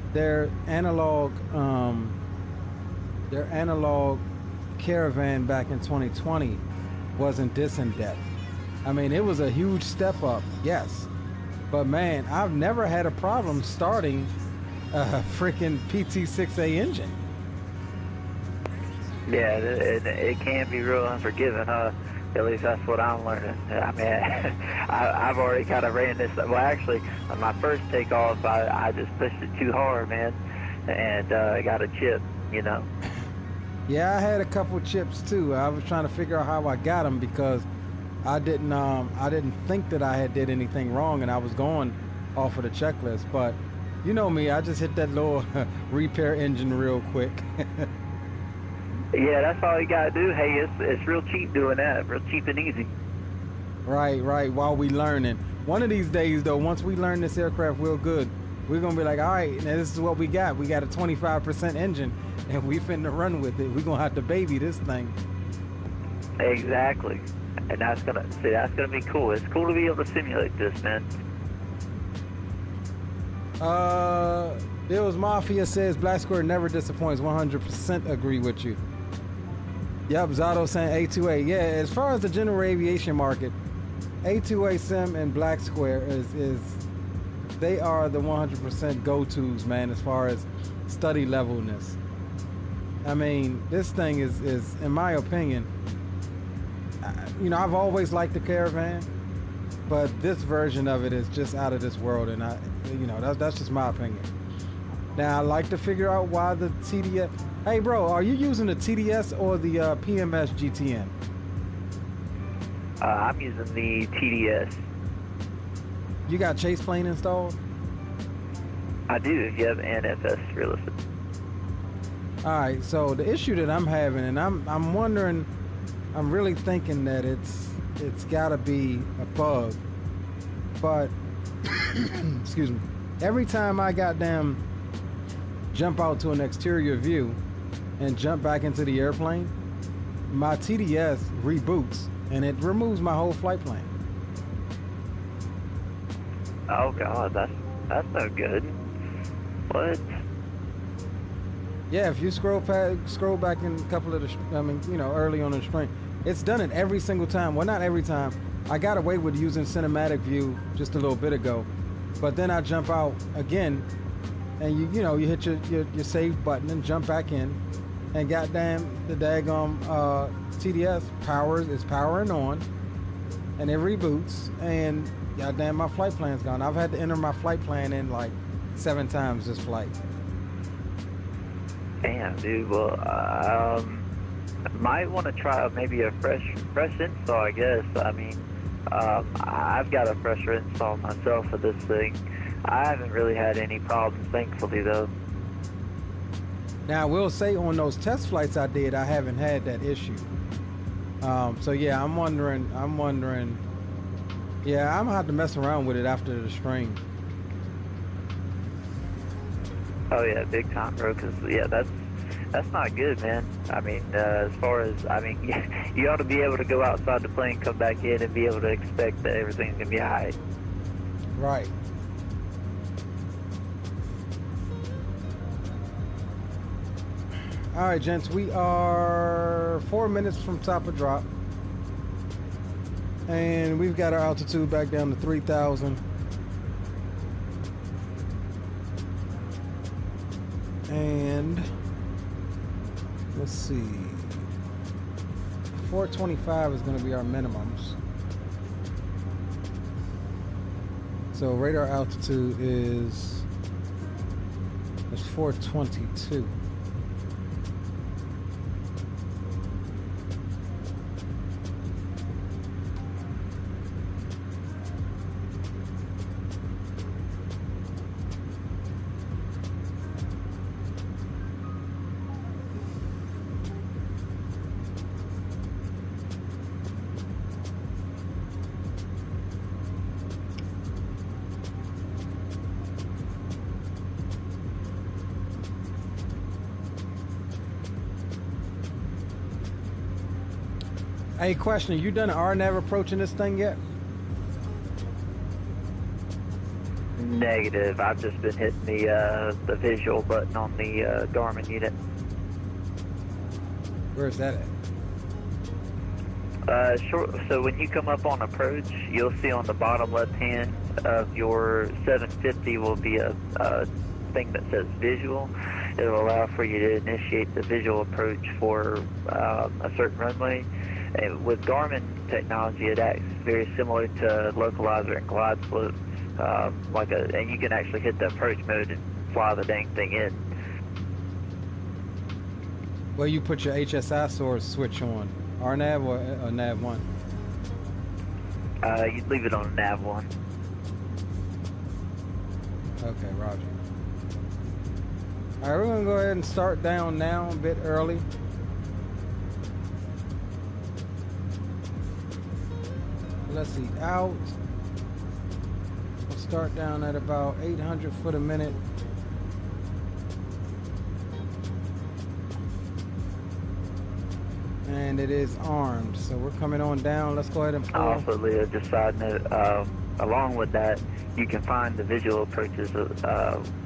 analog Caravan back in 2020 wasn't this in depth. I mean, it was a huge step up, yes. But man, I've never had a problem starting a freaking PT6A engine. Yeah, it can be real unforgiving, huh? At least that's what I'm learning. I mean, I've already kind of ran this. Well, actually, on my first takeoff, I just pushed it too hard, man, and I got a chip, you know. Yeah, I had a couple chips too. I was trying to figure out how I got them because I didn't think that I had did anything wrong, and I was going off of the checklist. But you know me, I just hit that little repair engine real quick. Yeah, that's all you gotta do. Hey, it's real cheap doing that, real cheap and easy. Right. While we learning. One of these days, though, once we learn this aircraft real good, we're gonna be like, all right, now this is what we got. We got a 25% engine, and we finna run with it. We're gonna have to baby this thing. Exactly, and that's gonna be cool. It's cool to be able to simulate this, man. Bill's Mafia says Black Square never disappoints. 100% agree with you. Yep, Zato saying A2A. Yeah, as far as the general aviation market, A2A Sim and Black Square is they are the 100% go-tos, man, as far as study levelness. I mean, this thing is in my opinion, you know, I've always liked the Caravan, but this version of it is just out of this world, and that's just my opinion. Now, I like to figure out why the TDS. Hey, bro, are you using the TDS or the PMS GTN? I'm using the TDS. You got Chase Plane installed? I do, if you have NFS realistic. All right, so the issue that I'm having, and I'm wondering, I'm really thinking that it's got to be a bug, but excuse me. Every time I goddamn jump out to an exterior view and jump back into the airplane, my TDS reboots and it removes my whole flight plan. Oh God, that's no good. What? Yeah, if you scroll back in a couple of early on in the string, it's done it every single time. Well, not every time. I got away with using cinematic view just a little bit ago, but then I jump out again, and you hit your save button and jump back in, and goddamn the daggone TDS is powering on, and it reboots, and goddamn my flight plan's gone. I've had to enter my flight plan in like 7 times this flight. Damn, dude. Well, might want to try maybe a fresh install, I guess. I mean, I've got a pressure install myself for this thing. I haven't really had any problems, thankfully, though. Now, I will say on those test flights I did, I haven't had that issue. So yeah, I'm wondering, yeah, I'm gonna have to mess around with it after the stream. Oh yeah, big time, bro, because yeah, that's not good, man. I mean, as far as, I mean, you ought to be able to go outside the plane, come back in, and be able to expect that everything's gonna be all right. Right. All right, gents, we are 4 minutes from top of drop. And we've got our altitude back down to 3,000. And let's see. 425 is going to be our minimums. So radar altitude is 422. Hey, question, you done an RNAV approach in this thing yet? Negative. I've just been hitting the visual button on the Garmin unit. Where's that at? So when you come up on approach, you'll see on the bottom left hand of your 750 will be a thing that says visual. It'll allow for you to initiate the visual approach for a certain runway. And with Garmin technology, it acts very similar to localizer and glide slopes, and you can actually hit the approach mode and fly the dang thing in. Well, you put your HSI source switch on, RNAV or nav 1? You'd leave it on nav 1. Okay, roger. All right, we're gonna go ahead and start down now a bit early. Let's see, out. We'll start down at about 800 foot a minute. And it is armed, so we're coming on down. Let's go ahead and pull. Also, Leah, just side note, along with that, you can find the visual approaches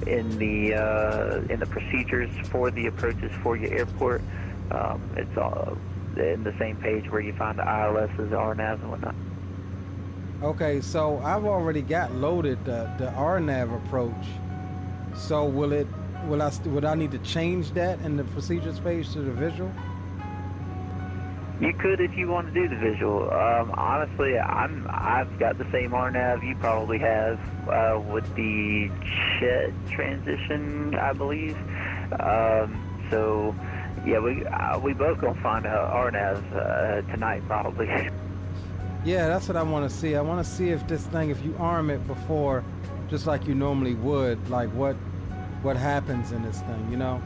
in the procedures for the approaches for your airport. It's all in the same page where you find the ILSs, RNAVs, and whatnot. Okay, so I've already got loaded the RNAV approach. So would I need to change that in the procedures page to the visual? You could if you want to do the visual. Honestly, I've got the same RNAV you probably have with the jet transition, I believe. So yeah, we both gonna find RNAV tonight probably. Yeah, that's what I want to see. I want to see if this thing, if you arm it before, just like you normally would, like what happens in this thing, you know?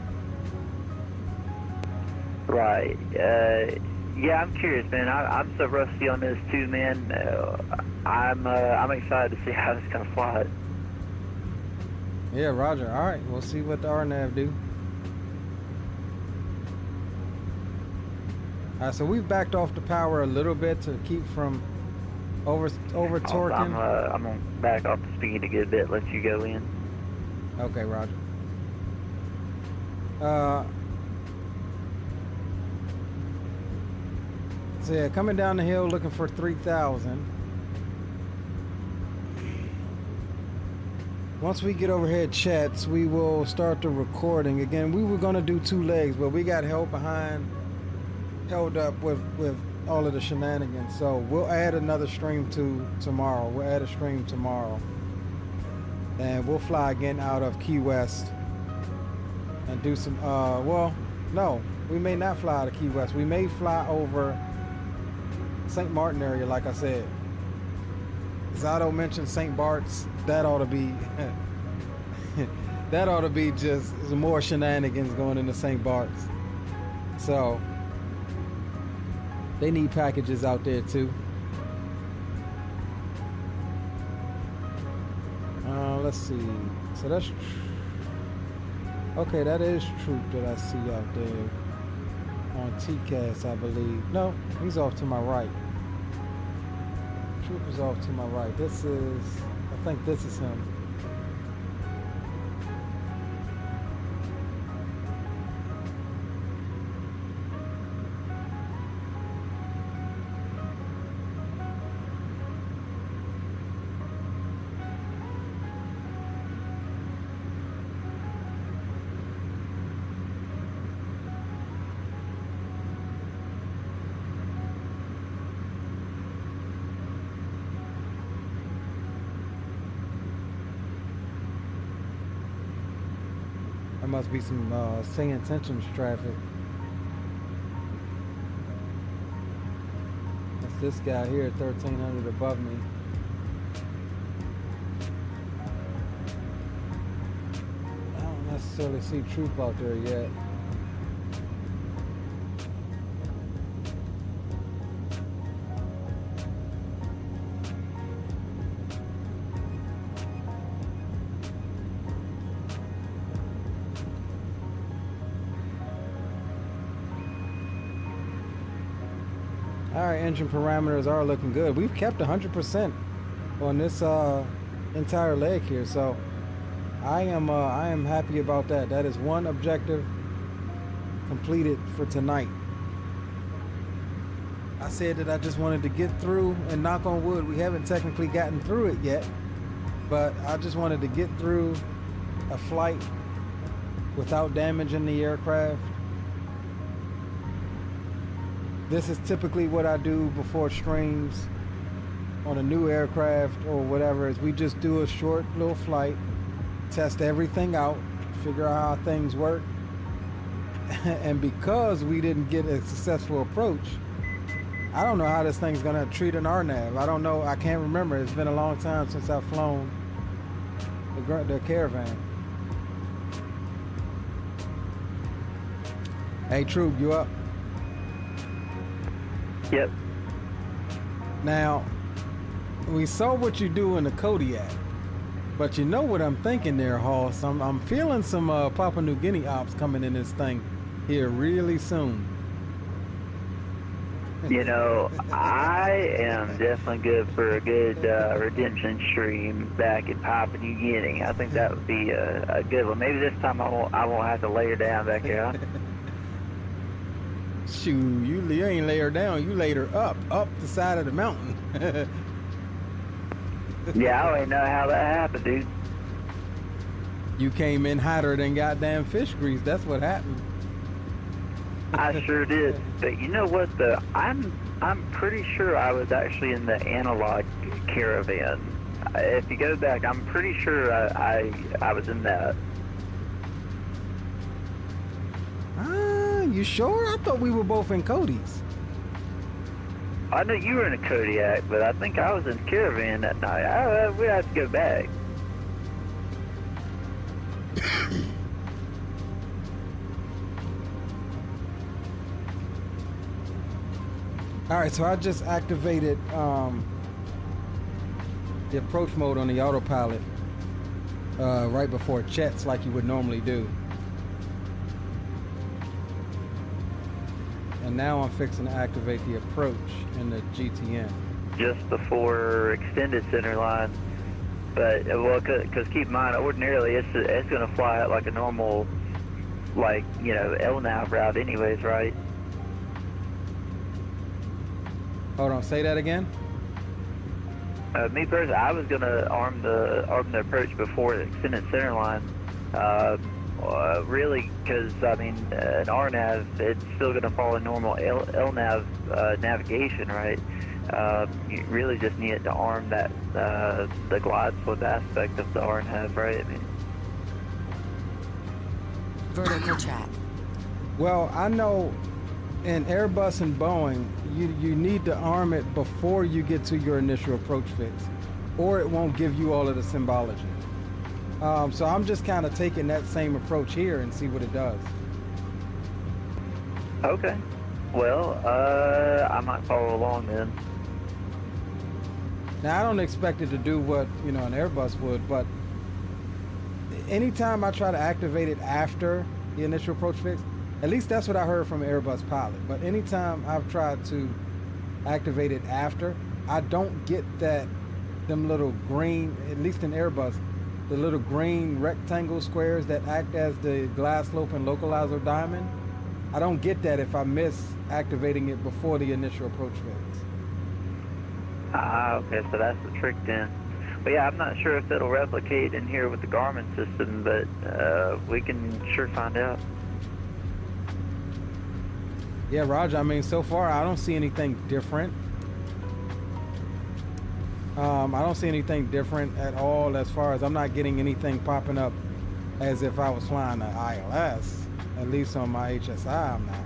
Right. Yeah, I'm curious, man. I'm so rusty on this too, man. I'm excited to see how this gonna fly. Yeah, roger. All right, we'll see what the RNAV do. All right, so we've backed off the power a little bit to keep from over torquing. I'm gonna back off the speed a good bit. Let you go in. Okay, roger. So yeah, coming down the hill looking for 3,000. Once we get over here at Chats, we will start the recording. Again, we were gonna do 2 legs, but we got held up with all of the shenanigans. So we'll add another stream tomorrow. We'll add a stream tomorrow. And we'll fly again out of Key West and do some, well, no, we may not fly out of Key West. We may fly over St. Martin area, like I said. Zato mentioned St. Bart's. That ought to be that ought to be just some more shenanigans going into St. Bart's. So they need packages out there too. Let's see. So that's okay. That is Troop that I see out there on TCAS, I believe. No, he's off to my right. Troop is off to my right. This is, I think this is him. Must be some Say Intentions traffic. That's this guy here, 1300 above me. I don't necessarily see Troop out there yet. Our engine parameters are looking good. We've kept 100% on this entire leg here, so I am happy about that. That is one objective completed for tonight. I said that I just wanted to get through, and knock on wood, we haven't technically gotten through it yet, but I just wanted to get through a flight without damaging the aircraft. This is typically what I do before streams on a new aircraft or whatever, is we just do a short little flight, test everything out, figure out how things work. And because we didn't get a successful approach, I don't know how this thing's gonna treat an RNAV. I don't know, I can't remember. It's been a long time since I've flown the Caravan. Hey Troop, you up? Yep. Now, we saw what you do in the Kodiak, but you know what I'm thinking there, Hoss. I'm feeling some Papua New Guinea ops coming in this thing here really soon. You know, I am definitely good for a good redemption stream back in Papua New Guinea. I think that would be a good one. Maybe this time I won't have to lay her down back here. Huh? Shoot, you ain't lay her down, you laid her up the side of the mountain. Yeah, I don't even know how that happened, dude. You came in hotter than goddamn fish grease, that's what happened. I sure did. But you know what, though? I'm pretty sure I was actually in the analog Caravan. If you go back, I'm pretty sure I was in that. You sure? I thought we were both in Cody's. I know you were in a Kodiak, but I think I was in Caravan that night. We have to go back. All right, so I just activated the approach mode on the autopilot right before checks like you would normally do. And now I'm fixing to activate the approach in the GTN. Just before extended center line. But, well, because keep in mind, ordinarily it's going to fly out like a normal, like, you know, LNAV route anyways, right? Hold on, say that again? Me personally, I was going to arm the approach before the extended center line. Really, because, I mean, an RNAV, it's still going to follow normal LNAV navigation, right? You really just need it to arm that the glide slope aspect of the RNAV, right? I mean, Vertical track. Well, I know in Airbus and Boeing, you need to arm it before you get to your initial approach fix. or it won't give you all of the symbology. So I'm just kind of taking that same approach here and see what it does. Okay. Well, I might follow along then. Now I don't expect it to do what, you know, an Airbus would, but anytime I try to activate it after the initial approach fix, at least that's what I heard from an Airbus pilot, but anytime I've tried to activate it after, I don't get them little green, at least in Airbus, the little green rectangle squares that act as the glide slope and localizer diamond. I don't get that if I miss activating it before the initial approach fix. Okay, so that's the trick then. But yeah, I'm not sure if it'll replicate in here with the Garmin system, but we can sure find out. Yeah, Roger, I mean, so far I don't see anything different. I don't see anything different at all, as far as I'm not getting anything popping up as if I was flying an ILS. At least on my HSI, I'm not.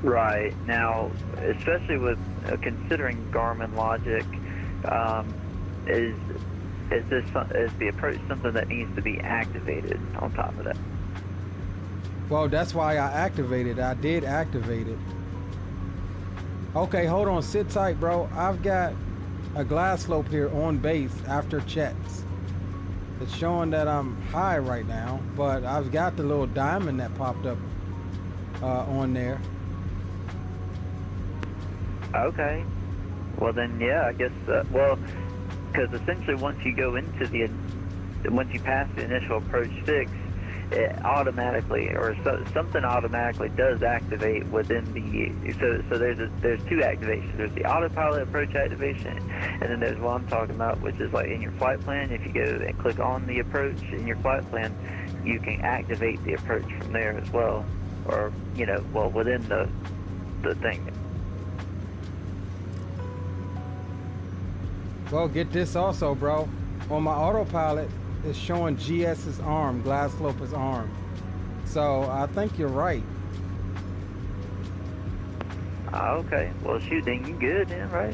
Right. Now, especially with considering Garmin logic, is the approach something that needs to be activated on top of that? Well, that's why I activated it. I did activate it. Okay, hold on. Sit tight, bro. I've got a glide slope here on base after checks. It's showing that I'm high right now, but I've got the little diamond that popped up on there. Okay. Well then, yeah, I guess, well, because essentially once you pass the initial approach fix, it automatically, or something automatically does activate within the, so there's two activations. There's the autopilot approach activation, and then there's what I'm talking about, which is like in your flight plan. If you go and click on the approach in your flight plan, you can activate the approach from there as well, or, you know, well, within the thing. Well, get this also, bro. On my autopilot, it's showing GS's arm, glide slope is arm. So I think you're right. Okay. Well, shoot, then you good then, right?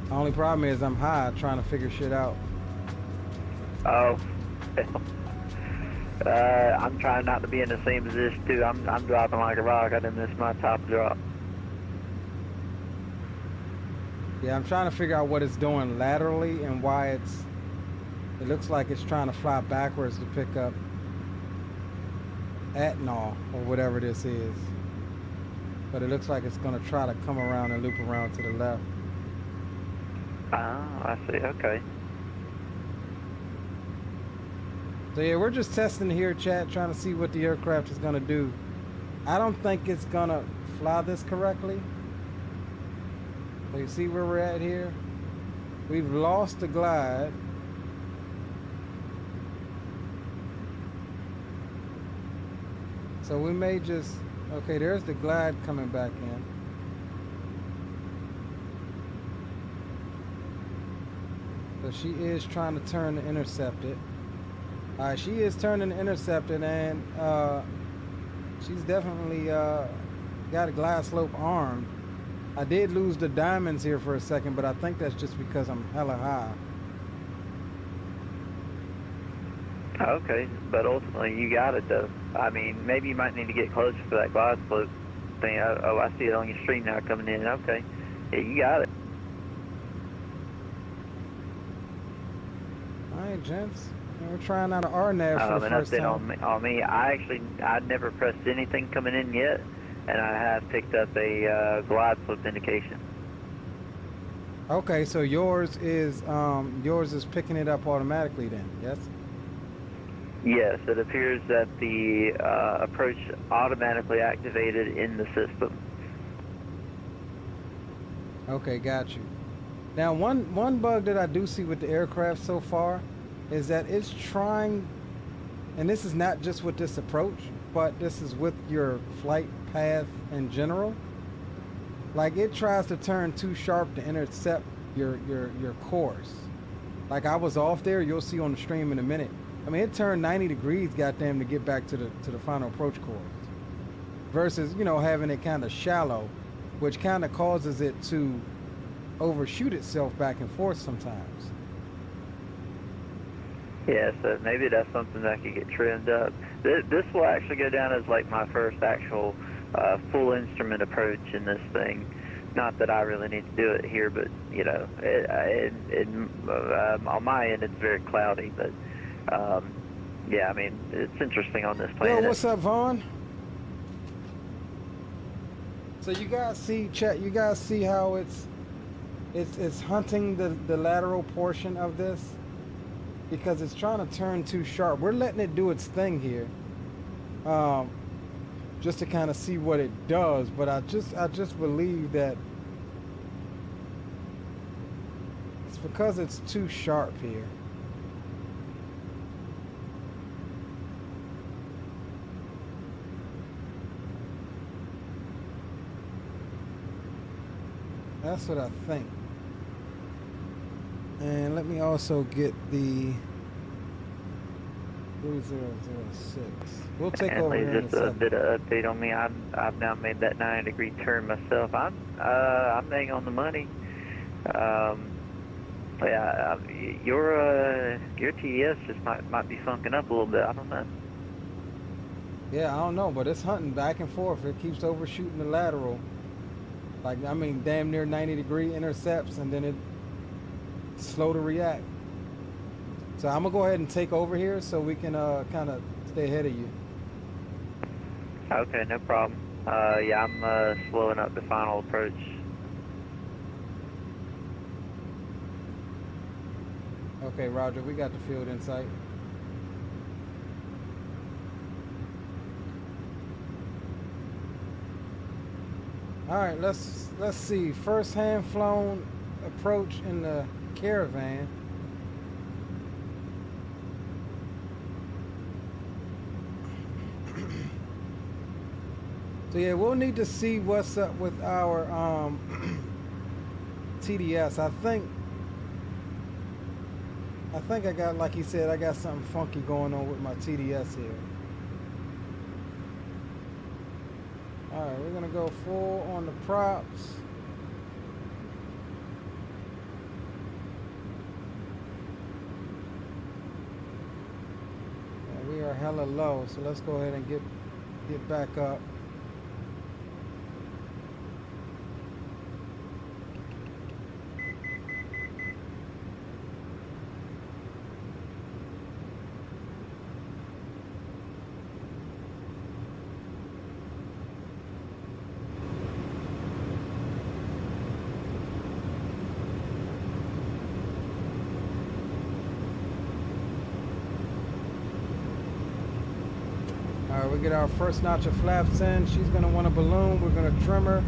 The only problem is I'm high trying to figure shit out. Oh. I'm trying not to be in the same position too. I'm dropping like a rock. I didn't miss my top drop. Yeah, I'm trying to figure out what it's doing laterally and why it looks like it's trying to fly backwards to pick up Atnall or whatever this is. But it looks like it's going to try to come around and loop around to the left. Oh, I see. Okay. So yeah, we're just testing here, chat, trying to see what the aircraft is going to do. I don't think it's going to fly this correctly. So you see where we're at here? We've lost the glide. So we may just, okay, there's the glide coming back in. So she is trying to turn to intercept it. All right, she is turning to intercept it, and she's definitely got a glide slope armed. I did lose the diamonds here for a second, but I think that's just because I'm hella high. Okay, but ultimately you got it though. I mean, maybe you might need to get closer for that glide slope thing. Oh, I see it on your stream now coming in. Okay, yeah, you got it. All right, gents. We're trying out an RNAV for the first time. On me, I'd never pressed anything coming in yet, and I have picked up a glide slope indication. Okay, so yours is picking it up automatically then, yes? Yes, it appears that the approach automatically activated in the system. Okay, got you. Now, one bug that I do see with the aircraft so far is that it's trying, and this is not just with this approach, but this is with your flight path in general. Like, it tries to turn too sharp to intercept your course. Like, I was off there, you'll see on the stream in a minute. I mean, it turned 90 degrees, goddamn, to get back to the final approach course. Versus, you know, having it kind of shallow, which kind of causes it to overshoot itself back and forth sometimes. Yeah, so maybe that's something that could get trimmed up. This will actually go down as like my first actual full instrument approach in this thing. Not that I really need to do it here, but you know, on my end it's very cloudy. But yeah, I mean it's interesting on this planet. Yo, what's up, Vaughn? So you guys see, chat. You guys see how it's hunting the lateral portion of this because it's trying to turn too sharp. We're letting it do its thing here, just to kind of see what it does. But I just believe that it's because it's too sharp here. That's what I think. And let me also get the 3006. We'll take over here in just a a second. bit of update on me. I've now made that 90-degree turn myself. I'm bang on the money. Yeah, your TDS just might be funking up a little bit. I don't know. Yeah, I don't know, but it's hunting back and forth. It keeps overshooting the lateral. Like, I mean, damn near 90-degree intercepts, and then it's slow to react. So I'm gonna go ahead and take over here so we can kind of stay ahead of you. Okay, no problem. Yeah, I'm slowing up the final approach. Okay, Roger, we got the field in sight. All right, let's see. First hand flown approach in the Caravan. So yeah, we'll need to see what's up with our TDS. I think I got, like he said, I got something funky going on with my TDS here. All right, we're gonna go full on the props. And we are hella low, so let's go ahead and get back up. We get our first notch of flaps in. She's gonna want a balloon. We're gonna trim her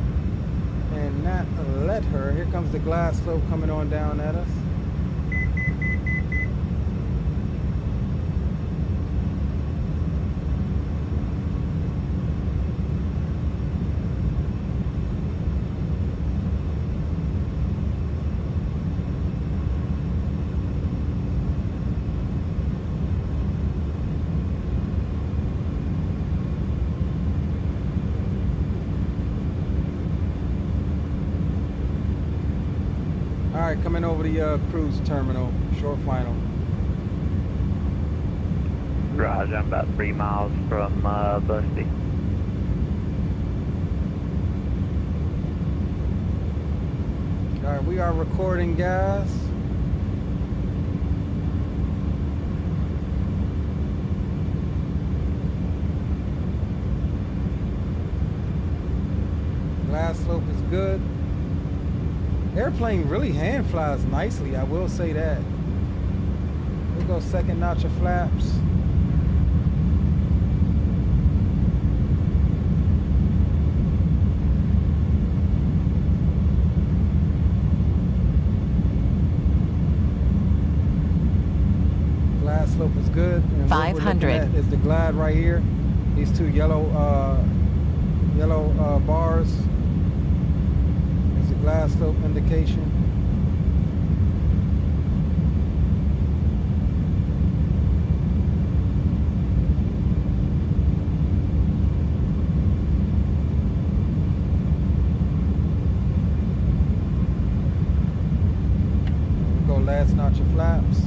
and not let her. Here comes the glass slope coming on down at us. Coming over the cruise terminal, short final. Roger, I'm about 3 miles from Busty. All right, we are recording, guys. Glass slope is good. Airplane really hand flies nicely, I will say that. Here goes second notch of flaps. Glass slope is good. And 500 is the glide right here. These two yellow bars. Glass slope indication. last notch of flaps.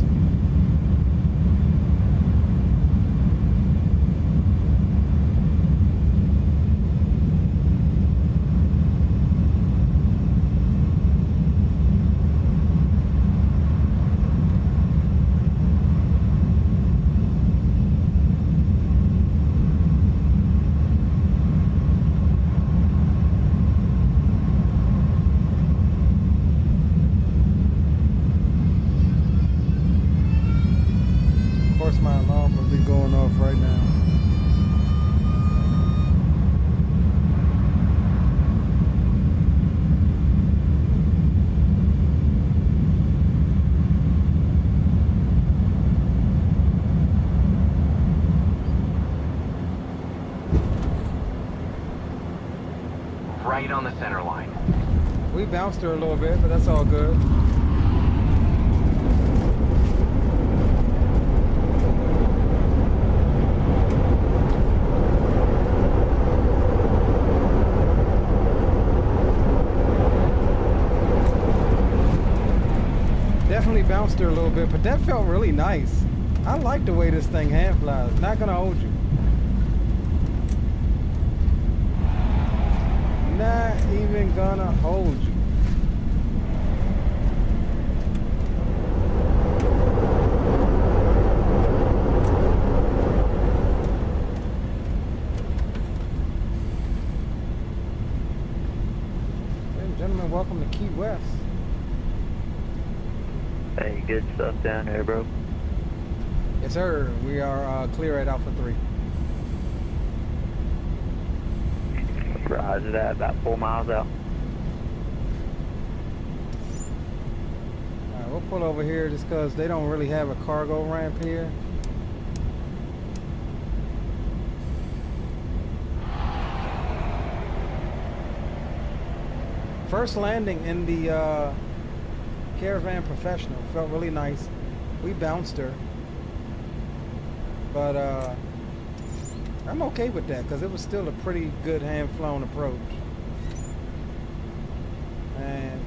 Right on the center line. We bounced her a little bit, but that's all good. Definitely bounced her a little bit, but that felt really nice. I like the way this thing hand flies. Not gonna hold you. Not even gonna hold you. Ladies and gentlemen, welcome to Key West. Hey, good stuff down there, bro. Yes, sir. We are clear at Alpha 3. Roger that, about 4 miles out. Alright, we'll pull over here just because they don't really have a cargo ramp here. First landing in the Caravan Professional. Felt really nice. We bounced her. But I'm okay with that because it was still a pretty good hand-flown approach. And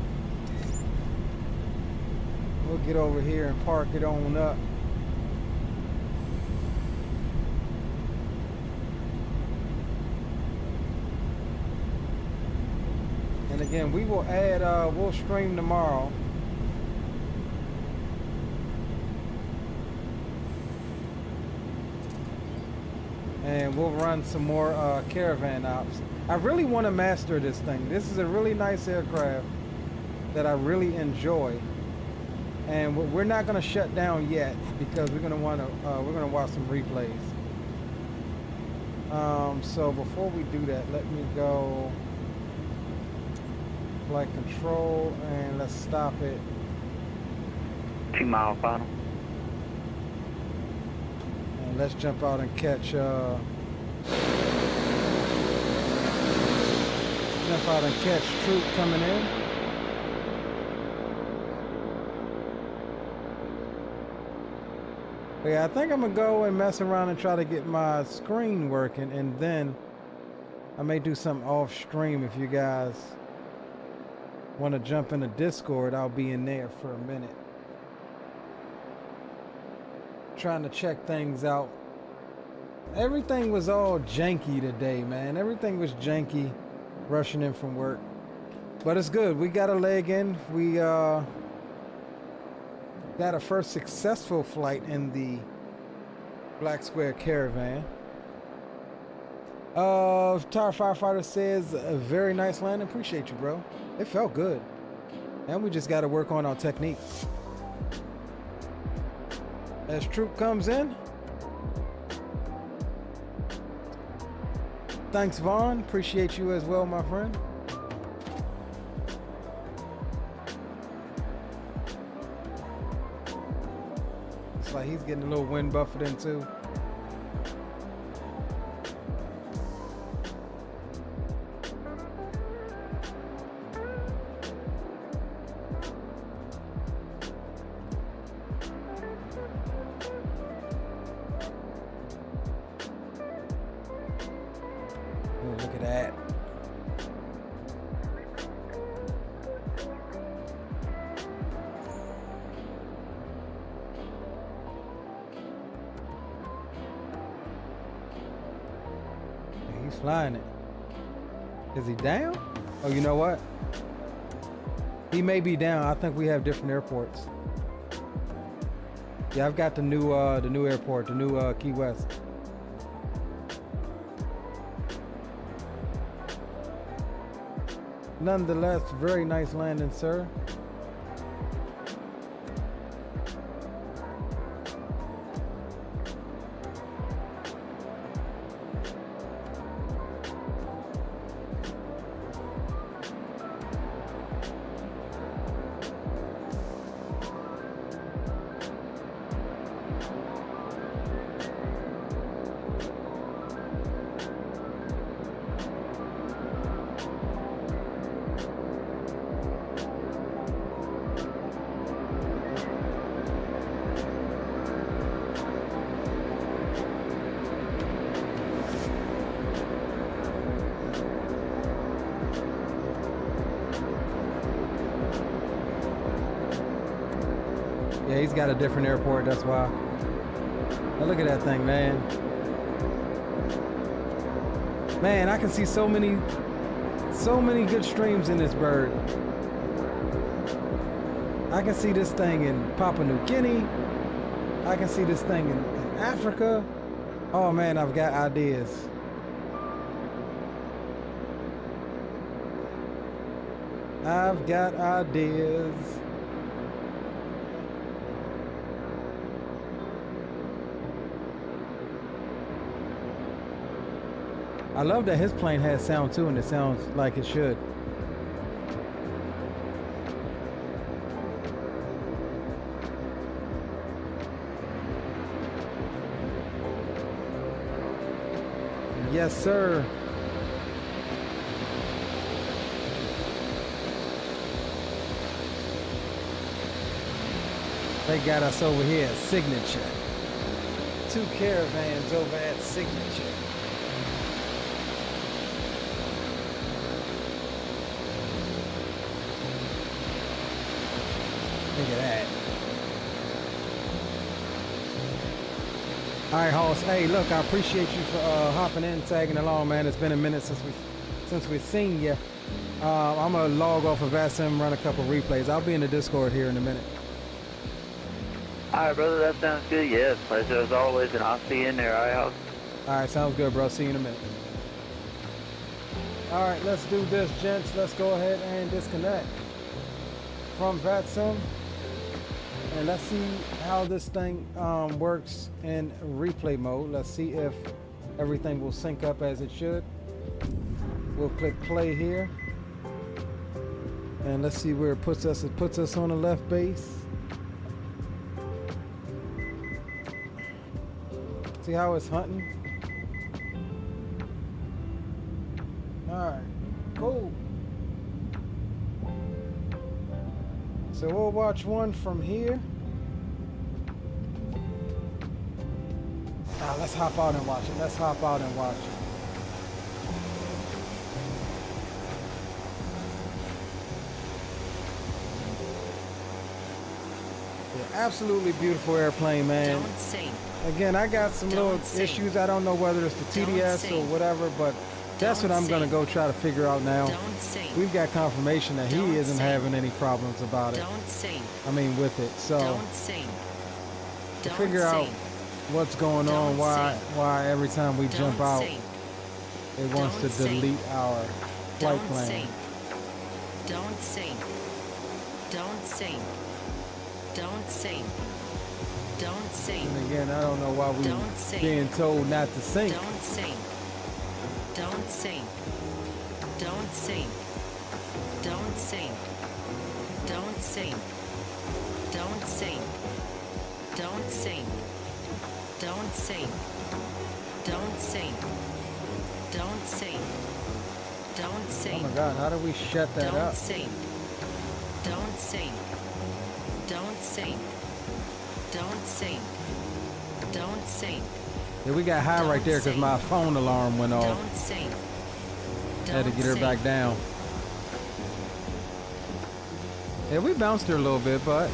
we'll get over here and park it on up. And again, we will add, we'll stream tomorrow. And we'll run some more Caravan ops. I really want to master this thing. This is a really nice aircraft that I really enjoy. And we're not going to shut down yet because we're going to watch some replays. So before we do that, let me go flight control and let's stop it. 2 mile final. And let's jump out and catch troop coming in. But yeah, I think I'm gonna go and mess around and try to get my screen working, and then I may do something off stream. If you guys want to jump into Discord, I'll be in there for a minute. Trying to check things out. Everything was all janky today, man. Everything was janky rushing in from work. But it's good. We got a leg in. We got a first successful flight in the Black Square Caravan. Tower Firefighter says a very nice landing. Appreciate you, bro. It felt good. And we just got to work on our techniques. As troop comes in. Thanks, Vaughn. Appreciate you as well, my friend. It's like he's getting a little wind buffered in too. Look at that. flying it. Is he down? Oh, you know what? He may be down. I think we have different airports. Yeah, I've got the new airport, the new Key West. Nonetheless, very nice landing, sir. Yeah, he's got a different airport, that's why. Now look at that thing, man. Man, I can see so many good streams in this bird. I can see this thing in Papua New Guinea. I can see this thing in Africa. Oh man, I've got ideas. I've got ideas. I love that his plane has sound too, and it sounds like it should. Yes, sir. They got us over here at Signature. 2 Caravans over at Signature. Look at that. All right, Hoss. Hey, look, I appreciate you for hopping in, tagging along, man. It's been a minute since we've seen you. I'm gonna log off of VATSIM, run a couple replays. I'll be in the Discord here in a minute. All right, brother, that sounds good. Yeah, pleasure as always, and I'll see you in there. All right, Hoss. All right, sounds good, bro. See you in a minute. All right, let's do this, gents. Let's go ahead and disconnect from VATSIM. And let's see how this thing works in replay mode. Let's see if everything will sync up as it should. We'll click play here. And let's see where it puts us. It puts us on the left base. See how it's hunting? All right, cool. So we'll watch one from here. Now let's hop out and watch it. Let's hop out and watch it. Yeah, absolutely beautiful airplane, man. Again, I got some little issues. I don't know whether it's the TDS or whatever, but that's what I'm going to go try to figure out now. We've got confirmation that he isn't having any problems about it. I mean, with it. So to figure out what's going on, why every time we jump out, it wants to delete our flight plan. Don't sing. Don't sing. Don't sing. Don't sing. And again, I don't know why we're being told not to sing. Don't sing. Don't sing. Don't sing. Don't sing. Don't sing. Don't sing. Don't sing. Don't sing. Don't sing. Don't sing. Don't sing. Oh my God, how do we shut that up? Don't sing. Don't sing. Don't sing. Don't sing. Don't sing. Yeah, we got high right there because my phone alarm went off. Don't sing. Had to get her back down. Yeah, we bounced her a little bit, but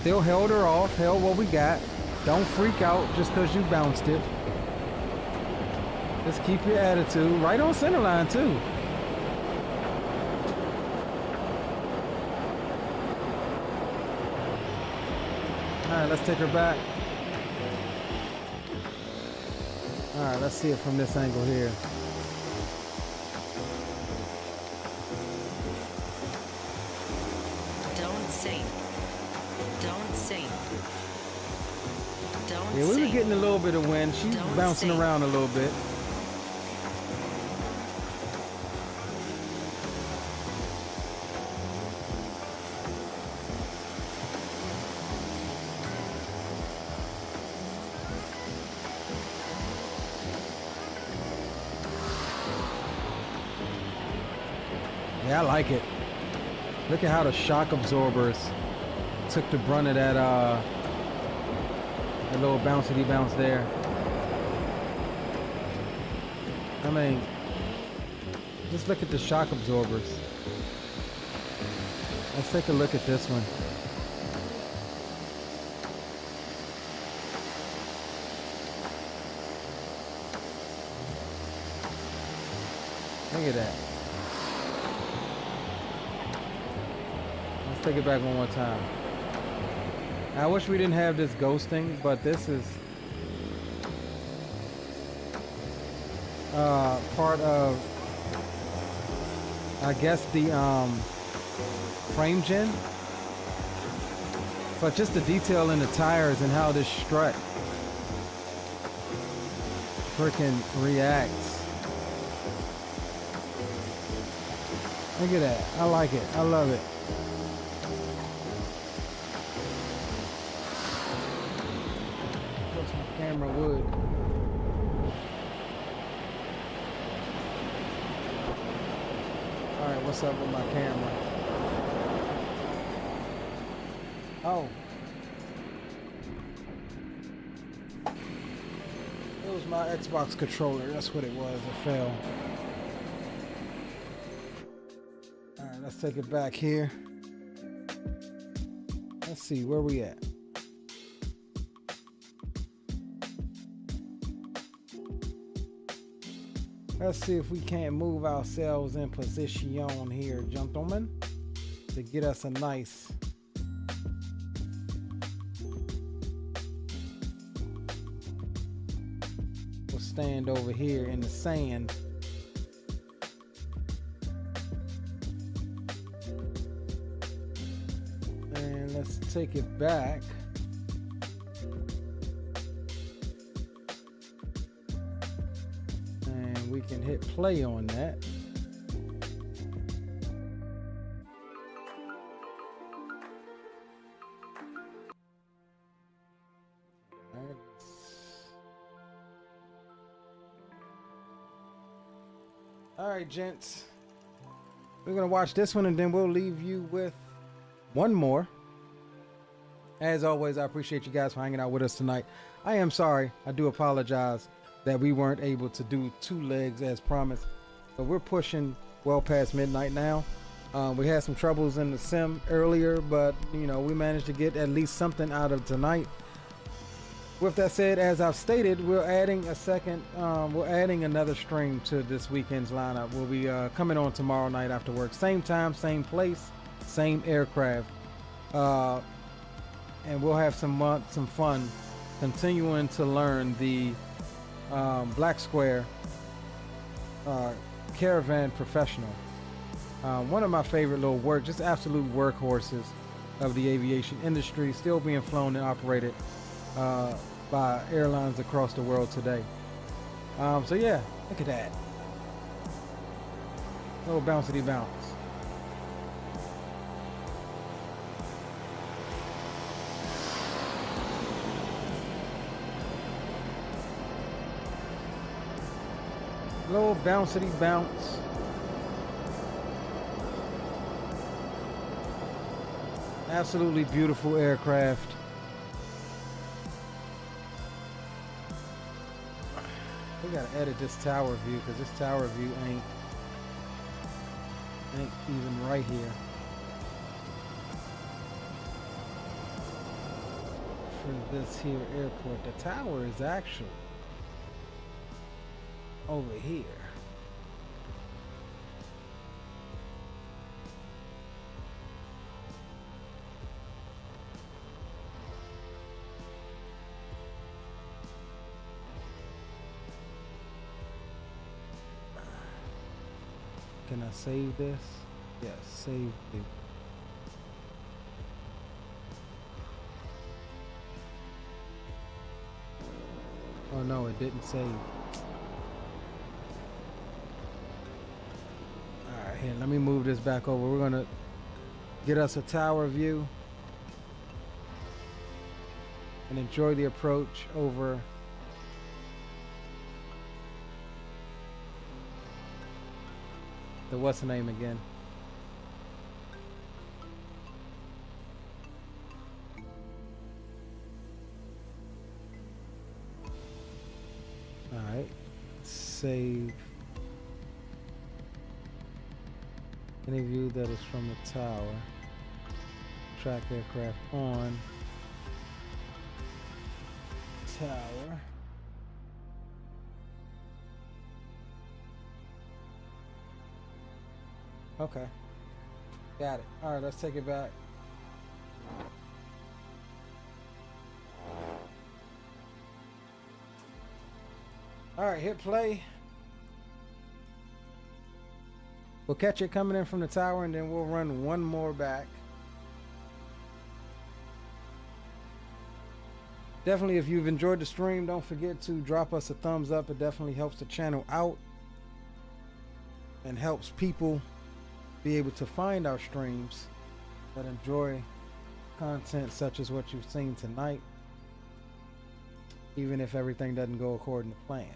Still held her off, held what we got. Don't freak out just because you bounced it. Just keep your attitude. Right on center line too. All right, let's take her back. All right, let's see it from this angle here. Don't sink. Don't sink. Don't Yeah, we were sink. getting a little bit of wind. She's Don't bouncing sink. around a little bit. Yeah, I like it. Look at how the shock absorbers took the brunt of that little bouncy bounce there. I mean, just look at the shock absorbers. Let's take a look at this one. Look at that. Let's take it back one more time. I wish we didn't have this ghosting, but this is part of, I guess, the frame gen. But just the detail in the tires and how this strut freaking reacts. Look at that. I like it. I love it. Camera would. Alright, what's up with my camera? Oh. It was my Xbox controller. That's what it was. It fell. Alright, let's take it back here. Let's see, where we at? Let's see if we can't move ourselves in position here, gentlemen, to get us a nice we'll stand over here in the sand. And let's take it back. We can hit play on that. All right, gents. We're gonna watch this one and then we'll leave you with one more. As always, I appreciate you guys for hanging out with us tonight. I am sorry. I do apologize that we weren't able to do 2 legs as promised, but we're pushing well past midnight now. We had some troubles in the sim earlier, but you know, we managed to get at least something out of tonight. With that said, as I've stated, we're adding another stream to this weekend's lineup. We'll be coming on tomorrow night after work, same time, same place, same aircraft, and we'll have some fun continuing to learn the BLACKSQUARE Caravan Professional. One of my favorite little just absolute workhorses of the aviation industry, still being flown and operated by airlines across the world today. So yeah, look at that. Little bouncy bounce. Little bouncy bounce. Absolutely beautiful aircraft. We gotta edit this tower view because this tower view ain't even right here. for this here airport. The tower is actually over here. Can I save this? Yes, save it. Oh no, it didn't save. Alright, here, let me move this back over. We're gonna get us a tower view and enjoy the approach over the what's the name again? Alright, save any view that is from the tower. Track aircraft on tower. Okay, got it. All right, let's take it back. All right, hit play. We'll catch it coming in from the tower, and then we'll run one more back. Definitely, if you've enjoyed the stream, don't forget to drop us a thumbs up. It definitely helps the channel out and helps people be able to find our streams that enjoy content such as what you've seen tonight, even if everything doesn't go according to plan.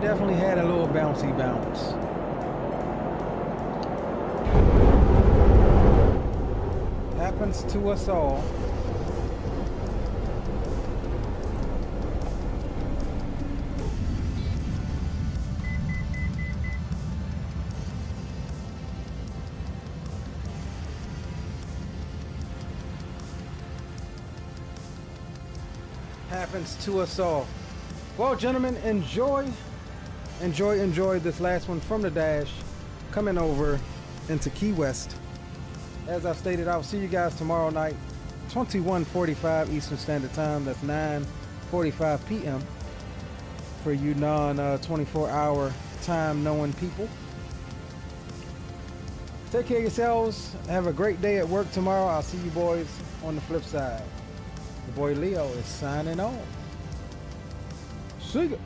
Definitely had a little bouncy bounce. Happens to us all. Happens to us all. Well, gentlemen, enjoy this last one from the dash coming over into Key West. As I've stated, I'll see you guys tomorrow night, 21:45 Eastern Standard Time. That's 9:45 p.m. for you non-24-hour time knowing people. Take care of yourselves. Have a great day at work tomorrow. I'll see you boys on the flip side. The boy Leo is signing on. See ya.